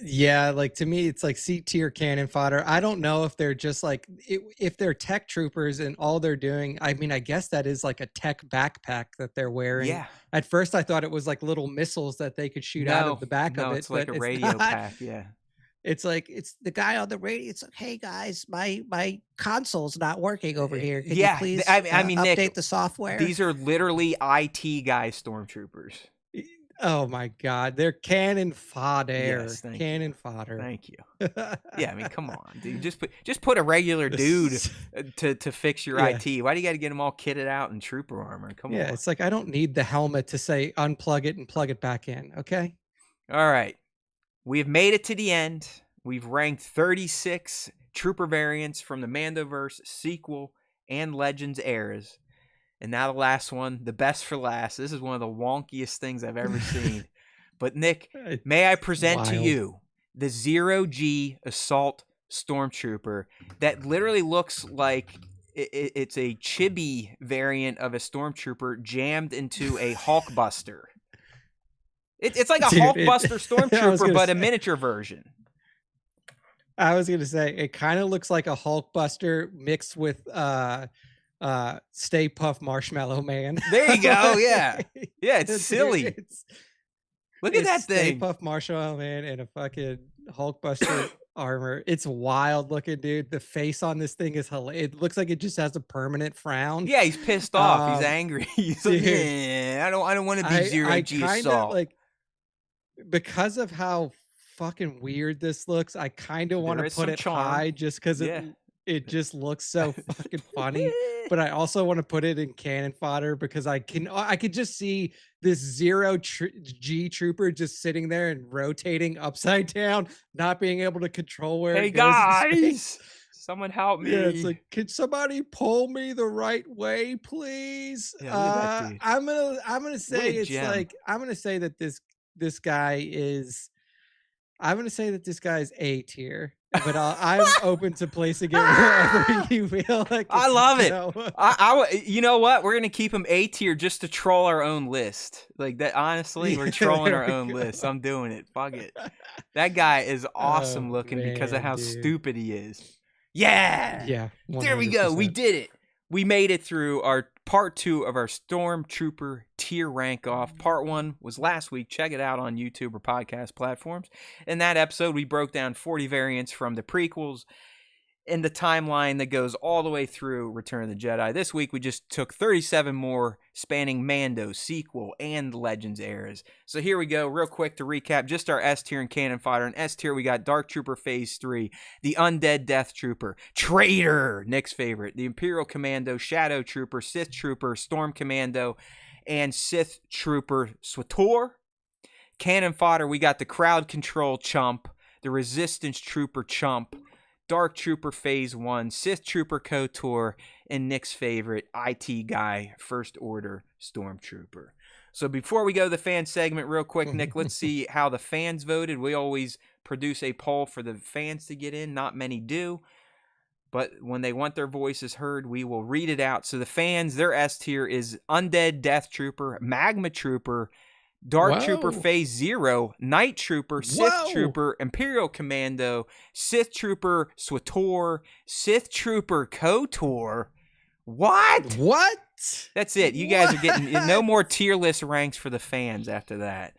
Yeah, like to me, it's like C tier cannon fodder. I don't know if they're just like if they're tech troopers and all they're doing. I mean, I guess that is like a tech backpack that they're wearing. Yeah. At first, I thought it was like little missiles that they could shoot out of the back of it. It's like but a it's radio not. pack. Yeah. It's like it's the guy on the radio. It's like, hey guys, my console's not working over here. Can you please I mean, update Nick, the software? These are literally IT guy stormtroopers. Oh my god, they're cannon fodder. Yes, Cannon fodder. Thank you. Yeah, I mean, come on, dude. Just put a regular dude to fix your Yeah. IT. Why do you got to get them all kitted out in trooper armor? Come on. Yeah, it's like I don't need the helmet to say unplug it and plug it back in. Okay. All right. We've made it to the end. We've ranked 36 trooper variants from the Mandoverse, sequel, and Legends eras. And now the last one, the best for last. This is one of the wonkiest things I've ever seen. But Nick, may I present to you the 0G Assault Stormtrooper that literally looks like it's a chibi variant of a Stormtrooper jammed into a Hulkbuster. It's like a Hulkbuster Stormtrooper, but a miniature version. I was gonna say it kind of looks like a Hulkbuster mixed with Stay Puft Marshmallow Man. There you go. Yeah, yeah. It's silly. Look at that thing. Stay Puft Marshmallow Man and a fucking Hulkbuster armor. It's wild looking, dude. The face on this thing is hilarious. It looks like it just has a permanent frown. Yeah, he's pissed off. He's angry. He's like, yeah, I don't want to be 0G Assault. Like, because of how fucking weird this looks. I kind of want There to is put some it charm. high just because Yeah. it just looks so fucking funny. But I also want to put it in cannon fodder because I could just see this G trooper just sitting there and rotating upside down, not being able to control where Hey it goes in space. guys, someone help me. Yeah, it's like, can somebody pull me the right way, please? Yeah, look at that dude. I'm gonna say a it's gem. like I'm gonna say that this guy is I'm gonna say that this guy is A tier, but I'm open to placing it wherever you feel like. I it love should it. go. You know what? We're gonna keep him A tier just to troll our own list. Like that. Honestly, we're Yeah, trolling there our we own go. list. I'm doing it. Fuck it. That guy is awesome Oh, looking because of man, how dude. stupid he is. Yeah. Yeah, There we go. We 100%. did it. We made it through our part 2 of our Stormtrooper tier rank off. Part 1 was last week. Check it out on YouTube or podcast platforms. In that episode, we broke down 40 variants from the prequels in the timeline that goes all the way through Return of the Jedi. This week, we just took 37 more spanning Mando, sequel, and Legends eras. So here we go, real quick to recap, just our S tier and cannon fodder. In S tier, we got Dark Trooper Phase 3, the Undead Death Trooper, Traitor, Nick's favorite, the Imperial Commando, Shadow Trooper, Sith Trooper, Storm Commando, and Sith Trooper SWTOR. Cannon fodder, we got the Crowd Control Chump, the Resistance Trooper Chump, Dark Trooper Phase 1, Sith Trooper KOTOR, and Nick's favorite, IT Guy, First Order Stormtrooper. So before we go to the fan segment, real quick, Nick, let's see how the fans voted. We always produce a poll for the fans to get in. Not many do. But when they want their voices heard, we will read it out. So the fans, their S tier is Undead Death Trooper, Magma Trooper, Dark Trooper Whoa. Phase 0, Night Trooper, Sith Whoa. Trooper, Imperial Commando, Sith Trooper SWTOR, Sith Trooper KOTOR. What? What? That's it. You guys are getting no more tier list ranks for the fans after that.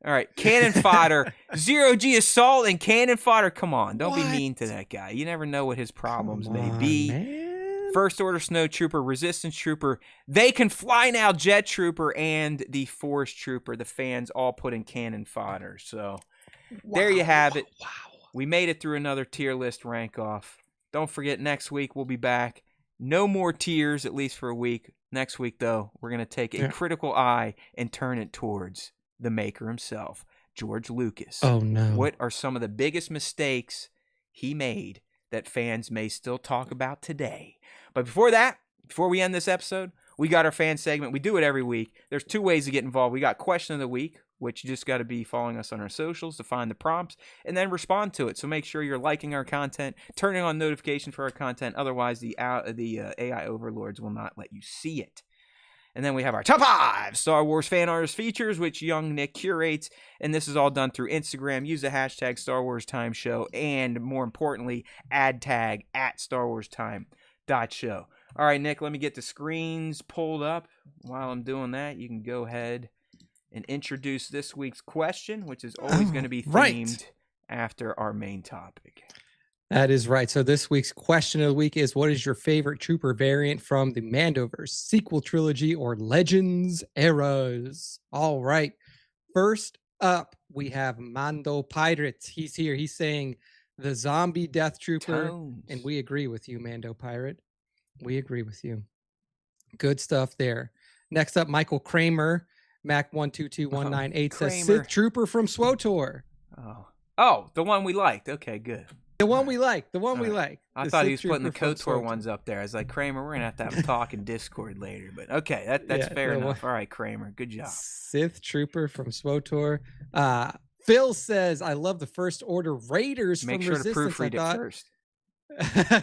All right, cannon fodder, 0G Assault and cannon fodder. Come on, don't be mean to that guy. You never know what his problems may be. Man. First Order Snow Trooper, Resistance Trooper, They Can Fly Now Jet Trooper, and the Force Trooper. The fans all put in cannon fodder. So there you have it. Wow. We made it through another tier list rank off. Don't forget, next week we'll be back. No more tiers, at least for a week. Next week, though, we're going to take a critical eye and turn it towards the maker himself, George Lucas. Oh, no. What are some of the biggest mistakes he made that fans may still talk about today? But before that, before we end this episode, we got our fan segment. We do it every week. There's 2 ways to get involved. We got question of the week, which you just got to be following us on our socials to find the prompts and then respond to it. So make sure you're liking our content, turning on notifications for our content. Otherwise, the AI overlords will not let you see it. And then we have our top 5 Star Wars fan artist features, which young Nick curates. And this is all done through Instagram. Use the hashtag Star Wars Time Show. And more importantly, ad tag at Star Wars Time Show. All right, Nick, let me get the screens pulled up. While I'm doing that, you can go ahead and introduce this week's question, which is always going to be themed after our main topic. That is right. So this week's question of the week is, what is your favorite trooper variant from the Mandoverse, sequel trilogy, or Legends eras? All right. First up, we have Mando Pirates. He's here. He's saying the zombie death trooper. Tones. And we agree with you, Mando Pirate. We agree with you. Good stuff there. Next up, Michael Kramer, Mac122198 says Sith Trooper from SWTOR. Oh, the one we liked. Okay, good. The one we like. The one we like. I thought he was putting the KOTOR ones up there. I was like, Kramer, we're going to have a talk in Discord later. But okay, that's fair enough. All right, Kramer, good job. Sith Trooper from SWTOR. Phil says, I love the First Order Raiders Make from sure Resistance. to proofread it first.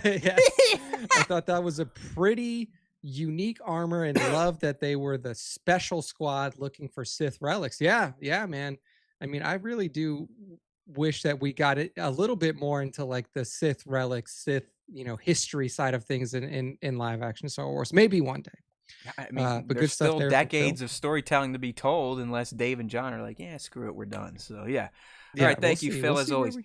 Yes. I thought that was a pretty unique armor and love that they were the special squad looking for Sith relics. Yeah, man. I mean, I really do wish that we got it a little bit more into like the Sith relics, Sith, history side of things in live action Star Wars. Maybe one day. I mean, but there's still decades of storytelling to be told, unless Dave and John are like, yeah, screw it, we're done. So yeah. All right, thank you, Phil, as always.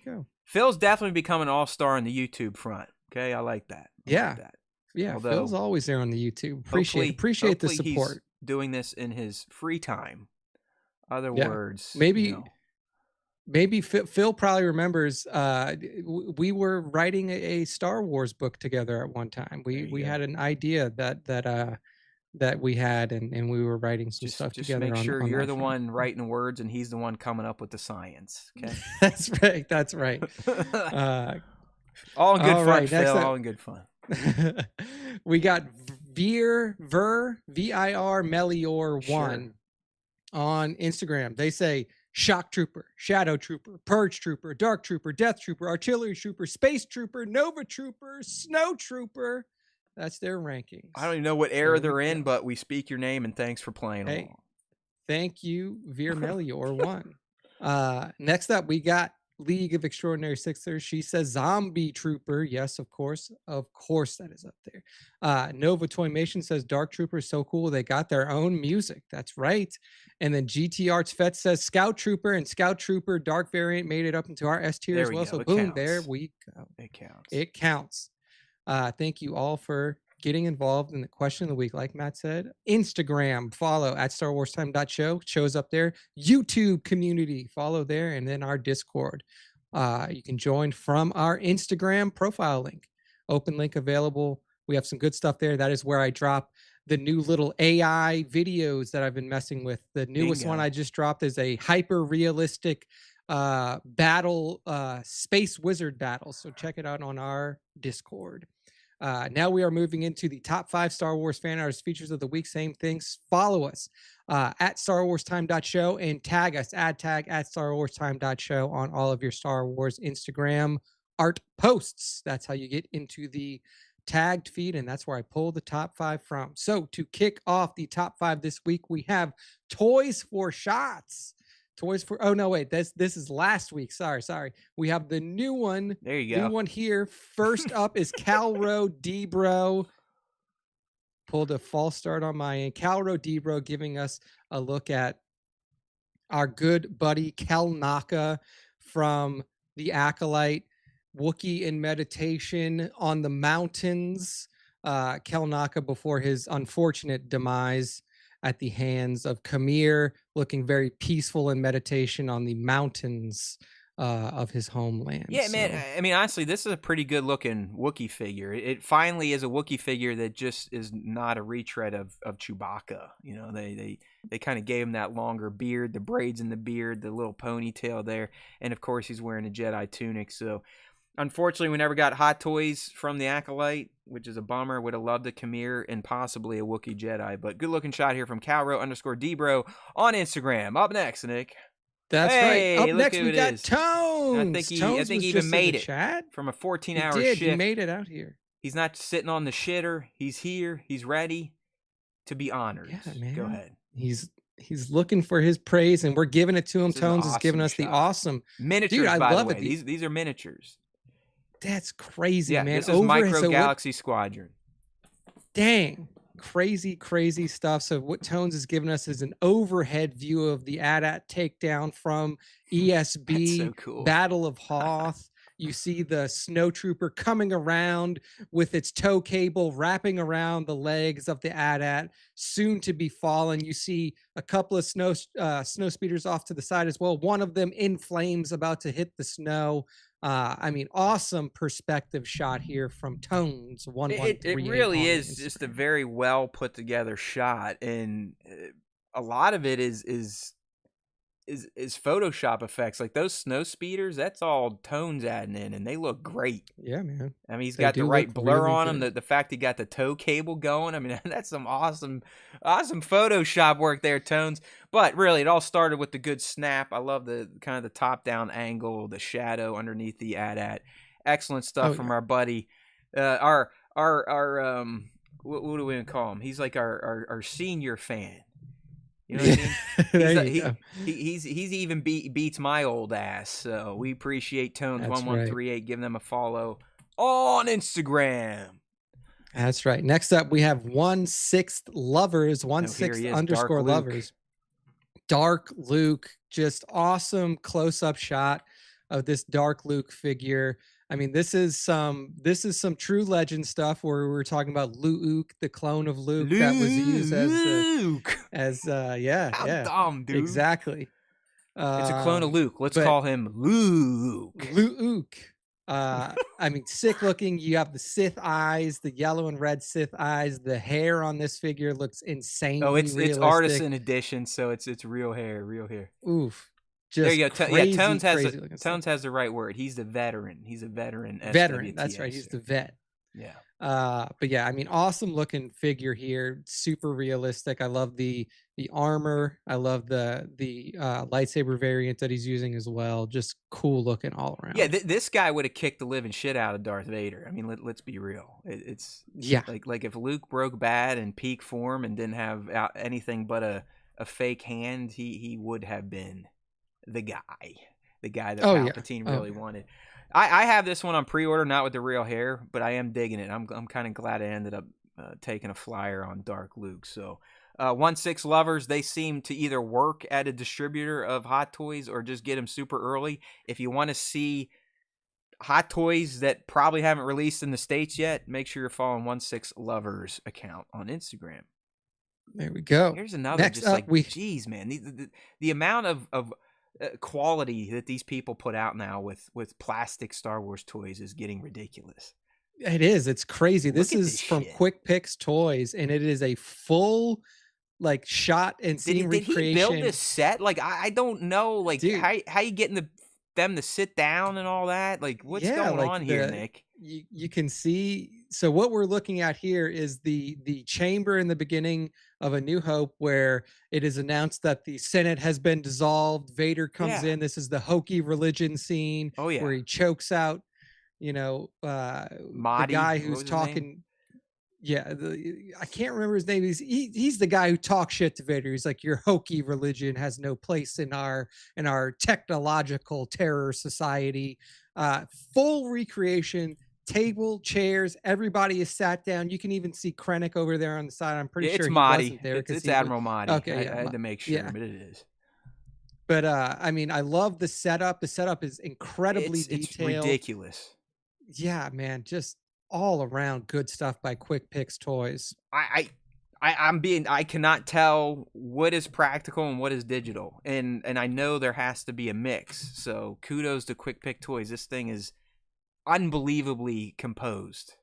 Phil's definitely become an all-star on the YouTube front. Okay, I like that. Yeah, although, Phil's always there on the YouTube. Appreciate the support. He's doing this in his free time. Other words, maybe maybe Phil probably remembers. We were writing a Star Wars book together at one time. We had an idea that we had, and we were writing some stuff Just together. make sure on you're that the front. one writing the words and he's the one coming up with the science. Okay. That's right. That's right. All in good all fun, right, next Phil. up- All in good fun. we got VIR Melior one on Instagram. They say Shock Trooper, Shadow Trooper, Purge Trooper, Dark Trooper, Death Trooper, Artillery Trooper, Space Trooper, Nova Trooper, Snow Trooper. That's their rankings. I don't even know what era they're in, but we speak your name and thanks for playing along. Thank you, Veer Melior one. Next up, we got League of Extraordinary Sixers. She says Zombie Trooper. Yes, of course. Of course, that is up there. Nova Toymation says Dark Trooper is so cool. They got their own music. That's right. And then GT Arts Vet says Scout Trooper and Scout Trooper Dark variant made it up into our S tier as well. So boom, there we go. It counts. It counts. Thank you all for getting involved in the question of the week. Like Matt said, Instagram follow at StarWarsTime.show, shows up there. YouTube community follow there, and then our Discord. You can join from our Instagram profile link. Open link available. We have some good stuff there. That is where I drop the new little AI videos that I've been messing with. The newest one I just dropped is a hyper realistic battle, space wizard battle. So check it out on our Discord. Now we are moving into the top 5 Star Wars fan artist features of the week. Same things. Follow us at StarWarsTime.show and tag us at StarWarsTime.show on all of your Star Wars Instagram art posts. That's how you get into the tagged feed, and that's where I pull the top 5 from. So to kick off the top 5 this week, we have Toys for Shots. Toys for this is last week. Sorry. We have the new one. There you go. New one here. First up is Calro Debro. Pulled a false start on my end. Calro Debro giving us a look at our good buddy Kel Naka from the Acolyte, Wookiee in meditation on the mountains. Kel Naka before his unfortunate demise at the hands of Khmer, looking very peaceful in meditation on the mountains of his homeland. Yeah, man. I mean, honestly, this is a pretty good looking Wookiee figure. It finally is a Wookiee figure that just is not a retread of Chewbacca. You know, they kind of gave him that longer beard, the braids in the beard, the little ponytail there, and of course he's wearing a Jedi tunic. So unfortunately, we never got Hot Toys from the Acolyte, which is a bummer. Would have loved a Khmer and possibly a Wookiee Jedi. But good looking shot here from Calro_Debro on Instagram. Up next, Nick. That's right. Up next, we got Tones. I think he even made it from a 14-hour shift. He made it out here. He's not sitting on the shitter. He's here. He's ready to be honored. Yeah, man. Go ahead. He's looking for his praise, and we're giving it to him. Tones is giving us the awesome miniatures. Dude, I by love the way, it. these are miniatures. That's crazy, man. This is Micro Galaxy Squadron. Dang. Crazy stuff. So what Tones is giving us is an overhead view of the AT-AT takedown from ESB. So cool. Battle of Hoth. You see the snow trooper coming around with its tow cable wrapping around the legs of the AT-AT, soon to be fallen. You see a couple of snow speeders off to the side as well. One of them in flames, about to hit the snow. I mean, awesome perspective shot here from Tones. It really is just a very well put together shot, and a lot of it is Photoshop effects. Like those snow speeders, that's all Tones adding in, and they look great. Yeah, man. I mean, he's got the right blur on them. The fact he got the tow cable going. I mean, that's some awesome Photoshop work there, Tones. But really, it all started with the good snap. I love the kind of the top down angle, the shadow underneath the AT-AT. Excellent stuff from our buddy, our what do we call him? He's like our senior fan. You know what I mean? He's even beats my old ass. So we appreciate Tones 1138 giving them a follow on Instagram. That's right. Next up, we have 1/6 lovers, 1/6 _ lovers. Dark Luke, just awesome close-up shot of this Dark Luke figure. I mean, this is some true legend stuff where we're talking about Luke, the clone of Luke that was used as Luke. How dumb, dude. Exactly. It's a clone of Luke. Let's but call him Luke. Luke. I mean, sick looking. You have the Sith eyes, the yellow and red Sith eyes. The hair on this figure looks insanely Oh, it's realistic. artisan edition, so it's real hair, real hair. Oof. Just there you go. Crazy, Tones has the right word. He's the veteran. He's a veteran. Veteran. That's right. He's the vet. Yeah. But yeah, I mean, awesome looking figure here. Super realistic. I love the armor. I love the lightsaber variant that he's using as well. Just cool looking all around. Yeah, this guy would have kicked the living shit out of Darth Vader. I mean, let's be real. It's like if Luke broke bad in peak form and didn't have anything but a fake hand, he would have been the guy that Palpatine really wanted. I have this one on pre-order, not with the real hair, but I am digging it. I'm kind of glad I ended up taking a flyer on Dark Luke. So 1/6 lovers, they seem to either work at a distributor of Hot Toys or just get them super early. If you want to see Hot Toys that probably haven't released in the States yet, make sure you're following 1/6 lovers account on Instagram. There we go. Here's another. Next just up, geez, man, the amount of quality that these people put out now with plastic Star Wars toys is getting ridiculous. It is. It's crazy. This is from Quick Picks Toys, and it is a full like shot and scene recreation. Did he build this set? Like I don't know. Like dude, how you getting them to sit down and all that? Like what's going on here, Nick? You can see. So what we're looking at here is the chamber in the beginning of A New Hope, where it is announced that the Senate has been dissolved. Vader comes in. This is the hokey religion scene where he chokes out, the guy who's talking. Yeah, I can't remember his name. He's the guy who talks shit to Vader. He's like, your hokey religion has no place in our technological terror society. Full recreation. Table, chairs, everybody is sat down. You can even see Krennic over there on the side. I'm pretty sure it's he Mahdi. Wasn't there. It's Admiral Mahdi. Okay, I had to make sure, but it is. But I mean, I love the setup. The setup is incredibly detailed. It's ridiculous. Yeah, man, just all around good stuff by Quick Picks Toys. I cannot tell what is practical and what is digital, and I know there has to be a mix. So kudos to Quick Pick Toys. This thing is unbelievably composed.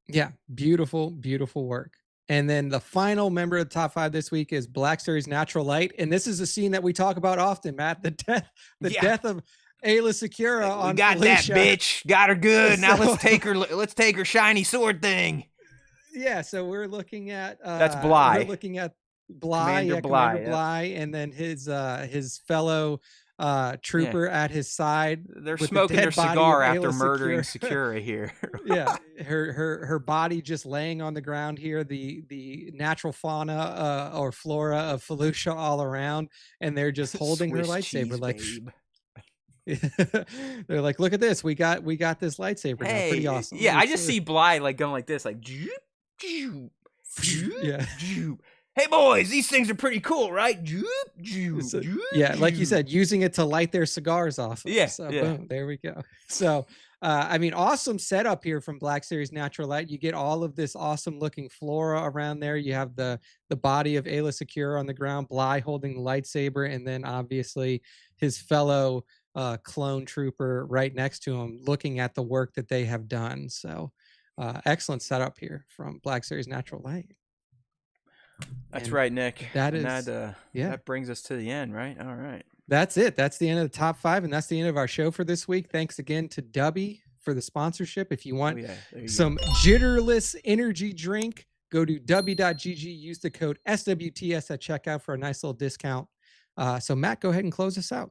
Yeah, beautiful work. And then the final member of the top 5 this week is Black Series Natural Light, and this is a scene that we talk about often, Matt. The death of Ayla Secura on we got Felicia. That bitch, got her good. Now let's take her shiny sword thing. Yeah, so we're looking at that's Bly. We're looking at Bly, Commander Bly, and then his fellow trooper at his side. They're smoking their cigar after murdering Secura here. Yeah, her body just laying on the ground here. The natural fauna or flora of Felucia all around, and they're just holding her lightsaber cheese, like. They're like, look at this. We got this lightsaber. Now. Pretty awesome. Yeah, I just see Bly like going like this, like. Yeah. Hey boys, these things are pretty cool, right? Yeah, like you said, using it to light their cigars off. Yeah, so boom, there we go. So, I mean, awesome setup here from Black Series Natural Light. You get all of this awesome looking flora around there. You have the body of Ayla Secura on the ground, Bly holding the lightsaber, and then obviously his fellow clone trooper right next to him, looking at the work that they have done. So, excellent setup here from Black Series Natural Light. That's right, Nick. That brings us to the end, right? All right. That's it. That's the end of the top 5, and that's the end of our show for this week. Thanks again to Dubby for the sponsorship. If you want some jitterless energy drink, go to dubby.gg, use the code SWTS at checkout for a nice little discount. So Matt, go ahead and close us out.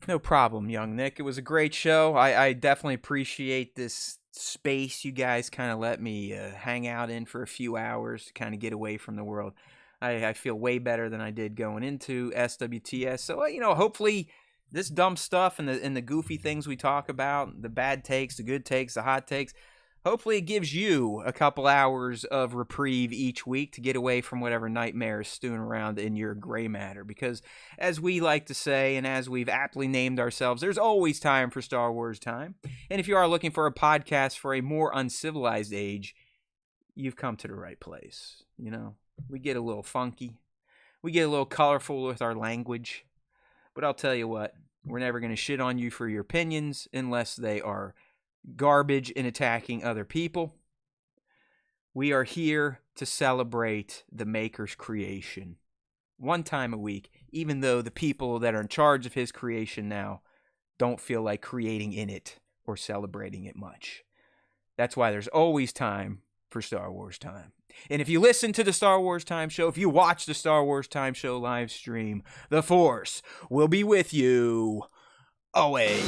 No problem, young Nick. It was a great show. I definitely appreciate this space you guys kind of let me hang out in for a few hours to kind of get away from the world. I feel way better than I did going into SWTS. So, hopefully this dumb stuff and the goofy things we talk about, the bad takes, the good takes, the hot takes, hopefully it gives you a couple hours of reprieve each week to get away from whatever nightmare is stewing around in your gray matter. Because as we like to say, and as we've aptly named ourselves, there's always time for Star Wars time. And if you are looking for a podcast for a more uncivilized age, you've come to the right place. We get a little funky. We get a little colorful with our language. But I'll tell you what, we're never going to shit on you for your opinions unless they are garbage and attacking other people. We are here to celebrate the Maker's creation one time a week, even though the people that are in charge of his creation now don't feel like creating in it or celebrating it much. That's why there's always time for Star Wars Time. And if you listen to the Star Wars Time Show, if you watch the Star Wars Time Show live stream, the Force will be with you always.